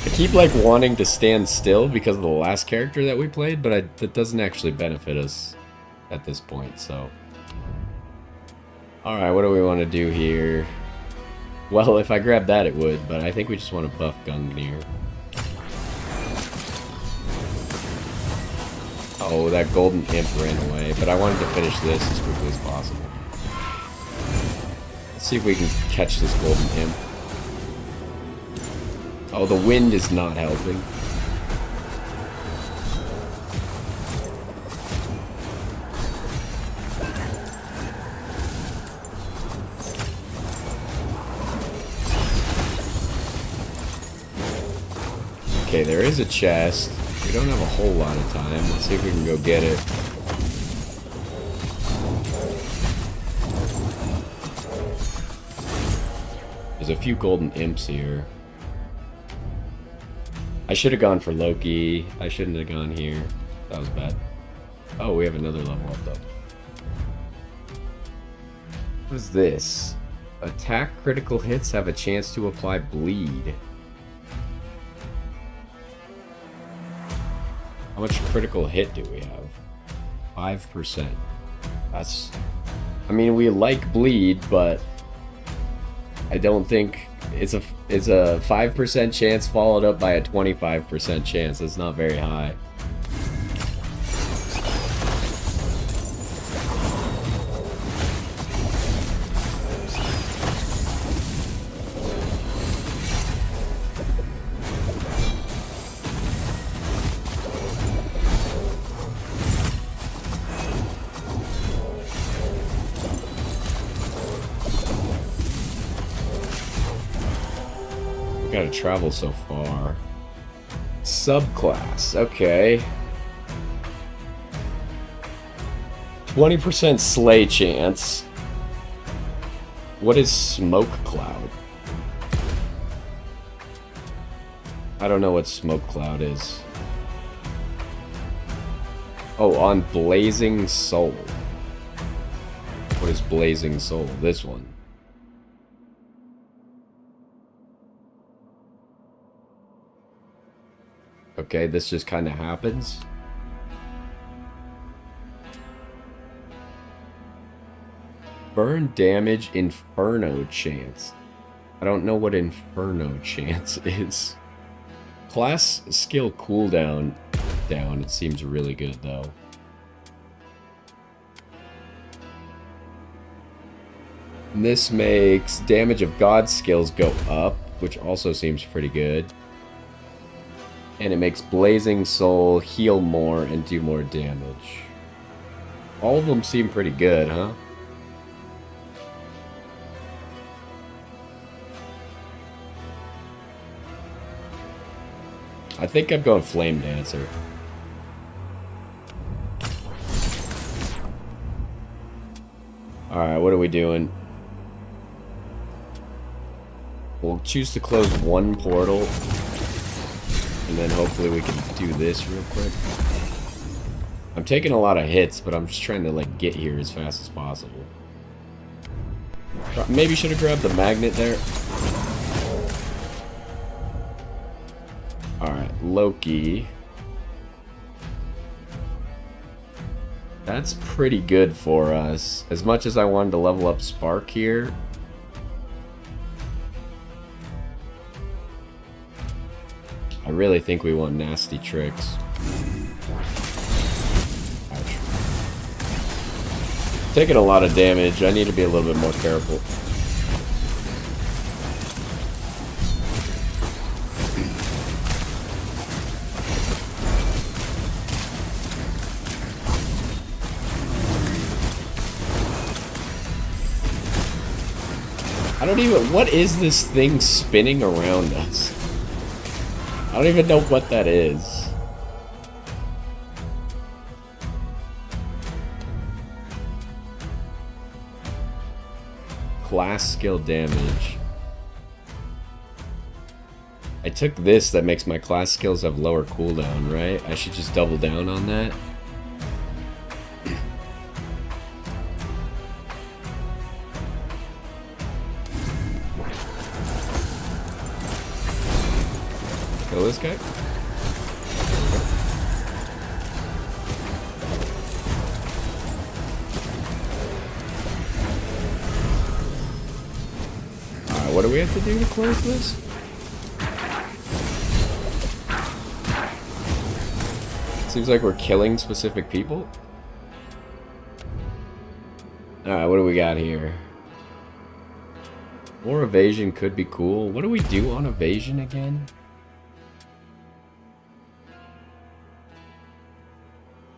Speaker 1: I keep like wanting to stand still because of the last character that we played, but that doesn't actually benefit us at this point, so. Alright, what do we want to do here? Well, if I grab that it would, but I think we just want to buff Gungnir. Oh, that golden imp ran away, but I wanted to finish this as quickly as possible. Let's see if we can catch this golden imp. Oh, the wind is not helping. Okay, there is a chest. We don't have a whole lot of time. Let's see if we can go get it. There's a few golden imps here. I should have gone for Loki. I shouldn't have gone here. That was bad. Oh, we have another level up though. What is this? Attack critical hits have a chance to apply bleed. How much critical hit do we have? 5%. That's... I mean, we like bleed, but I don't think it's a 5% chance followed up by a 25% chance. That's not very high. Gotta travel so far. Subclass, okay. 20% slay chance. What is smoke cloud? I don't know what smoke cloud is. Oh, on blazing soul. What is blazing soul? This one. Okay, this just kind of happens. Burn damage Inferno chance. I don't know what Inferno chance is. Class skill cooldown down. It seems really good though. And this makes damage of God skills go up, which also seems pretty good. And it makes Blazing Soul heal more and do more damage. All of them seem pretty good, huh? I think I'm going Flame Dancer. Alright, what are we doing? We'll choose to close one portal. And then hopefully we can do this real quick. I'm taking a lot of hits, but I'm just trying to like get here as fast as possible. Maybe should have grabbed the magnet there. Alright, Loki. That's pretty good for us. As much as I wanted to level up Spark here. I really think we want Nasty Tricks. Ouch. Taking a lot of damage. I need to be a little bit more careful. I don't even... What is this thing spinning around us? I don't even know what that is. Class skill damage. I took this that makes my class skills have lower cooldown, right? I should just double down on that. Kill this guy. Alright, what do we have to do to close this? Seems like we're killing specific people. Alright, what do we got here? More evasion could be cool. What do we do on evasion again?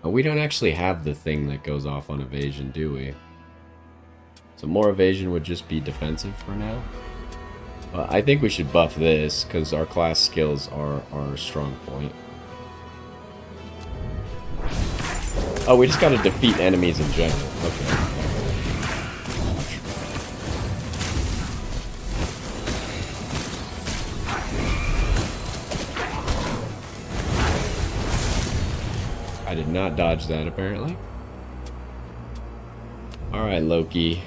Speaker 1: Oh, we don't actually have the thing that goes off on evasion, do we? So more evasion would just be defensive for now. I think we should buff this, because our class skills are our strong point. Oh, we just gotta defeat enemies in general. Okay. I did not dodge that, apparently. Alright, Loki.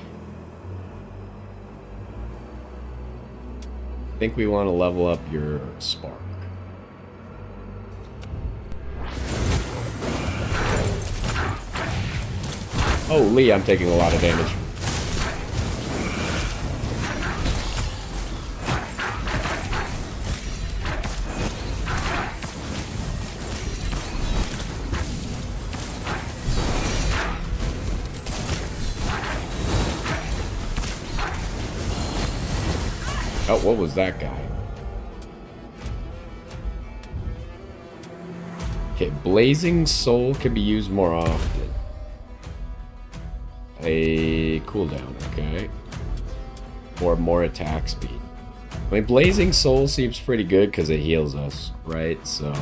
Speaker 1: I think we want to level up your Spark. Holy, I'm taking a lot of damage. Oh, what was that guy? Okay, Blazing Soul can be used more often. A cooldown, okay. Or more attack speed. I mean, Blazing Soul seems pretty good because it heals us, right? So...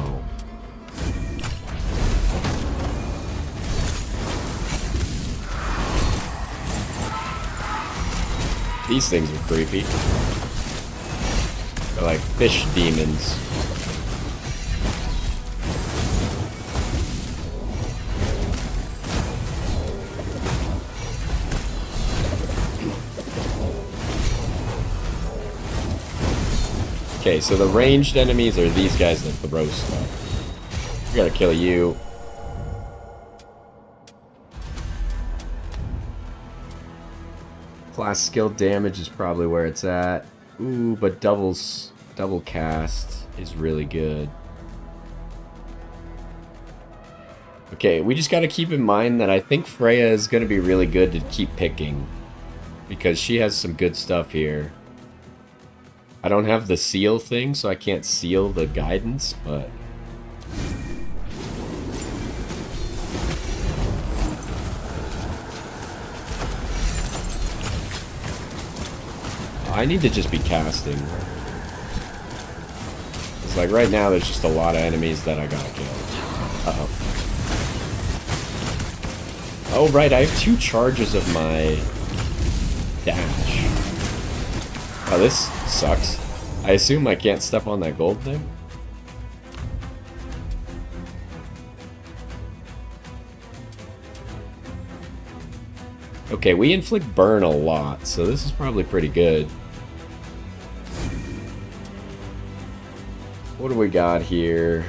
Speaker 1: These things are creepy. They're like fish demons. Okay, so the ranged enemies are these guys that throw stuff. We gotta kill you. Class skill damage is probably where it's at. Ooh, but double cast is really good. Okay, we just gotta keep in mind that I think Freya is gonna be really good to keep picking. Because she has some good stuff here. I don't have the seal thing, so I can't seal the guidance, but... I need to just be casting. As Like, right now, there's just a lot of enemies that I gotta kill. Uh-oh. Oh, right, I have 2 charges of my dash. Oh, this sucks. I assume I can't step on that gold thing? Okay, we inflict burn a lot, so this is probably pretty good. What do we got here?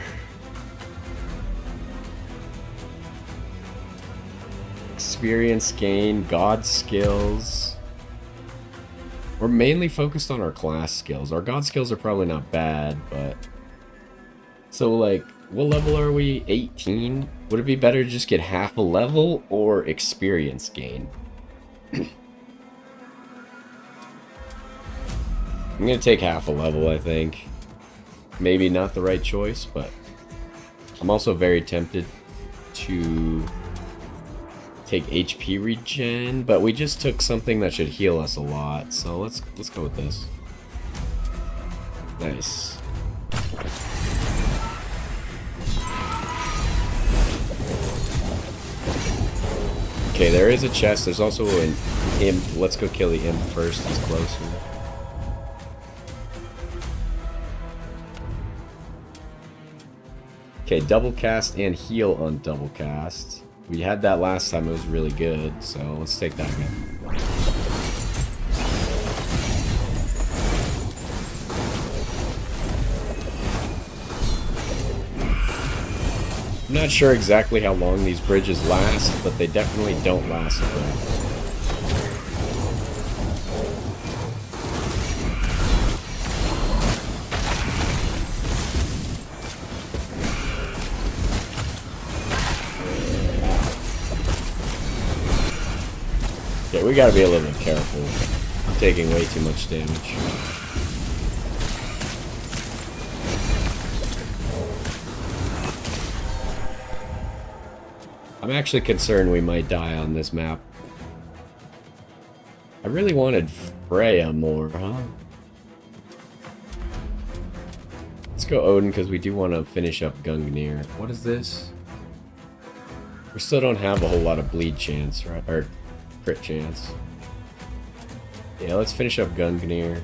Speaker 1: Experience gain, god skills. We're mainly focused on our class skills. Our god skills are probably not bad, but... So, like, what level are we? 18? Would it be better to just get half a level or experience gain? I'm gonna take half a level, I think. Maybe not the right choice, but I'm also very tempted to take HP regen, but we just took something that should heal us a lot, so let's go with this. Nice. Okay, there is a chest. There's also an imp. Let's go kill the imp first. He's closer. Okay, double cast and heal on double cast. We had that last time. It was really good. So let's take that again. I'm not sure exactly how long these bridges last, but they definitely don't last forever. Yeah, we gotta be a little bit careful. I'm taking way too much damage. I'm actually concerned we might die on this map. I really wanted Freya more, huh? Let's go Odin because we do want to finish up Gungnir. What is this? We still don't have a whole lot of bleed chance, right? Or crit chance. Yeah, let's finish up Gungnir.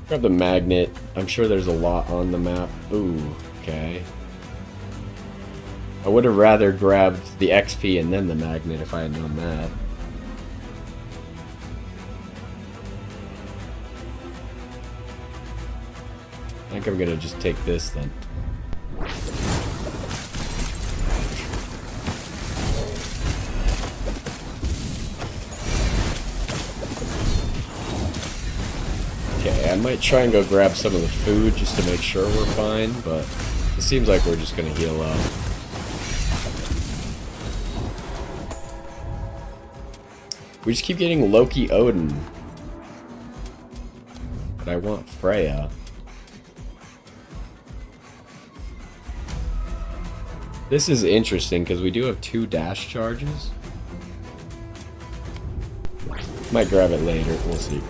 Speaker 1: Grab the magnet. I'm sure there's a lot on the map. Ooh, okay. I would have rather grabbed the XP and then the magnet if I had known that. I think I'm gonna just take this then. Okay, I might try and go grab some of the food just to make sure we're fine, but it seems like we're just gonna heal up. We just keep getting Loki Odin. But I want Freya. This is interesting because we do have 2 dash charges. Might grab it later, we'll see.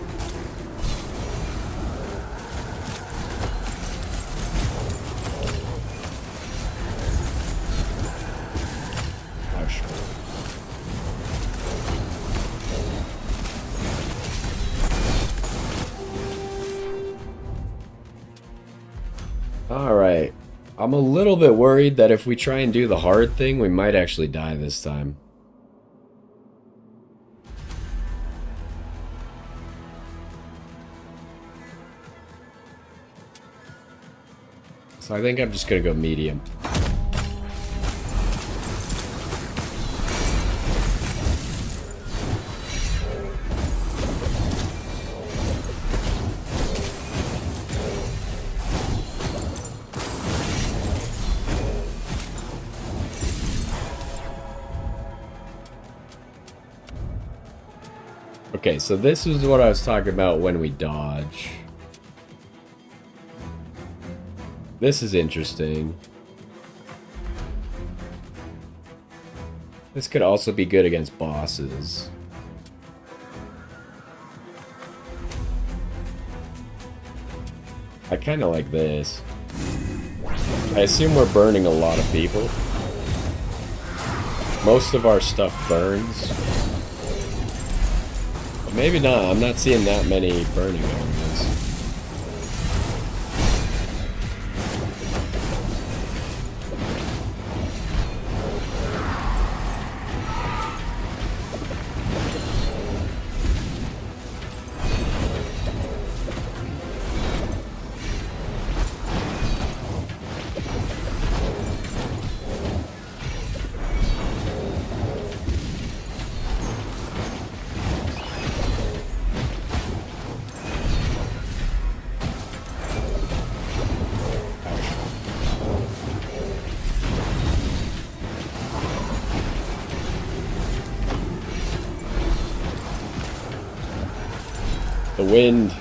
Speaker 1: Alright. I'm a little bit worried that if we try and do the hard thing, we might actually die this time. So I think I'm just gonna go medium. Okay, so this is what I was talking about when we dodge. This is interesting. This could also be good against bosses. I kind of like this. I assume we're burning a lot of people. Most of our stuff burns. But maybe not. I'm not seeing that many burning areas. The wind.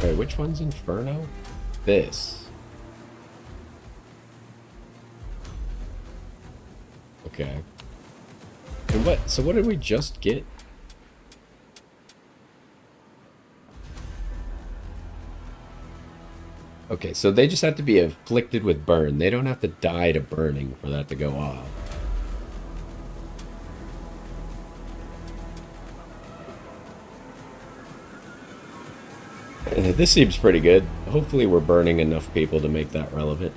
Speaker 1: Wait, which one's Inferno? This. Okay. And what? So what did we just get? Okay, so they just have to be afflicted with burn. They don't have to die to burning for that to go off. This seems pretty good. Hopefully we're burning enough people to make that relevant.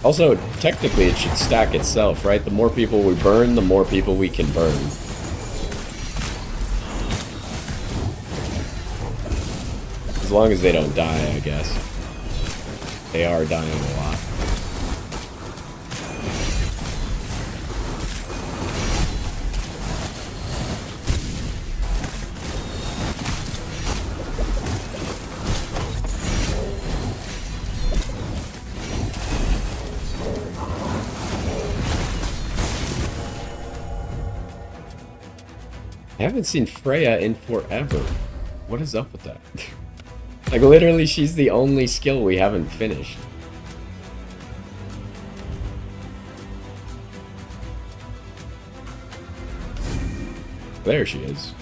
Speaker 1: Also, technically it should stack itself, right? The more people we burn, the more people we can burn. As long as they don't die, I guess. They are dying a lot. I haven't seen Freya in forever. What is up with that? Like, literally, she's the only skill we haven't finished. There she is.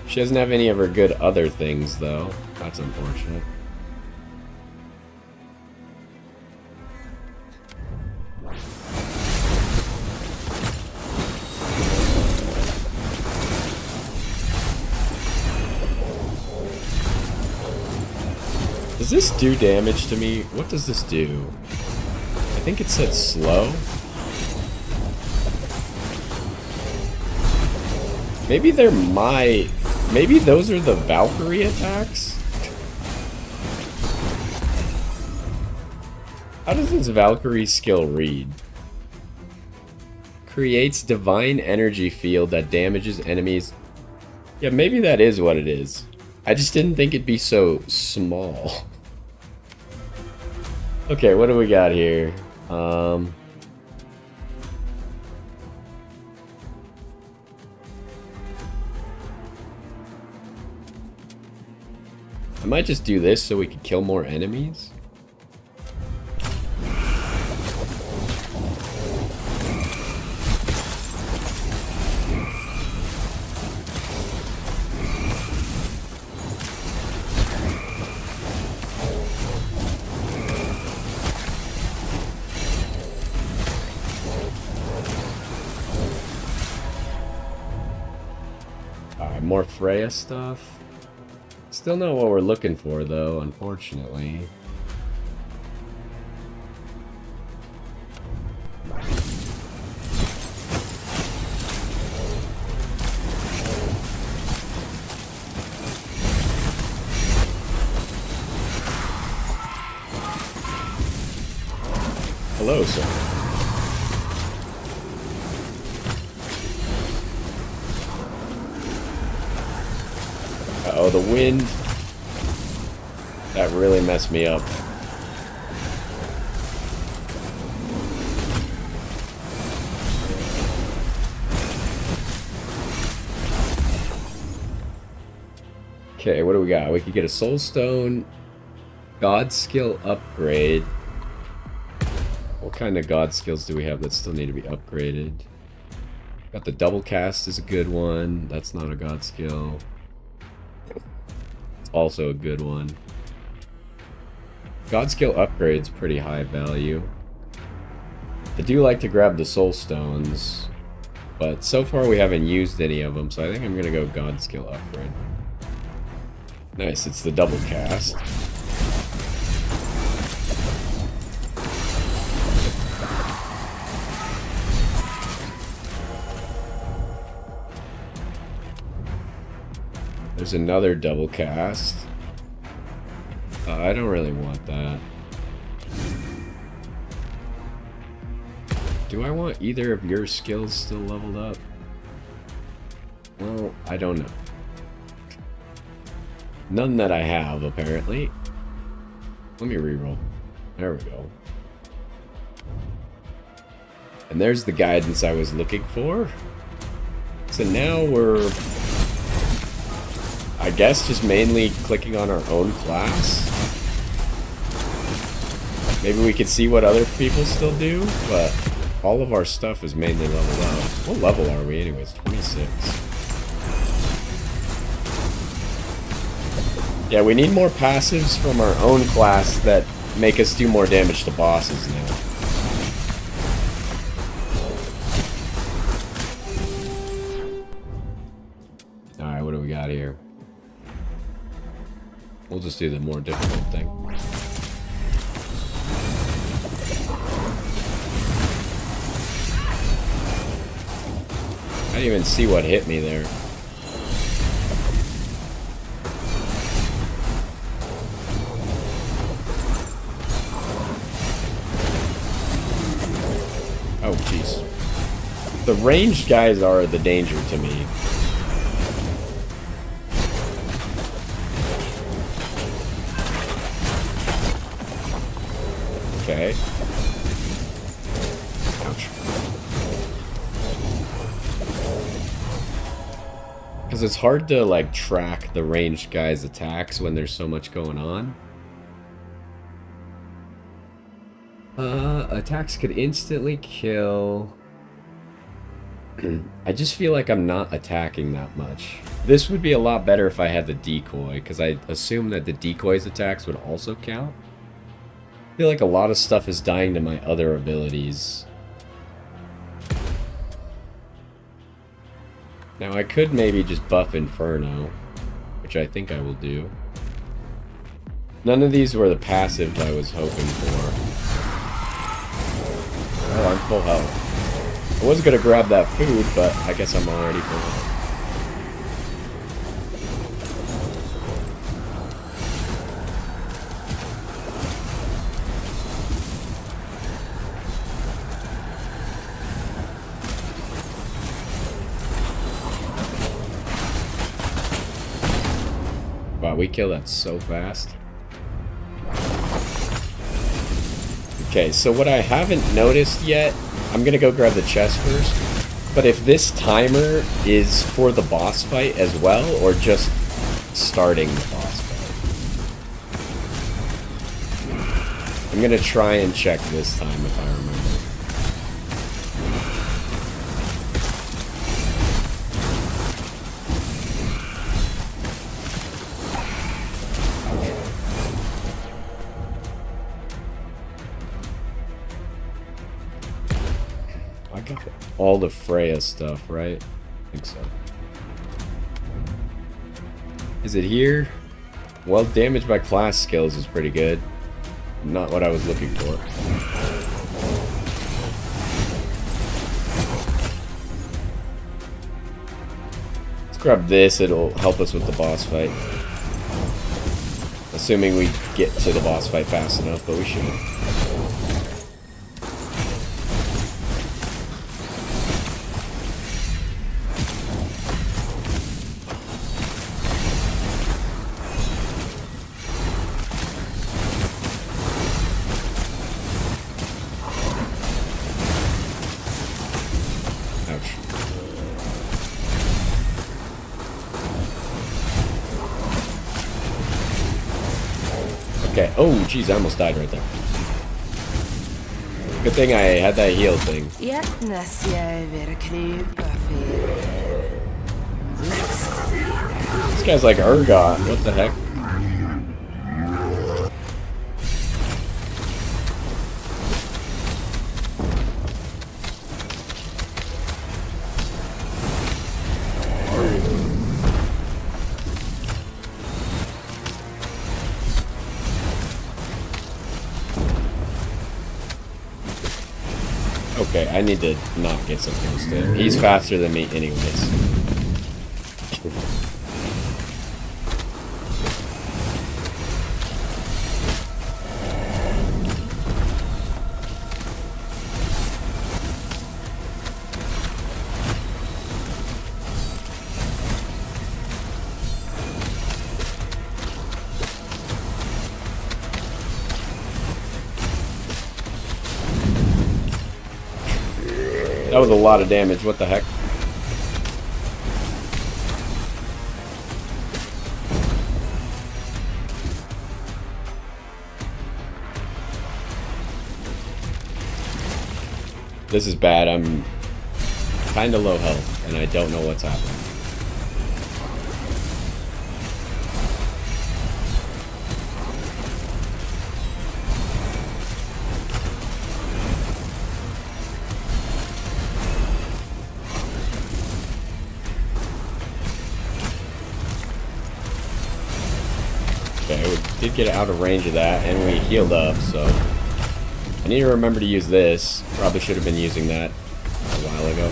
Speaker 1: She doesn't have any of her good other things, though. That's unfortunate. Does this do damage to me? What does this do? I think it said slow. Maybe they're maybe those are the Valkyrie attacks? How does this Valkyrie skill read? Creates divine energy field that damages enemies. Yeah, maybe that is what it is. I just didn't think it'd be so small. Okay, what do we got here? I might just do this so we can kill more enemies. More Freya stuff. Still not what we're looking for, though, unfortunately. Hello, sir. Oh, the wind. That really messed me up. Okay, what do we got? We could get a soul stone, god skill upgrade. What kind of god skills do we have that still need to be upgraded? Got the double cast is a good one. That's not a god skill. It's also a good one. God skill upgrade's pretty high value. I do like to grab the soul stones, but so far we haven't used any of them, so I think I'm gonna go god skill upgrade. Nice, it's the double cast. There's another double cast. I don't really want that. Do I want either of your skills still leveled up? Well, I don't know. None that I have, apparently. Let me reroll. There we go. And there's the guidance I was looking for. So now we're, I guess, just mainly clicking on our own class. Maybe we could see what other people still do, but all of our stuff is mainly leveled up. What level are we anyways? 26. Yeah, we need more passives from our own class that make us do more damage to bosses now. Alright, what do we got here? We'll just do the more difficult thing. I didn't even see what hit me there. Oh, jeez. The ranged guys are the danger to me. Okay. Ouch. Because it's hard to, like, track the ranged guys' attacks when there's so much going on. Attacks could instantly kill. I just feel like I'm not attacking that much. This would be a lot better if I had the decoy, because I assume that the decoy's attacks would also count. I feel like a lot of stuff is dying to my other abilities. Now I could maybe just buff Inferno, which I think I will do. None of these were the passives I was hoping for. Oh, I'm full health. I was gonna grab that food, but I guess I'm already full health. Wow, we kill that so fast. Okay, so what I haven't noticed yet, I'm gonna go grab the chest first, but if this timer is for the boss fight as well, or just starting the boss fight. I'm gonna try and check this time if I remember. All the Freya stuff, right? I think so. Is it here? Well, damage by class skills is pretty good. Not what I was looking for. Let's grab this, it'll help us with the boss fight. Assuming we get to the boss fight fast enough, but we should. Okay. Oh, jeez, I almost died right there. Good thing I had that heal thing. This guy's like Urgot. What the heck? Okay, I need to not get so close to him. He's faster than me anyways. That was a lot of damage. What the heck? This is bad. I'm kind of low health, and I don't know what's happening. Okay, we did get out of range of that, and we healed up, so... I need to remember to use this. Probably should have been using that a while ago.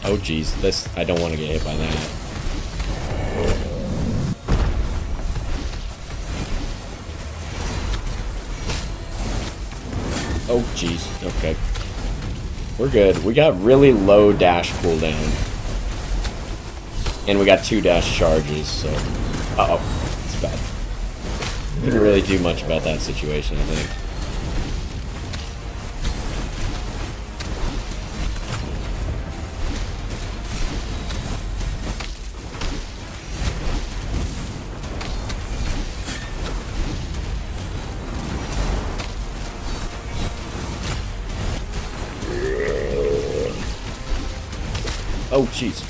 Speaker 1: Oh geez, this... I don't want to get hit by that. Oh jeez, okay. We're good. We got really low dash cooldown. And we got 2 dash charges, so... Uh-oh. It's bad. Couldn't really do much about that situation, I think. Oh, jeez.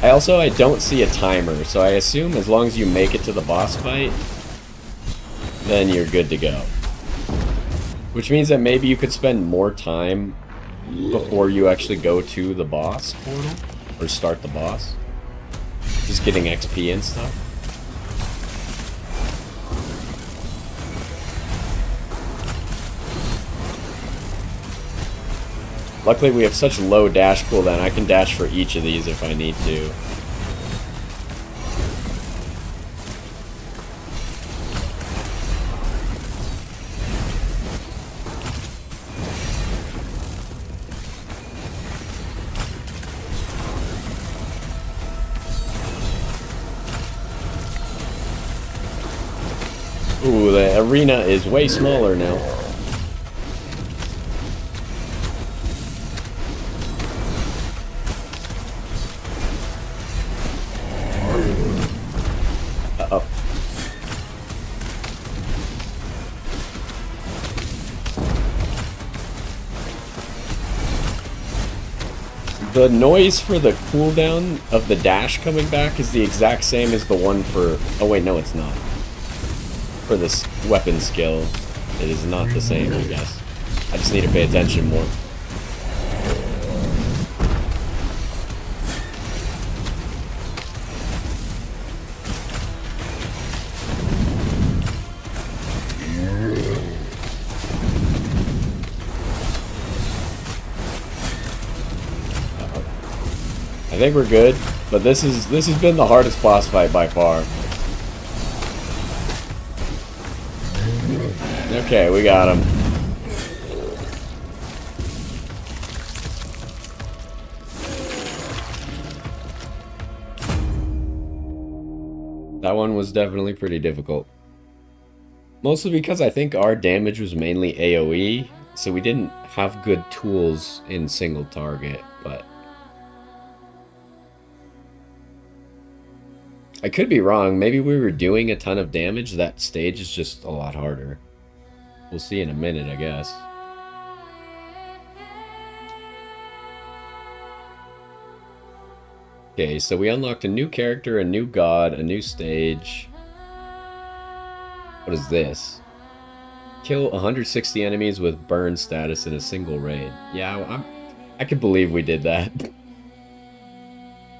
Speaker 1: I don't see a timer, so I assume as long as you make it to the boss fight, then you're good to go. Which means that maybe you could spend more time before you actually go to the boss portal, or start the boss. Just getting XP and stuff. Luckily, we have such low dash cooldown, I can dash for each of these if I need to. Ooh, the arena is way smaller now. Uh-oh. The noise for the cooldown of the dash coming back is the exact same as the one for... Oh wait, no it's not. For this weapon skill, it is not the same, I guess. I just need to pay attention more. I think we're good, but this has been the hardest boss fight by far. Okay, we got him. That one was definitely pretty difficult. Mostly because I think our damage was mainly AoE, so we didn't have good tools in single target, but I could be wrong. Maybe we were doing a ton of damage. That stage is just a lot harder. We'll see in a minute, I guess. Okay, so we unlocked a new character, a new god, a new stage. What is this? Kill 160 enemies with burn status in a single raid. Yeah, I could believe we did that.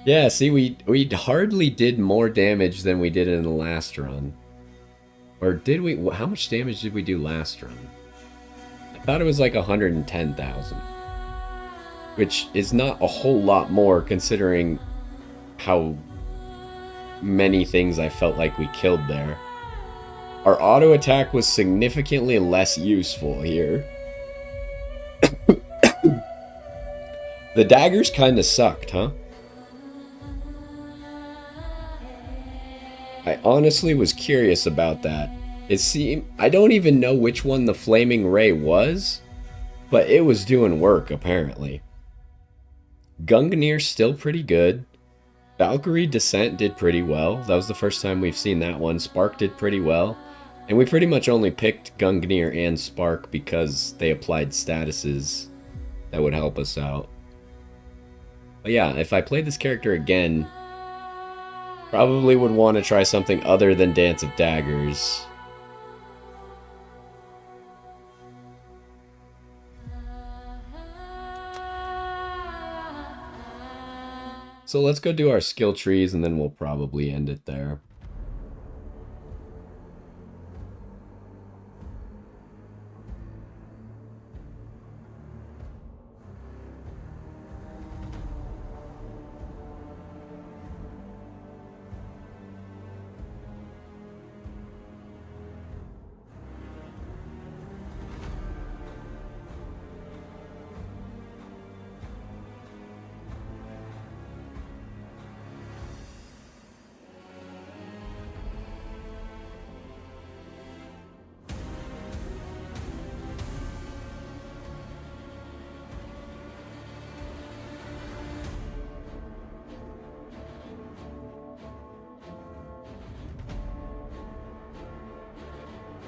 Speaker 1: Yeah, see, we hardly did more damage than we did in the last run. Or did we? How much damage did we do last run? I thought it was like 110,000. Which is not a whole lot more considering how many things I felt like we killed there. Our auto attack was significantly less useful here. The daggers kind of sucked, huh? I honestly was curious about that. It seemed I don't even know which one the flaming ray was, but it was doing work apparently. Gungnir's still pretty good. Valkyrie Descent did pretty well. That was the first time we've seen that one. Spark did pretty well. And we pretty much only picked Gungnir and Spark because they applied statuses that would help us out. But yeah, if I played this character again, probably would want to try something other than Dance of Daggers. So let's go do our skill trees and then we'll probably end it there.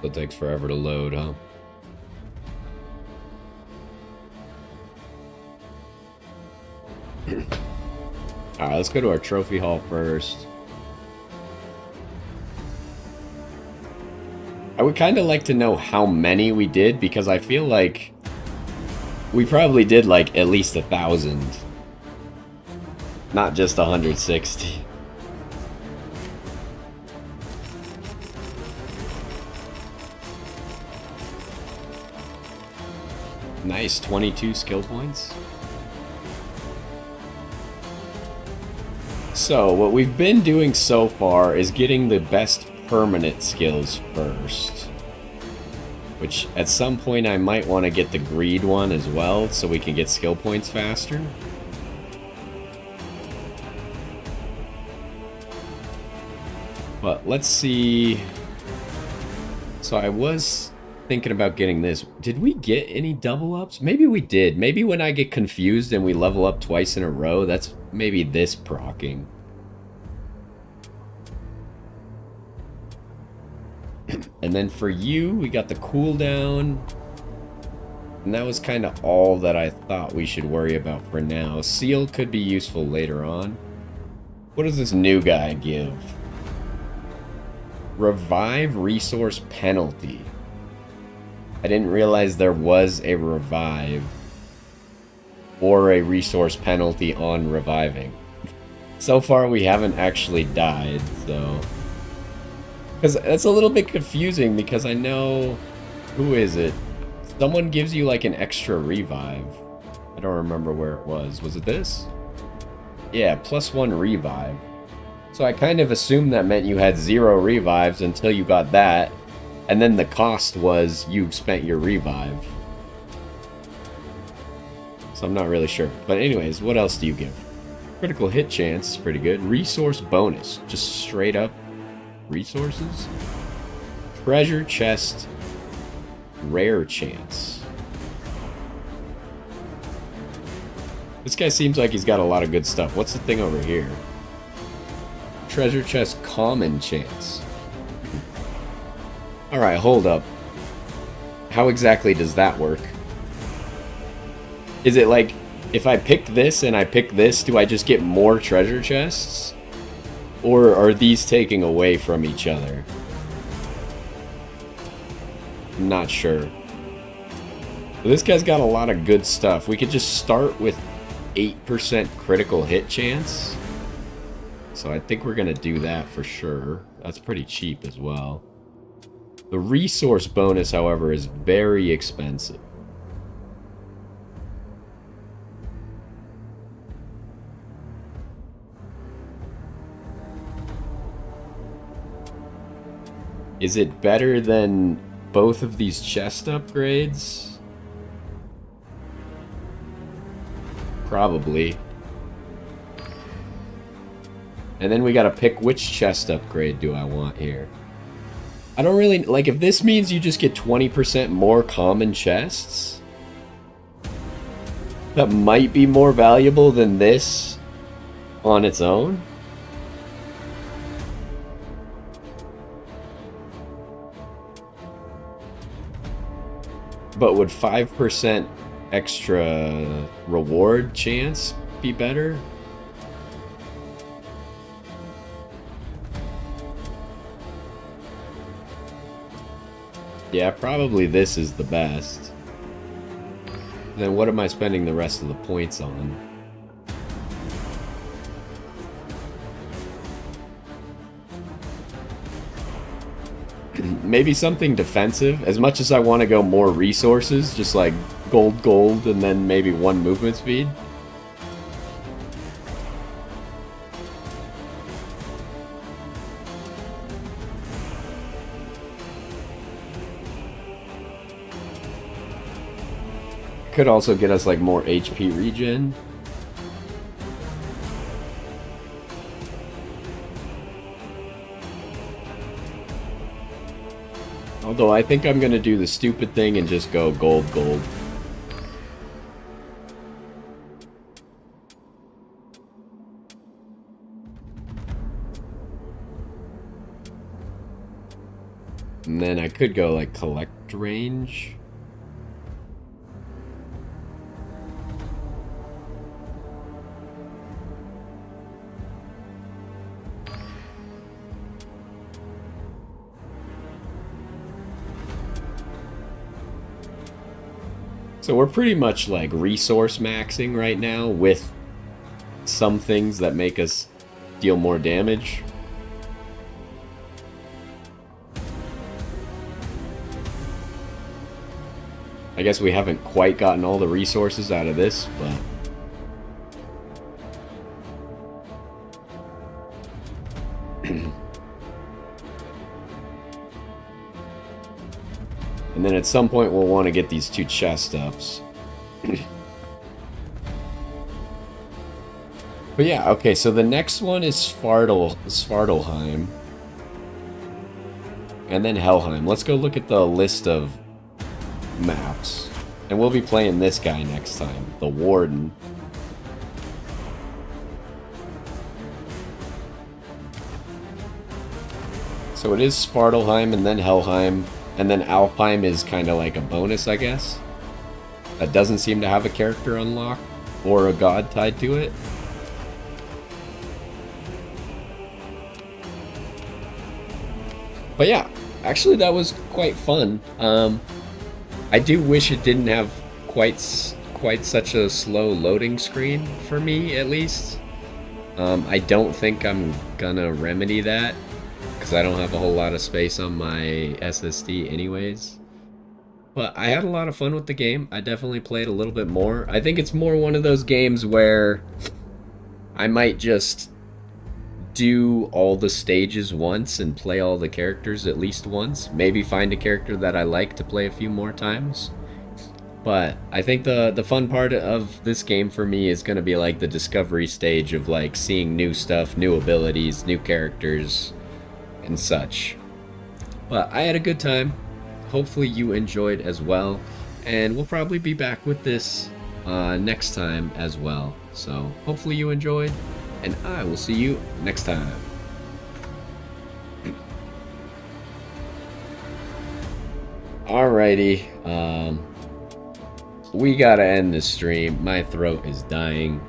Speaker 1: It takes forever to load, huh? Alright, let's go to our trophy hall first. I would kind of like to know how many we did, because I feel like we probably did like at least 1,000. Not just 160. Nice, 22 skill points. So, what we've been doing so far is getting the best permanent skills first. Which, at some point, I might want to get the greed one as well, so we can get skill points faster. But let's see. So I was thinking about getting this. Did we get any double ups? Maybe we did. Maybe when I get confused and we level up twice in a row, that's maybe this proccing. And then for you, we got the cooldown. And that was kind of all that I thought we should worry about for now. Seal could be useful later on. What does this new guy give? Revive resource penalty. I didn't realize there was a revive or a resource penalty on reviving. So far we haven't actually died, so... Because that's a little bit confusing, because I know... Who is it? Someone gives you like an extra revive. I don't remember where it was. Was it this? Yeah, +1 revive. So I kind of assumed that meant you had 0 revives until you got that. And then the cost was you spent your revive. So I'm not really sure. But anyways, what else do you give? Critical hit chance is pretty good. Resource bonus. Just straight up resources. treasure chest rare chance. This guy seems like he's got a lot of good stuff. What's the thing over here? Treasure chest common chance. Alright, hold up. How exactly does that work? Is it like, if I pick this and I pick this, do I just get more treasure chests? Or are these taking away from each other? I'm not sure. But this guy's got a lot of good stuff. We could just start with 8% critical hit chance. So I think we're going to do that for sure. That's pretty cheap as well. The resource bonus, however, is very expensive. Is it better than both of these chest upgrades? Probably. And then we gotta pick which chest upgrade do I want here. I don't really... Like, if this means you just get 20% more common chests, that might be more valuable than this on its own. But would 5% extra reward chance be better? Yeah, probably this is the best. Then what am I spending the rest of the points on? Maybe something defensive. As much as I want to go more resources, just like gold, and then maybe 1 movement speed. Could also get us like more HP regen. Although I think I'm gonna do the stupid thing and just go gold. And then I could go like collect range. So we're pretty much like resource maxing right now with some things that make us deal more damage. I guess we haven't quite gotten all the resources out of this, but... And then at some point we'll want to get these 2 chest ups. But yeah, okay, so the next one is Svartalheim. And then Helheim. Let's go look at the list of maps. And we'll be playing this guy next time, the Warden. So it is Svartalheim and then Helheim. And then Alfheim is kind of like a bonus, I guess. That doesn't seem to have a character unlock or a god tied to it. But yeah, actually that was quite fun. I do wish it didn't have quite such a slow loading screen for me, at least. I don't think I'm gonna remedy that, because I don't have a whole lot of space on my SSD anyways. But I had a lot of fun with the game. I definitely played a little bit more. I think it's more one of those games where I might just do all the stages once and play all the characters at least once. Maybe find a character that I like to play a few more times. But I think the fun part of this game for me is going to be like the discovery stage of like seeing new stuff, new abilities, new characters, and such. But I had a good time. Hopefully you enjoyed as well. And we'll probably be back with this next time as well. So hopefully you enjoyed, and I will see you next time. Alrighty, we gotta end this stream. My throat is dying.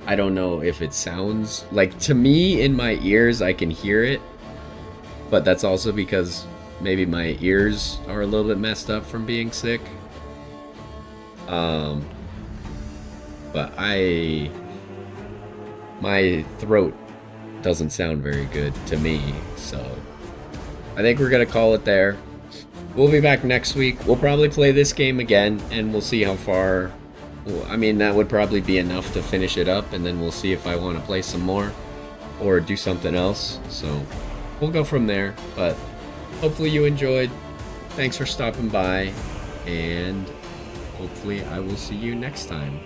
Speaker 1: I don't know if it sounds like, to me in my ears I can hear it, but that's also because maybe my ears are a little bit messed up from being sick. But my throat doesn't sound very good to me, so I think we're gonna call it there. We'll be back next week. We'll probably play this game again, and we'll see how far. Well, I mean, that would probably be enough to finish it up, and then we'll see if I want to play some more or do something else. So we'll go from there, but hopefully you enjoyed. Thanks for stopping by, and hopefully I will see you next time.